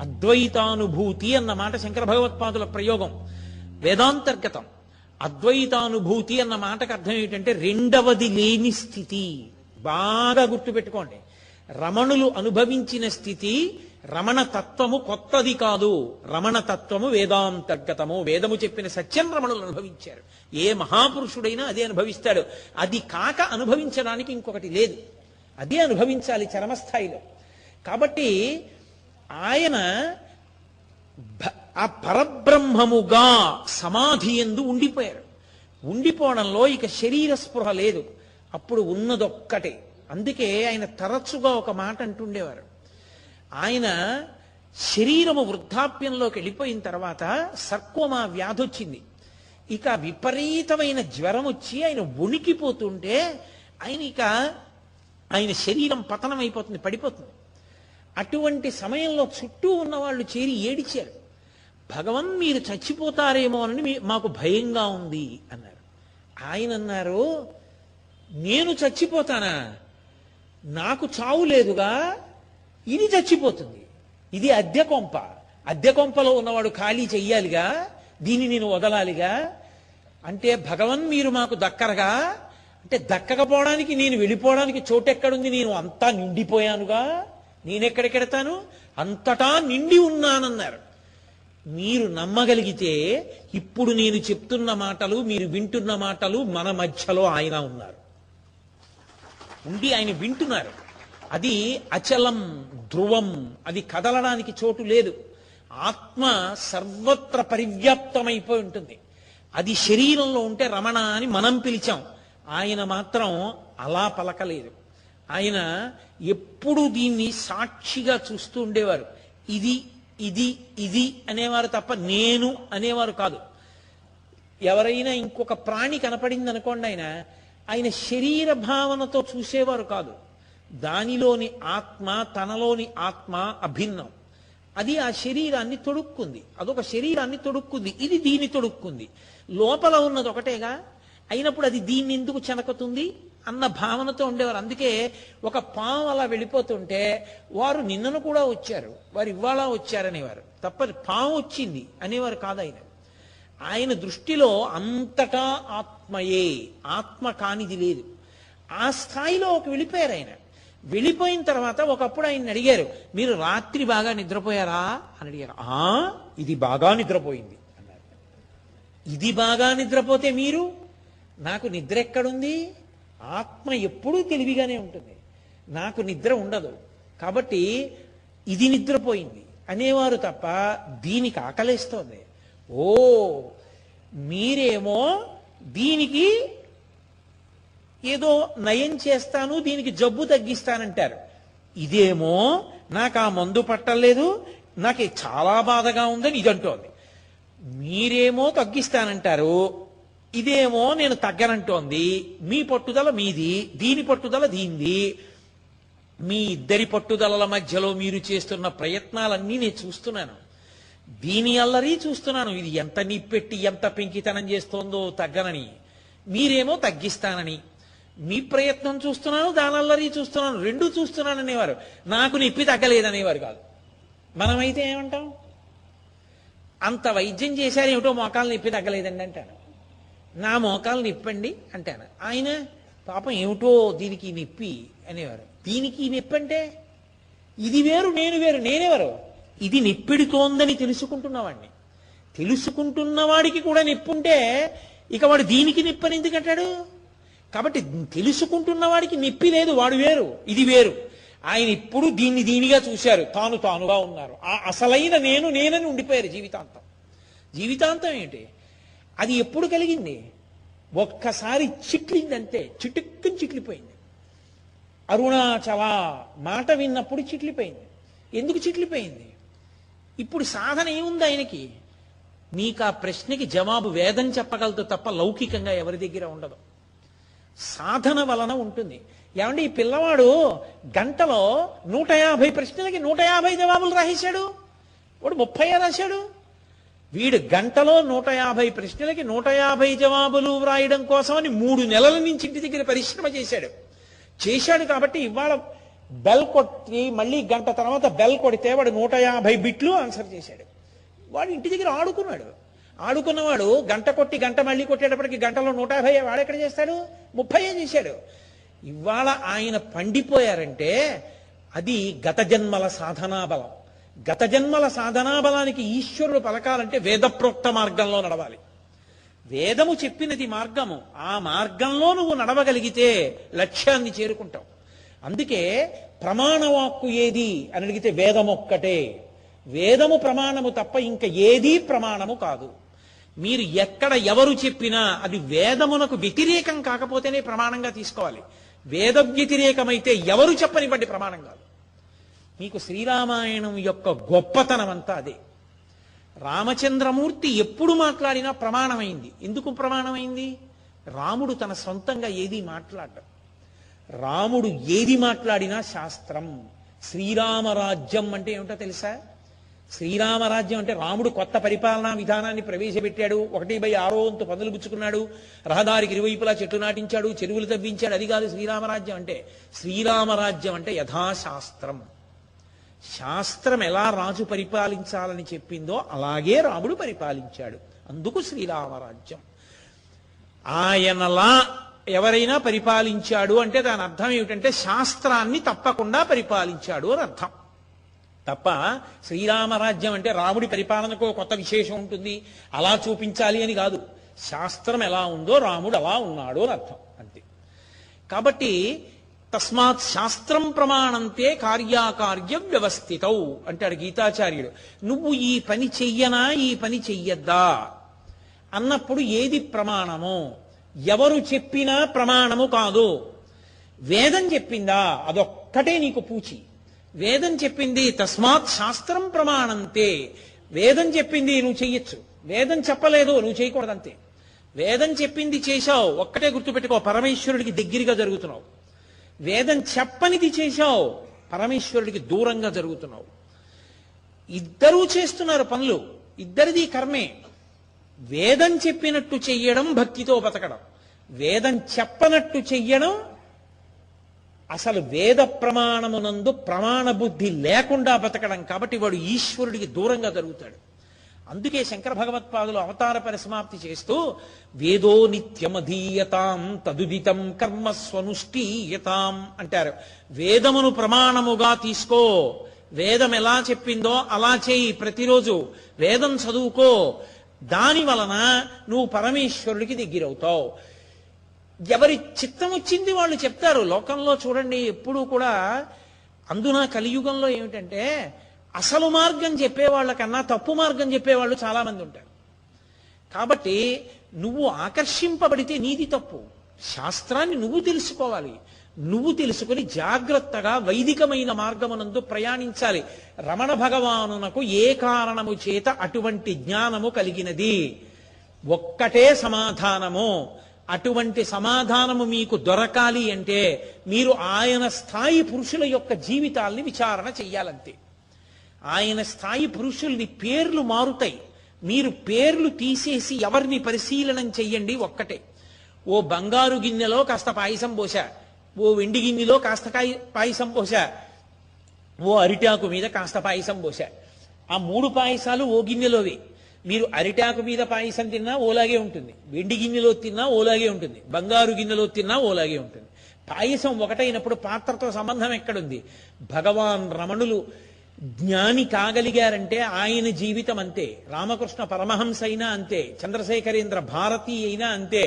అద్వైతానుభూతి అన్న మాట శంకర భగవత్పాదుల ప్రయోగం, వేదాంతర్గతం. అద్వైతానుభూతి అన్న మాటకు అర్థం ఏంటంటే రెండవది లేని స్థితి. బాగా గుర్తుపెట్టుకోండి. రమణులు అనుభవించిన స్థితి రమణ తత్వము కొత్తది కాదు. రమణ తత్వము వేదాంతర్గతము. వేదము చెప్పిన సత్యం రమణులు అనుభవించారు. ఏ మహాపురుషుడైనా అదే అనుభవిస్తాడు. అది కాక అనుభవించడానికి ఇంకొకటి లేదు, అదే అనుభవించాలి చరమస్థాయిలో. కాబట్టి ఆయన ఆ పరబ్రహ్మముగా సమాధి యందు ఉండిపోయారు. ఉండిపోవడంలో ఇక శరీర స్పృహ లేదు. అప్పుడు ఉన్నదొక్కటే. అందుకే ఆయన తరచుగా ఒక మాట అంటుండేవారు. ఆయన శరీరము వృద్ధాప్యంలోకి వెళ్ళిపోయిన తర్వాత సర్కోమా వ్యాధి వచ్చింది. ఇక విపరీతమైన జ్వరం వచ్చి ఆయన వణికిపోతుంటే ఆయన శరీరం పతనం అయిపోతుంది, పడిపోతుంది. అటువంటి సమయంలో చుట్టూ ఉన్న వాళ్ళు చేరి ఏడిచారు. భగవన్ మీరు చచ్చిపోతారేమో అని మాకు భయంగా ఉంది అన్నారు. ఆయన అన్నారు, నేను చచ్చిపోతానా? నాకు చావు లేదుగా, ఇది చచ్చిపోతుంది. ఇది అద్దె కొంప. అద్దె కొంపలో ఉన్నవాడు ఖాళీ చెయ్యాలిగా, దీన్ని నేను వదలాలిగా. అంటే భగవన్ మీరు మాకు దక్కరగా, అంటే దక్కకపోవడానికి నేను వెళ్ళిపోవడానికి చోటెక్కడుంది? నేను అంతా నిండిపోయానుగా, నేనెక్కడికెడతాను? అంతటా నిండి ఉన్నానన్నారు. మీరు నమ్మగలిగితే ఇప్పుడు నేను చెప్తున్న మాటలు, మీరు వింటున్న మాటలు, మన మధ్యలో ఆయన ఉన్నారు, ఉండి ఆయన వింటున్నారు. అది అచలం, ధ్రువం, అది కదలడానికి చోటు లేదు. ఆత్మ సర్వత్ర పరివ్యాప్తమైపోయి ఉంటుంది. అది శరీరంలో ఉంటే రమణ అని మనం పిలిచాం. ఆయన మాత్రం అలా పలకలేదు. ఆయన ఎప్పుడు దీన్ని సాక్షిగా చూస్తూ ఉండేవారు. ఇది ఇది ఇది అనేవారు తప్ప నేను అనేవారు కాదు. ఎవరైనా ఇంకొక ప్రాణి కనపడింది అనుకోండి, ఆయన శరీర భావనతో చూసేవారు కాదు. దానిలోని ఆత్మ, తనలోని ఆత్మ అభిన్నం. అది ఆ శరీరాన్ని తొడుక్కుంది, అదొక శరీరాన్ని తొడుక్కుంది, ఇది దీన్ని తొడుక్కుంది. లోపల ఉన్నది ఒకటేగా, అయినప్పుడు అది దీన్ని ఎందుకు చెనకుతుంది అన్న భావనతో ఉండేవారు. అందుకే ఒక పాము అలా వెళ్ళిపోతుంటే వారు నిన్నను కూడా వచ్చారు, వారు ఇవాళ వచ్చారనేవారు తప్ప పాము వచ్చింది అనేవారు కాదు. ఆయన ఆయన దృష్టిలో అంతటా ఆత్మయే, ఆత్మ కానిది లేదు. ఆ స్థాయిలో వెళ్ళిపోయారు ఆయన. వెళ్ళిపోయిన తర్వాత ఒకప్పుడు ఆయన అడిగారు, మీరు రాత్రి బాగా నిద్రపోయారా అని అడిగారు. ఇది బాగా నిద్రపోయింది అన్నారు. ఇది బాగా నిద్రపోతే మీరు, నాకు నిద్ర ఎక్కడుంది? ఆత్మ ఎప్పుడూ తెలివిగానే ఉంటుంది, నాకు నిద్ర ఉండదు. కాబట్టి ఇది నిద్రపోయింది అనేవారు తప్ప దీనికి ఆకలేస్తోంది. ఓ, మీరేమో దీనికి ఏదో నయం చేస్తాను, దీనికి జబ్బు తగ్గిస్తానంటారు. ఇదేమో నాకు ఆ మందు పట్టలేదు, నాకు చాలా బాధగా ఉందని ఇదంటోంది. మీరేమో తగ్గిస్తానంటారు, ఇదేమో నేను తగ్గనంటోంది. మీ పట్టుదల మీది, దీని పట్టుదల దీనిది. మీ ఇద్దరి పట్టుదలల మధ్యలో మీరు చేస్తున్న ప్రయత్నాలన్నీ నేను చూస్తున్నాను. దీని అల్లరి చూస్తున్నాను, ఇది ఎంత నిప్పెట్టి ఎంత పెంకితనం చేస్తోందో తగ్గనని. మీరేమో తగ్గిస్తానని. మీ ప్రయత్నం చూస్తున్నాను, దాని అల్లరి చూస్తున్నాను, రెండూ చూస్తున్నాను అనేవారు. నాకు నిప్పి తగ్గలేదనేవారు కాదు. మనమైతే ఏమంటాం? అంత వైద్యం చేశారు, ఏమిటో మోకాలు నిప్పి తగ్గలేదండి అంటాను. నా మోకాలు నిప్పండి అంటాను. ఆయన పాపం ఏమిటో దీనికి నిప్పి అనేవారు. దీనికి నిప్పి అంటే ఇది వేరు, నేను వేరు. నేనెవరు? ఇది నిప్పెడుతోందని తెలుసుకుంటున్నవాడిని. తెలుసుకుంటున్నవాడికి కూడా నిప్పుంటే ఇక వాడు దీనికి నిప్పని ఎందుకంటాడు? కాబట్టి తెలుసుకుంటున్నవాడికి నిప్పి లేదు, వాడు వేరు, ఇది వేరు. ఆయన ఇప్పుడు దీన్ని దీనిగా చూశారు, తానుగా ఉన్నారు. ఆ అసలైన నేనని ఉండిపోయారు జీవితాంతం. జీవితాంతం ఏంటి? అది ఎప్పుడు కలిగింది? ఒక్కసారి చిట్లిందంతే, చిటుక్కుని చిట్లిపోయింది. అరుణాచల మాట విన్నప్పుడు చిట్లిపోయింది. ఎందుకు చిట్లిపోయింది? ఇప్పుడు సాధన ఏముంది ఆయనకి? మీకు ఆ ప్రశ్నకి జవాబు వేదం చెప్పగలదు తప్ప లౌకికంగా ఎవరి దగ్గర ఉండదు. సాధన వలన ఉంటుంది. ఏమంటే ఈ పిల్లవాడు గంటలో 150 ప్రశ్నలకి 150 జవాబులు రాసేశాడు, వాడు 30 రాశాడు. వీడు గంటలో 150 ప్రశ్నలకి 150 జవాబులు వ్రాయడం కోసమని 3 నెలల నుంచి ఇంటి దగ్గర పరిశ్రమ చేశాడు. కాబట్టి ఇవాళ బెల్ కొట్టి మళ్ళీ గంట తర్వాత బెల్ కొడితే వాడు 150 బిట్లు ఆన్సర్ చేశాడు. వాడు ఇంటి దగ్గర ఆడుకున్నవాడు గంట కొట్టి గంట మళ్ళీ కొట్టేటప్పటికి గంటలో 150 వాడెక్కడ చేస్తాడు? 30 చేశాడు. ఇవాళ ఆయన పండిపోయారంటే అది గత జన్మల సాధనా బలం. గత జన్మల సాధనా బలానికి ఈశ్వరుడు పలకాలంటే వేదప్రోక్త మార్గంలో నడవాలి. వేదము చెప్పినది మార్గము, ఆ మార్గంలో నువ్వు నడవగలిగితే లక్ష్యాన్ని చేరుకుంటావు. అందుకే ప్రమాణవాక్కు ఏది అని అడిగితే వేదమొక్కటే. వేదము ప్రమాణము తప్ప ఇంకా ఏదీ ప్రమాణము కాదు. మీరు ఎక్కడ ఎవరు చెప్పినా అది వేదమునకు వ్యతిరేకం కాకపోతేనే ప్రమాణంగా తీసుకోవాలి. వేద వ్యతిరేకమైతే ఎవరు చెప్పనివ్వండి ప్రమాణం కాదు. మీకు శ్రీరామాయణం యొక్క గొప్పతనం అంతా అదే. రామచంద్రమూర్తి ఎప్పుడు మాట్లాడినా ప్రమాణమైంది. ఎందుకు ప్రమాణమైంది? రాముడు తన సొంతంగా ఏది మాట్లాడ్డం. రాముడు ఏది మాట్లాడినా శాస్త్రం. శ్రీరామరాజ్యం అంటే ఏమిటో తెలుసా? శ్రీరామరాజ్యం అంటే రాముడు కొత్త పరిపాలనా విధానాన్ని ప్రవేశపెట్టాడు, 1/6 వంతు పనులు పుచ్చుకున్నాడు, రహదారికి ఇరువైపులా చెట్లు నాటించాడు, చెరువులు తవ్వించాడు. అది కాదు శ్రీరామరాజ్యం అంటే. శ్రీరామరాజ్యం అంటే యథాశాస్త్రం. శాస్త్రం ఎలా రాజు పరిపాలించాలని చెప్పిందో అలాగే రాముడు పరిపాలించాడు. అందుకు శ్రీరామరాజ్యం. ఆయనలా ఎవరైనా పరిపాలించాడు అంటే దాని అర్థం ఏమిటంటే శాస్త్రాన్ని తప్పకుండా పరిపాలించాడు అని అర్థం. తప్ప శ్రీరామరాజ్యం అంటే రాముడి పరిపాలనకు కొత్త విశేషం ఉంటుంది, అలా చూపించాలి అని కాదు. శాస్త్రం ఎలా ఉందో రాముడు అలా ఉన్నాడు అని అర్థం, అంతే. కాబట్టి తస్మాత్ శాస్త్రం ప్రమాణంతే కార్యాకార్య వ్యవస్థితౌ అంటాడు గీతాచార్యుడు. నువ్వు ఈ పని చెయ్యనా, ఈ పని చెయ్యద్దా అన్నప్పుడు ఏది ప్రమాణము? ఎవరు చెప్పినా ప్రమాణము కాదు. వేదం చెప్పిందా అదొక్కటే నీకు పూచి. వేదం చెప్పింది తస్మాత్ శాస్త్రం ప్రమాణంతే. వేదం చెప్పింది నువ్వు చెయ్యొచ్చు, వేదం చెప్పలేదు నువ్వు చేయకూడదంతే. వేదం చెప్పింది చేశావు, ఒక్కటే గుర్తుపెట్టుకో, పరమేశ్వరుడికి దగ్గరగా జరుగుతున్నావు. వేదం చెప్పనిది చేశావు, పరమేశ్వరుడికి దూరంగా జరుగుతున్నావు. ఇద్దరూ చేస్తున్నారు పనులు, ఇద్దరిది కర్మే. వేదం చెప్పినట్టు చెయ్యడం భక్తితో బతకడం, వేదం చెప్పనట్టు చెయ్యడం అసలు వేద ప్రమాణమునందు ప్రమాణ బుద్ధి లేకుండా బతకడం. కాబట్టి వాడు ఈశ్వరుడికి దూరంగా జరుగుతాడు. అందుకే శంకర భగవత్పాదులు అవతార పరిసమాప్తి చేస్తూ వేదో నిత్యమధీయతాం తదుదితం కర్మ స్వనుష్ఠీయతాం అంటారు. వేదమును ప్రమాణముగా తీసుకో, వేదం ఎలా చెప్పిందో అలా చేయి, ప్రతిరోజు వేదం చదువుకో, దాని వలన నువ్వు పరమేశ్వరుడికి దగ్గరవుతావు. ఎవరి చిత్తం వచ్చింది వాళ్ళు చెప్తారు. లోకంలో చూడండి, ఎప్పుడూ కూడా అందున కలియుగంలో ఏమిటంటే అసలు మార్గం చెప్పేవాళ్ళకన్నా తప్పు మార్గం చెప్పేవాళ్ళు చాలా మంది ఉంటారు. కాబట్టి నువ్వు ఆకర్షింపబడితే నీది తప్పు. శాస్త్రాన్ని నువ్వు తెలుసుకోవాలి. నువ్వు తెలుసుకుని జాగ్రత్తగా వైదికమైన మార్గమునందు ప్రయాణించాలి. రమణ భగవానునకు ఏ కారణము చేత అటువంటి జ్ఞానము కలిగినది? ఒక్కటే సమాధానము. అటువంటి సమాధానము మీకు దొరకాలి అంటే మీరు ఆయన స్థాయి పురుషుల యొక్క జీవితాల్ని విచారణ చెయ్యాలంతే. ఆయన స్థాయి పురుషుల్ని పేర్లు మారుతాయి. మీరు పేర్లు తీసేసి ఎవరిని పరిశీలనం చెయ్యండి, ఒక్కటే. ఓ బంగారు గిన్నెలో కాస్త పాయసం పోసా, ఓ వెండి గిన్నెలో కాస్త పాయసం పోసా, ఓ అరిటాకు మీద కాస్త పాయసం పోసా. ఆ 3 పాయసాలు ఓ గిన్నెలోవి. మీరు అరిటాకు మీద పాయసం తిన్నా ఓలాగే ఉంటుంది, వెండి గిన్నెలో తిన్నా ఓలాగే ఉంటుంది, బంగారు గిన్నెలో తిన్నా ఓలాగే ఉంటుంది. పాయసం ఒకటైనప్పుడు పాత్రతో సంబంధం ఎక్కడుంది? భగవాన్ రమణులు జ్ఞాని కాగలిగారంటే ఆయన జీవితం అంతే. రామకృష్ణ పరమహంస అయినా అంతే, చంద్రశేఖరేంద్ర భారతి అయినా అంతే,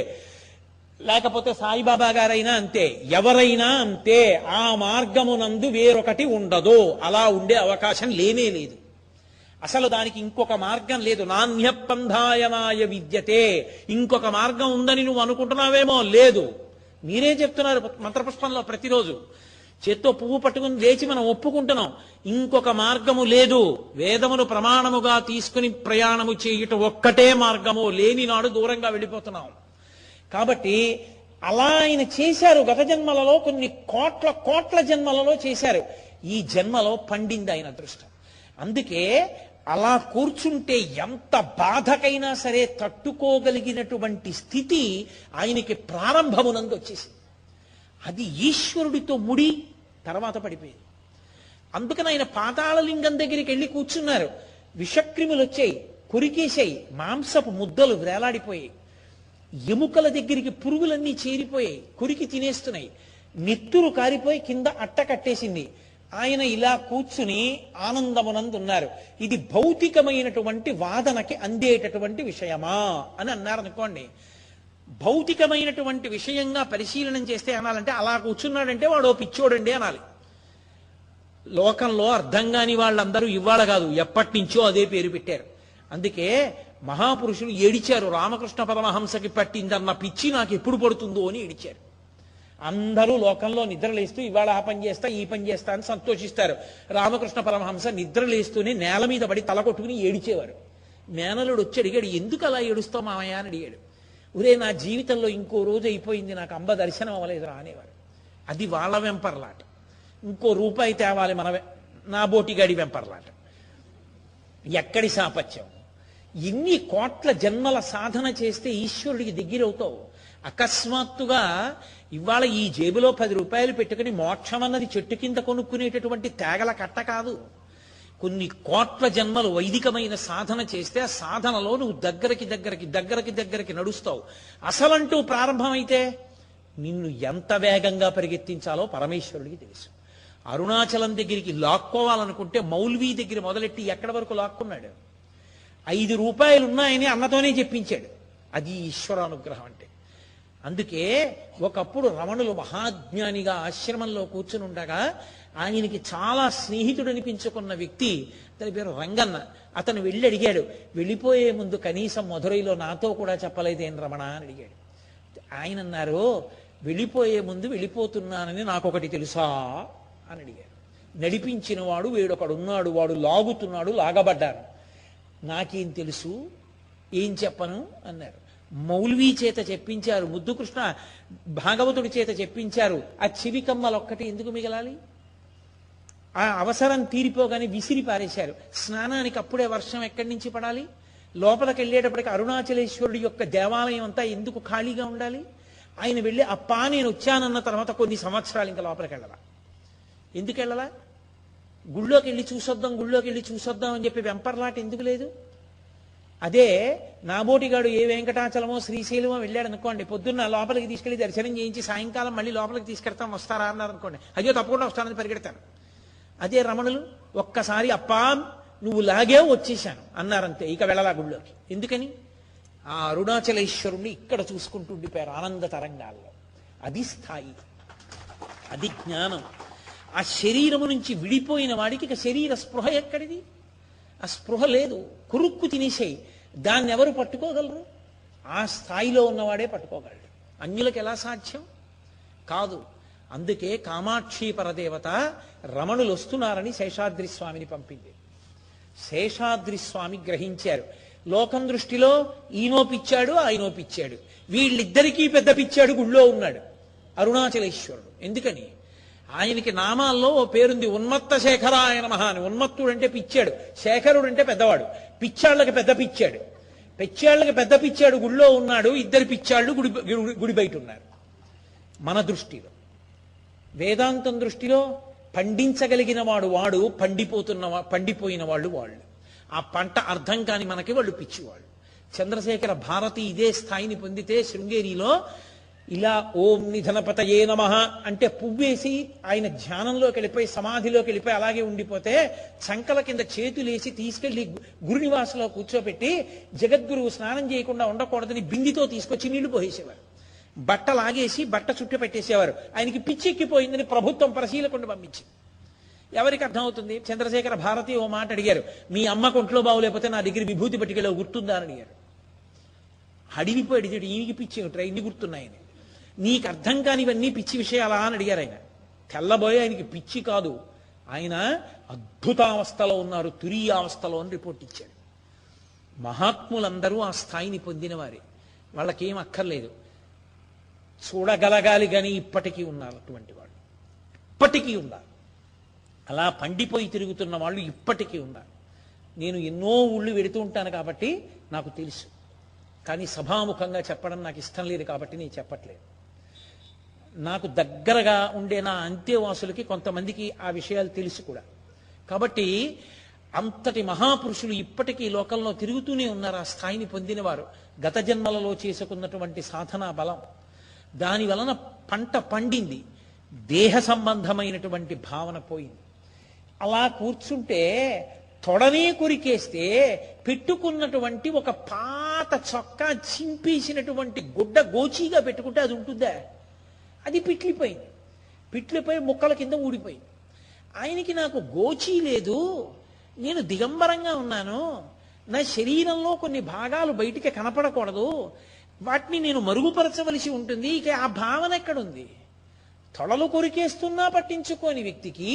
లేకపోతే సాయిబాబా గారైనా అంతే, ఎవరైనా అంతే. ఆ మార్గమునందు వేరొకటి ఉండదు. అలా ఉండే అవకాశం లేనే లేదు. అసలు దానికి ఇంకొక మార్గం లేదు. నాణ్యపంధాయనాయ విద్యతే. ఇంకొక మార్గం ఉందని నువ్వు అనుకుంటున్నావేమో, లేదు. మీరే చెప్తున్నారు మంత్రపుష్పంలో ప్రతిరోజు. చేత్తో పువ్వు పట్టుకుని లేచి మనం ఒప్పుకుంటున్నాం. ఇంకొక మార్గము లేదు. వేదమును ప్రమాణముగా తీసుకుని ప్రయాణము చేయుట ఒక్కటే మార్గము. లేని నాడు దూరంగా వెళ్ళిపోతున్నాం. కాబట్టి అలా ఆయన చేశారు. గత జన్మలలో కొన్ని కోట్ల జన్మలలో చేశారు. ఈ జన్మలో పండింది ఆయన అదృష్టం. అందుకే అలా కూర్చుంటే ఎంత బాధకైనా సరే తట్టుకోగలిగినటువంటి స్థితి ఆయనకి ప్రారంభమునందు వచ్చేసింది. అది ఈశ్వరుడితో ముడి తర్వాత పడిపోయింది. అందుకని ఆయన పాతాళలింగం దగ్గరికి వెళ్ళి కూర్చున్నారు. విషక్రిములు వచ్చాయి, కొరికేశాయి, మాంసపు ముద్దలు వేలాడిపోయాయి, ఎముకల దగ్గరికి పురుగులన్నీ చేరిపోయాయి, కొరికి తినేస్తున్నాయి, నెత్తురు కారిపోయి కింద అట్ట కట్టేసింది. ఆయన ఇలా కూర్చుని ఆనందమునందున్నారు. ఇది భౌతికమైనటువంటి వాదనకి అందేటటువంటి విషయమా అని అన్నారనుకోండి. భౌతికమైనటువంటి విషయంగా పరిశీలనం చేస్తే అనాలంటే అలా కూర్చున్నాడంటే వాడు పిచ్చోడండి అనాలి. లోకంలో అర్థం కాని వాళ్ళందరూ ఇవాళ కాదు, ఎప్పటి నుంచో అదే పేరు పెట్టారు. అందుకే మహాపురుషులు ఏడిచారు. రామకృష్ణ పరమహంసకి పట్టిందన్న పిచ్చి నాకు ఎప్పుడు పడుతుందో అని ఏడిచారు. అందరూ లోకంలో నిద్రలేస్తూ ఇవాళ ఆ పని చేస్తా ఈ పని చేస్తా అని సంతోషిస్తారు. రామకృష్ణ పరమహంస నిద్రలేస్తూనే నేల మీద పడి తల కొట్టుకుని ఏడిచేవారు. మేనలుడు వచ్చి అడిగాడు, ఎందుకు అలా ఏడుస్తావు మామయ్య అని అడిగాడు. ఒరే, నా జీవితంలో ఇంకో రోజు అయిపోయింది, నాకు అంబ దర్శనం అవ్వలేదురా అనేవారు. అది వాళ్ళ వెంపర్లాట. ఇంకో రూపాయి తేవాలి నా బోటిగాడి వెంపర్లాట. ఎక్కడి సాపత్యం? ఎన్ని కోట్ల జన్మల సాధన చేస్తే ఈశ్వరుడికి దగ్గరవుతావు. అకస్మాత్తుగా ఇవాళ ఈ జేబులో 10 రూపాయలు పెట్టుకుని మోక్షం అన్నది చెట్టు కింద కొనుక్కునేటటువంటి తేగల కట్ట కాదు. కొన్ని కోట్ల జన్మలు వైదికమైన సాధన చేస్తే ఆ సాధనలో నువ్వు దగ్గరికి నడుస్తావు. అసలంటూ ప్రారంభమైతే నిన్ను ఎంత వేగంగా పరిగెత్తించాలో పరమేశ్వరుడికి తెలుసు. అరుణాచలం దగ్గరికి లాక్కోవాలనుకుంటే మౌల్వీ దగ్గర మొదలెట్టి ఎక్కడి వరకు లాక్కున్నాడు? 5 రూపాయలు ఉన్నాయని అన్నతోనే చెప్పించాడు. అది ఈశ్వరానుగ్రహం అంటే. అందుకే ఒకప్పుడు రమణులు మహాజ్ఞానిగా ఆశ్రమంలో కూర్చుని ఉండగా ఆయనకి చాలా స్నేహితుడు అనిపించుకున్న వ్యక్తి, అతని పేరు రంగన్న. అతను వెళ్ళి అడిగాడు, వెళ్ళిపోయే ముందు కనీసం మధురైలో నాతో కూడా చెప్పలేదేం రమణ అని అడిగాడు. ఆయన అన్నారు, వెళ్ళిపోయే ముందు వెళ్ళిపోతున్నానని నాకొకటి తెలుసా అని అడిగాడు. నడిపించిన వాడు వేడొకడున్నాడు, వాడు లాగుతున్నాడు, లాగబడ్డాను. నాకేం తెలుసు, ఏం చెప్పను అన్నారు. మౌల్వీ చేత చెప్పించారు, ముద్దుకృష్ణ భాగవతుడి చేత చెప్పించారు. ఆ చెవి కమ్మలొక్కటి ఎందుకు మిగలాలి? ఆ అవసరం తీరిపోగానే విసిరి పారేశారు. స్నానానికి అప్పుడే వర్షం ఎక్కడి నుంచి పడాలి? లోపలికి వెళ్ళేటప్పటికి అరుణాచలేశ్వరుడి యొక్క దేవాలయం అంతా ఎందుకు ఖాళీగా ఉండాలి? ఆయన వెళ్ళి అప్పా నేను వచ్చానన్న తర్వాత కొన్ని సంవత్సరాలు ఇంకా లోపలికి వెళ్ళాలా? ఎందుకు వెళ్ళాలా? గుళ్ళోకి వెళ్ళి చూసొద్దాం అని చెప్పి వెంపర్లాట ఎందుకు లేదు? అదే నాబోటిగాడు ఏ వెంకటాచలమో శ్రీశైలమో వెళ్ళాడు అనుకోండి, పొద్దున్న లోపలికి తీసుకెళ్లి దర్శనం చేయించి సాయంకాలం మళ్ళీ లోపలికి తీసుకెళ్తాం, వస్తారా అన్నారు అనుకోండి, అయ్యో తప్పకుండా వస్తానని పరిగెడతాను. అదే రమణులు ఒక్కసారి అప్పా నువ్వు లాగే వచ్చేశాను అన్నారంతే, ఇక వెళ్ళలా గుళ్ళోకి. ఎందుకని? ఆ అరుణాచలేశ్వరుణ్ణి ఇక్కడ చూసుకుంటూ ఉండిపోయారు ఆనంద తరంగాల్లో. అది స్థాయి, అది జ్ఞానం. ఆ శరీరము నుంచి విడిపోయిన వాడికి ఇక శరీర స్పృహ ఎక్కడిది? ఆ స్పృహ లేదు, కురుక్కు తినేసేయి. దాన్ని ఎవరు పట్టుకోగలరు? ఆ స్థాయిలో ఉన్నవాడే పట్టుకోగలడు. అన్యులకు ఎలా సాధ్యం? కాదు. అందుకే కామాక్షి పరదేవత రమణులు వస్తున్నారని శేషాద్రి స్వామిని పంపింది. శేషాద్రి స్వామి గ్రహించారు, లోకం దృష్టిలో ఈయనో పిచ్చాడు ఆయనో పిచ్చాడు, వీళ్ళిద్దరికీ పెద్ద పిచ్చాడు గుళ్ళో ఉన్నాడు అరుణాచలేశ్వరుడు. ఎందుకని? ఆయనకి నామాల్లో ఓ పేరుంది, ఉన్మత్త శేఖరాయ నమః అని. ఉన్మత్తుడు అంటే పిచ్చాడు, శేఖరుడు అంటే పెద్దవాడు. పిచ్చాళ్ళకి పెద్ద పిచ్చాడు, పిచ్చాళ్ళకి పెద్ద పిచ్చాడు గుళ్ళో ఉన్నాడు, ఇద్దరు పిచ్చాళ్ళు గుడి బయట ఉన్నారు. మన దృష్టిలో, వేదాంతం దృష్టిలో పండించగలిగిన వాడు పండిపోయిన వాళ్ళు. ఆ పంట అర్థం కాని మనకి వాళ్ళు పిచ్చివాళ్ళు. చంద్రశేఖర భారతి ఇదే స్థాయిని పొందితే శృంగేరిలో ఇలా ఓం నిధనపతయే నమః అంటే పువ్వేసి ఆయన ధ్యానంలోకి వెళ్ళిపోయి సమాధిలోకి వెళ్ళిపోయి అలాగే ఉండిపోతే చంకల కింద చేతులేసి తీసుకెళ్లి గురునివాసంలో కూర్చోబెట్టి జగద్గురువు స్నానం చేయకుండా ఉండకూడదని బిందితో తీసుకొచ్చి నీళ్లు పోసేవారు. బట్ట లాగేసి బట్ట చుట్టూ పెట్టేసేవారు. ఆయనకి పిచ్చెక్కిపోయిందని ప్రభుత్వం పరిశీలకుండా పంపించి. ఎవరికి అర్థమవుతుంది? చంద్రశేఖర భారతి ఓ మాట అడిగారు, మీ అమ్మకు ఒంట్లో బాగులేకపోతే నా దగ్గర విభూతి పట్టుకెళ్ళి గుర్తుందా అని అడిగారు. అడిగిపోయాడు, ఈయనకి పిచ్చి ఏమిట్రా ఇన్ని గుర్తున్నాయని, నీకు అర్థం కానివన్నీ పిచ్చి విషయాలా అని అడిగారు. ఆయన తెల్లబోయే ఆయనకి పిచ్చి కాదు, ఆయన అద్భుతావస్థలో ఉన్నారు, తురీయావస్థలో అని రిపోర్ట్ ఇచ్చాడు. మహాత్ములందరూ ఆ స్థాయిని పొందిన వారే, వాళ్ళకేం అక్కర్లేదు, చూడగలగాలి కానీ ఇప్పటికీ ఉన్నారు అటువంటి వాళ్ళు, ఇప్పటికీ ఉన్నారు. అలా పండిపోయి తిరుగుతున్న వాళ్ళు ఇప్పటికీ ఉన్నారు. నేను ఎన్నో ఊళ్ళు వెడుతూ ఉంటాను కాబట్టి నాకు తెలుసు, కానీ సభాముఖంగా చెప్పడం నాకు ఇష్టం లేదు కాబట్టి నేను చెప్పట్లేదు. నాకు దగ్గరగా ఉండే నా అంత్యవాసులకి కొంతమందికి ఆ విషయాలు తెలుసు కూడా. కాబట్టి అంతటి మహాపురుషులు ఇప్పటికీ లోకంలో తిరుగుతూనే ఉన్నారు, ఆ స్థాయిని పొందినవారు. గత జన్మలలో చేసుకున్నటువంటి సాధనా బలం, దాని వలన పంట పండింది, దేహ సంబంధమైనటువంటి భావన పోయింది. అలా కూర్చుంటే తొడనే కొరికేస్తే పెట్టుకున్నటువంటి ఒక పాత చొక్కా చింపేసినటువంటి గుడ్డ గోచీగా పెట్టుకుంటే అది ఉంటుందా? అది పిట్లిపోయింది, పిట్లిపోయి ముక్కల కింద ఊడిపోయింది. ఆయనకి నాకు గోచీ లేదు, నేను దిగంబరంగా ఉన్నాను, నా శరీరంలో కొన్ని భాగాలు బయటికి కనపడకూడదు, వాటిని నేను మరుగుపరచవలసి ఉంటుంది, ఇక ఆ భావన ఎక్కడుంది? తొడలు కొరికేస్తున్నా పట్టించుకోని వ్యక్తికి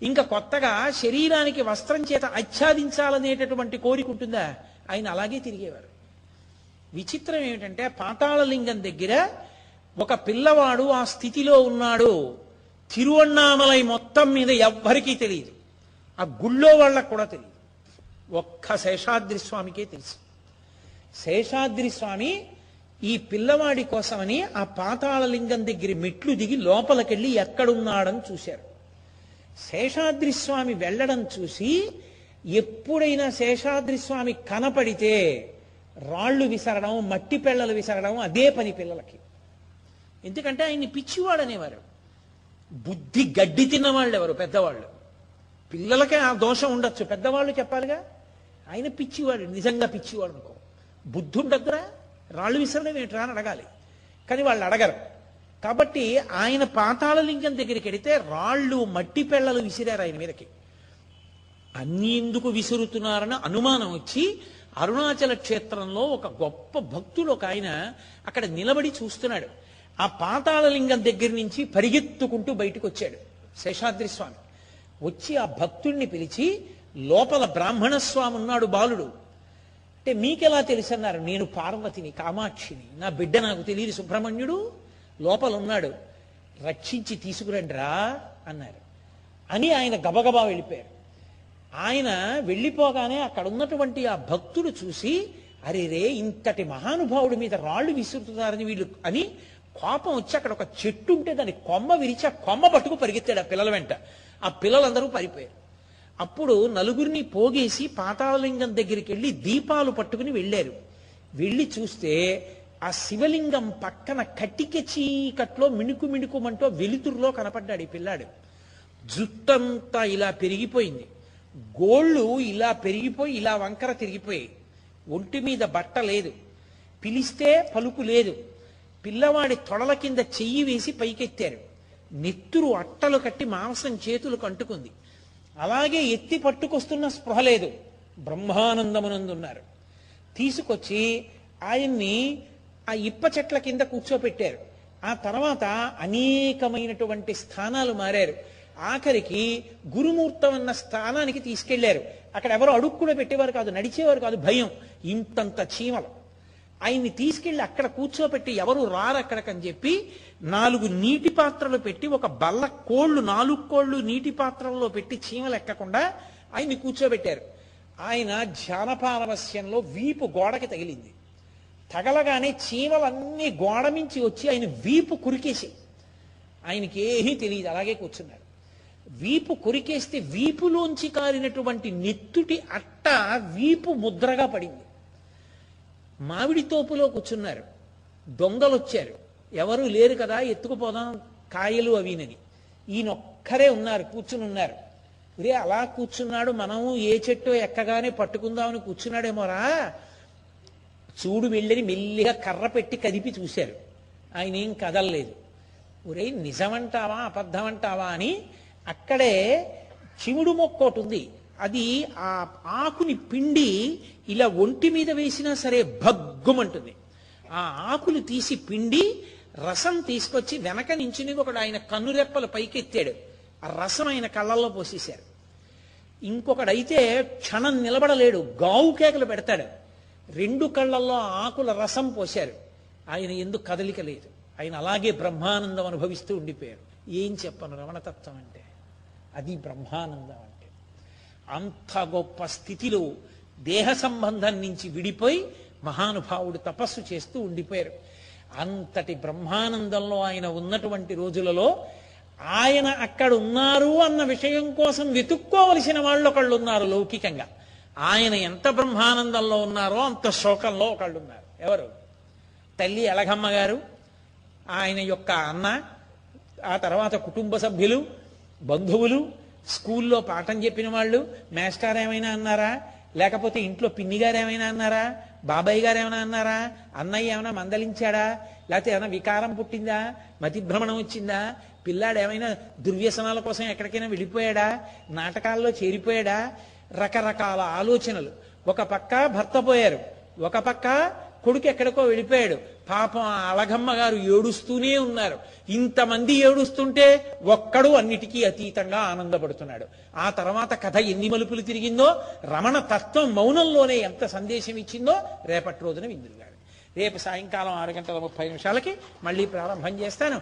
ఇంకా కొత్తగా శరీరానికి వస్త్రం చేత ఆచ్ఛాదించాలనేటటువంటి కోరిక ఉంటుందా? ఆయన అలాగే తిరిగేవారు. విచిత్రం ఏమిటంటే పాతాళలింగం దగ్గర ఒక పిల్లవాడు ఆ స్థితిలో ఉన్నాడు, తిరువణ్ణామలై మొత్తం మీద ఎవ్వరికీ తెలియదు, ఆ గుళ్ళో వాళ్ళకు కూడా తెలియదు, ఒక్క శేషాద్రి స్వామికే తెలుసు. శేషాద్రి స్వామి ఈ పిల్లవాడి కోసమని ఆ పాతాళలింగం దగ్గర మెట్లు దిగి లోపలికెళ్ళి ఎక్కడున్నాడని చూశారు. శేషాద్రి స్వామి వెళ్ళడం చూసి ఎప్పుడైనా శేషాద్రి స్వామి కనపడితే రాళ్ళు విసరడం, మట్టి పెళ్ళలు విసరడం అదే పని పిల్లలకి. ఎందుకంటే ఆయన్ని పిచ్చివాడు అనేవారు. బుద్ధి గడ్డి తిన్నవాళ్ళు ఎవరు? పెద్దవాళ్ళు. పిల్లలకే ఆ దోషం ఉండొచ్చు, పెద్దవాళ్ళు చెప్పాలిగా. ఆయన పిచ్చివాడు, నిజంగా పిచ్చివాడు అనుకో, బుద్ధి ఉండద్దురా, రాళ్ళు విసరడం ఏంట్రా అని అడగాలి, కానీ వాళ్ళు అడగరు. కాబట్టి ఆయన పాతాళలింగం దగ్గరికి వెడితే రాళ్ళు మట్టి పెళ్ళలు విసిరారు ఆయన మీదకి. అన్ని ఎందుకు విసురుతున్నారని అనుమానం వచ్చి అరుణాచల క్షేత్రంలో ఒక గొప్ప భక్తుడు ఒక ఆయన అక్కడ నిలబడి చూస్తున్నాడు. ఆ పాతాళలింగం దగ్గర నుంచి పరిగెత్తుకుంటూ బయటకు వచ్చాడు శేషాద్రి స్వామి. వచ్చి ఆ భక్తుడిని పిలిచి, లోపల బ్రాహ్మణ స్వామి ఉన్నాడు బాలుడు అంటే మీకెలా తెలుసు అన్నారు. నేను పార్వతిని, కామాక్షిని, నా బిడ్డ నాకు తెలియదు, సుబ్రహ్మణ్యుడు లోపల ఉన్నాడు, రక్షించి తీసుకురండి రా అన్నారు. అని ఆయన గబగబా వెళ్ళిపోయారు. ఆయన వెళ్ళిపోగానే అక్కడ ఉన్నటువంటి ఆ భక్తుడు చూసి, అరే రే ఇంతటి మహానుభావుడి మీద రాళ్ళు విసురుతున్నారని వీళ్ళు అని కోపం వచ్చి అక్కడ ఒక చెట్టు ఉంటే దాని కొమ్మ విరిచి ఆ కొమ్మ పట్టుకు పరిగెత్తాడు ఆ పిల్లల వెంట. ఆ పిల్లలందరూ పారిపోయారు. అప్పుడు నలుగురిని పోగేసి పాతాళలింగం దగ్గరికి వెళ్ళి దీపాలు పట్టుకుని వెళ్ళారు. వెళ్ళి చూస్తే ఆ శివలింగం పక్కన కటిక చీకట్లో మిణుకు మిణుకుమంటూ వెలుతురులో కనపడ్డాడు ఈ పిల్లాడు. జుట్టంతా ఇలా పెరిగిపోయింది, గోళ్ళు ఇలా పెరిగిపోయి ఇలా వంకర తిరిగిపోయాయి, ఒంటి మీద బట్ట లేదు, పిలిస్తే పలుకు లేదు. పిల్లవాడి తొడల కింద చెయ్యి వేసి పైకెత్తారు. నెత్తురు అట్టలు కట్టి మాంసం చేతులకు అంటుకుంది. అలాగే ఎత్తి పట్టుకొస్తున్న స్పృహ లేదు. బ్రహ్మానందమునందున్నారు. తీసుకొచ్చి ఆయన్ని ఆ ఇప్ప చెట్ల కింద కూర్చోపెట్టారు. ఆ తర్వాత అనేకమైనటువంటి స్థానాలు మారారు. ఆఖరికి గురుమూర్తం అన్న స్థానానికి తీసుకెళ్లారు. అక్కడ ఎవరో అడుగు కూడా పెట్టేవారు కాదు, నడిచేవారు కాదు, భయం. ఇంతంత చీమలు. ఆయన్ని తీసుకెళ్లి అక్కడ కూర్చోపెట్టి ఎవరు రారు అక్కడికని చెప్పి 4 నీటి పాత్రలు పెట్టి ఒక బల్ల కోళ్లు 4 కోళ్లు నీటి పాత్రల్లో పెట్టి చీమలు ఎక్కకుండా ఆయన్ని కూర్చోబెట్టారు. ఆయన ధ్యానపారవస్యంలో వీపు గోడకి తగిలింది. తగలగానే చీమలన్నీ గోడ మించి వచ్చి ఆయన వీపు కురికేసి, ఆయనకి ఏమీ తెలియదు, అలాగే కూర్చున్నారు. వీపు కొరికేస్తే వీపులోంచి కారినటువంటి నెత్తుటి అట్ట వీపు ముద్రగా పడింది. మామిడి తోపులో కూర్చున్నారు. దొంగలు వచ్చారు, ఎవరు లేరు కదా, ఎత్తుకుపోదాం కాయలు అవినని. ఈయనొక్కరే ఉన్నారు, కూర్చుని ఉన్నారు. ఇదే అలా కూర్చున్నాడు, మనము ఏ చెట్టు ఎక్కగానే పట్టుకుందామని కూర్చున్నాడేమోరా, చూడు వెళ్ళని మెల్లిగా కర్ర పెట్టి కదిపి చూశారు. ఆయన ఏం కదలలేదు. ఒరే నిజమంటావా అబద్ధమంటావా అని అక్కడే చిముడు మొక్క ఒకటి ఉంది, అది ఆ ఆకుని పిండి ఇలా ఒంటి మీద వేసినా సరే భగ్గుమంటుంది. ఆ ఆకులు తీసి పిండి రసం తీసుకొచ్చి వెనక నించుని ఒకడు ఆయన కన్నురెప్పలు పైకెత్తాడు. ఆ రసం ఆయన కళ్ళల్లో పోసేశారు. ఇంకొకడైతే క్షణం నిలబడలేడు, గావు కేకలు పెడతాడు. 2 కళ్ళల్లో ఆకుల రసం పోశారు. ఆయన ఎందుకు కదలిక లేదు. ఆయన అలాగే బ్రహ్మానందం అనుభవిస్తూ ఉండిపోయారు. ఏం చెప్పను రమణతత్వం అంటే, అది బ్రహ్మానందం అంటే. అంత గొప్ప స్థితిలో దేహ సంబంధం నుంచి విడిపోయి మహానుభావుడు తపస్సు చేస్తూ ఉండిపోయారు. అంతటి బ్రహ్మానందంలో ఆయన ఉన్నటువంటి రోజులలో ఆయన అక్కడ ఉన్నారు అన్న విషయం కోసం వెతుక్కోవలసిన వాళ్ళు ఒకళ్ళు ఉన్నారు లౌకికంగా. ఆయన ఎంత బ్రహ్మానందంలో ఉన్నారో అంత శోకంలో ఒకళ్ళు ఉన్నారు. ఎవరు? తల్లి అలగమ్మ గారు, ఆయన యొక్క అన్న, ఆ తర్వాత కుటుంబ సభ్యులు, బంధువులు, స్కూల్లో పాఠం చెప్పిన వాళ్ళు. మేస్టార్ ఏమైనా అన్నారా? లేకపోతే ఇంట్లో పిన్ని గారు ఏమైనా అన్నారా? బాబాయ్ గారు ఏమైనా అన్నారా? అన్నయ్య ఏమైనా మందలించాడా? లేకపోతే ఏమైనా వికారం పుట్టిందా? మతిభ్రమణం వచ్చిందా? పిల్లాడు ఏమైనా దుర్వ్యసనాల కోసం ఎక్కడికైనా వెళ్ళిపోయాడా? నాటకాల్లో చేరిపోయాడా? రకరకాల ఆలోచనలు. ఒక పక్క భర్త పోయారు, ఒక పక్క కొడుకు ఎక్కడికో వెళ్ళిపోయాడు. పాపం ఆ అలగమ్మ గారు ఏడుస్తూనే ఉన్నారు. ఇంతమంది ఏడుస్తుంటే ఒక్కడు అన్నిటికీ అతీతంగా ఆనందపడుతున్నాడు. ఆ తర్వాత కథ ఎన్ని మలుపులు తిరిగిందో, రమణ తత్వం మౌనంలోనే ఎంత సందేశం ఇచ్చిందో రేపటి రోజున విందులు గారు. రేపు సాయంకాలం 6:30 మళ్ళీ ప్రారంభం చేస్తాను.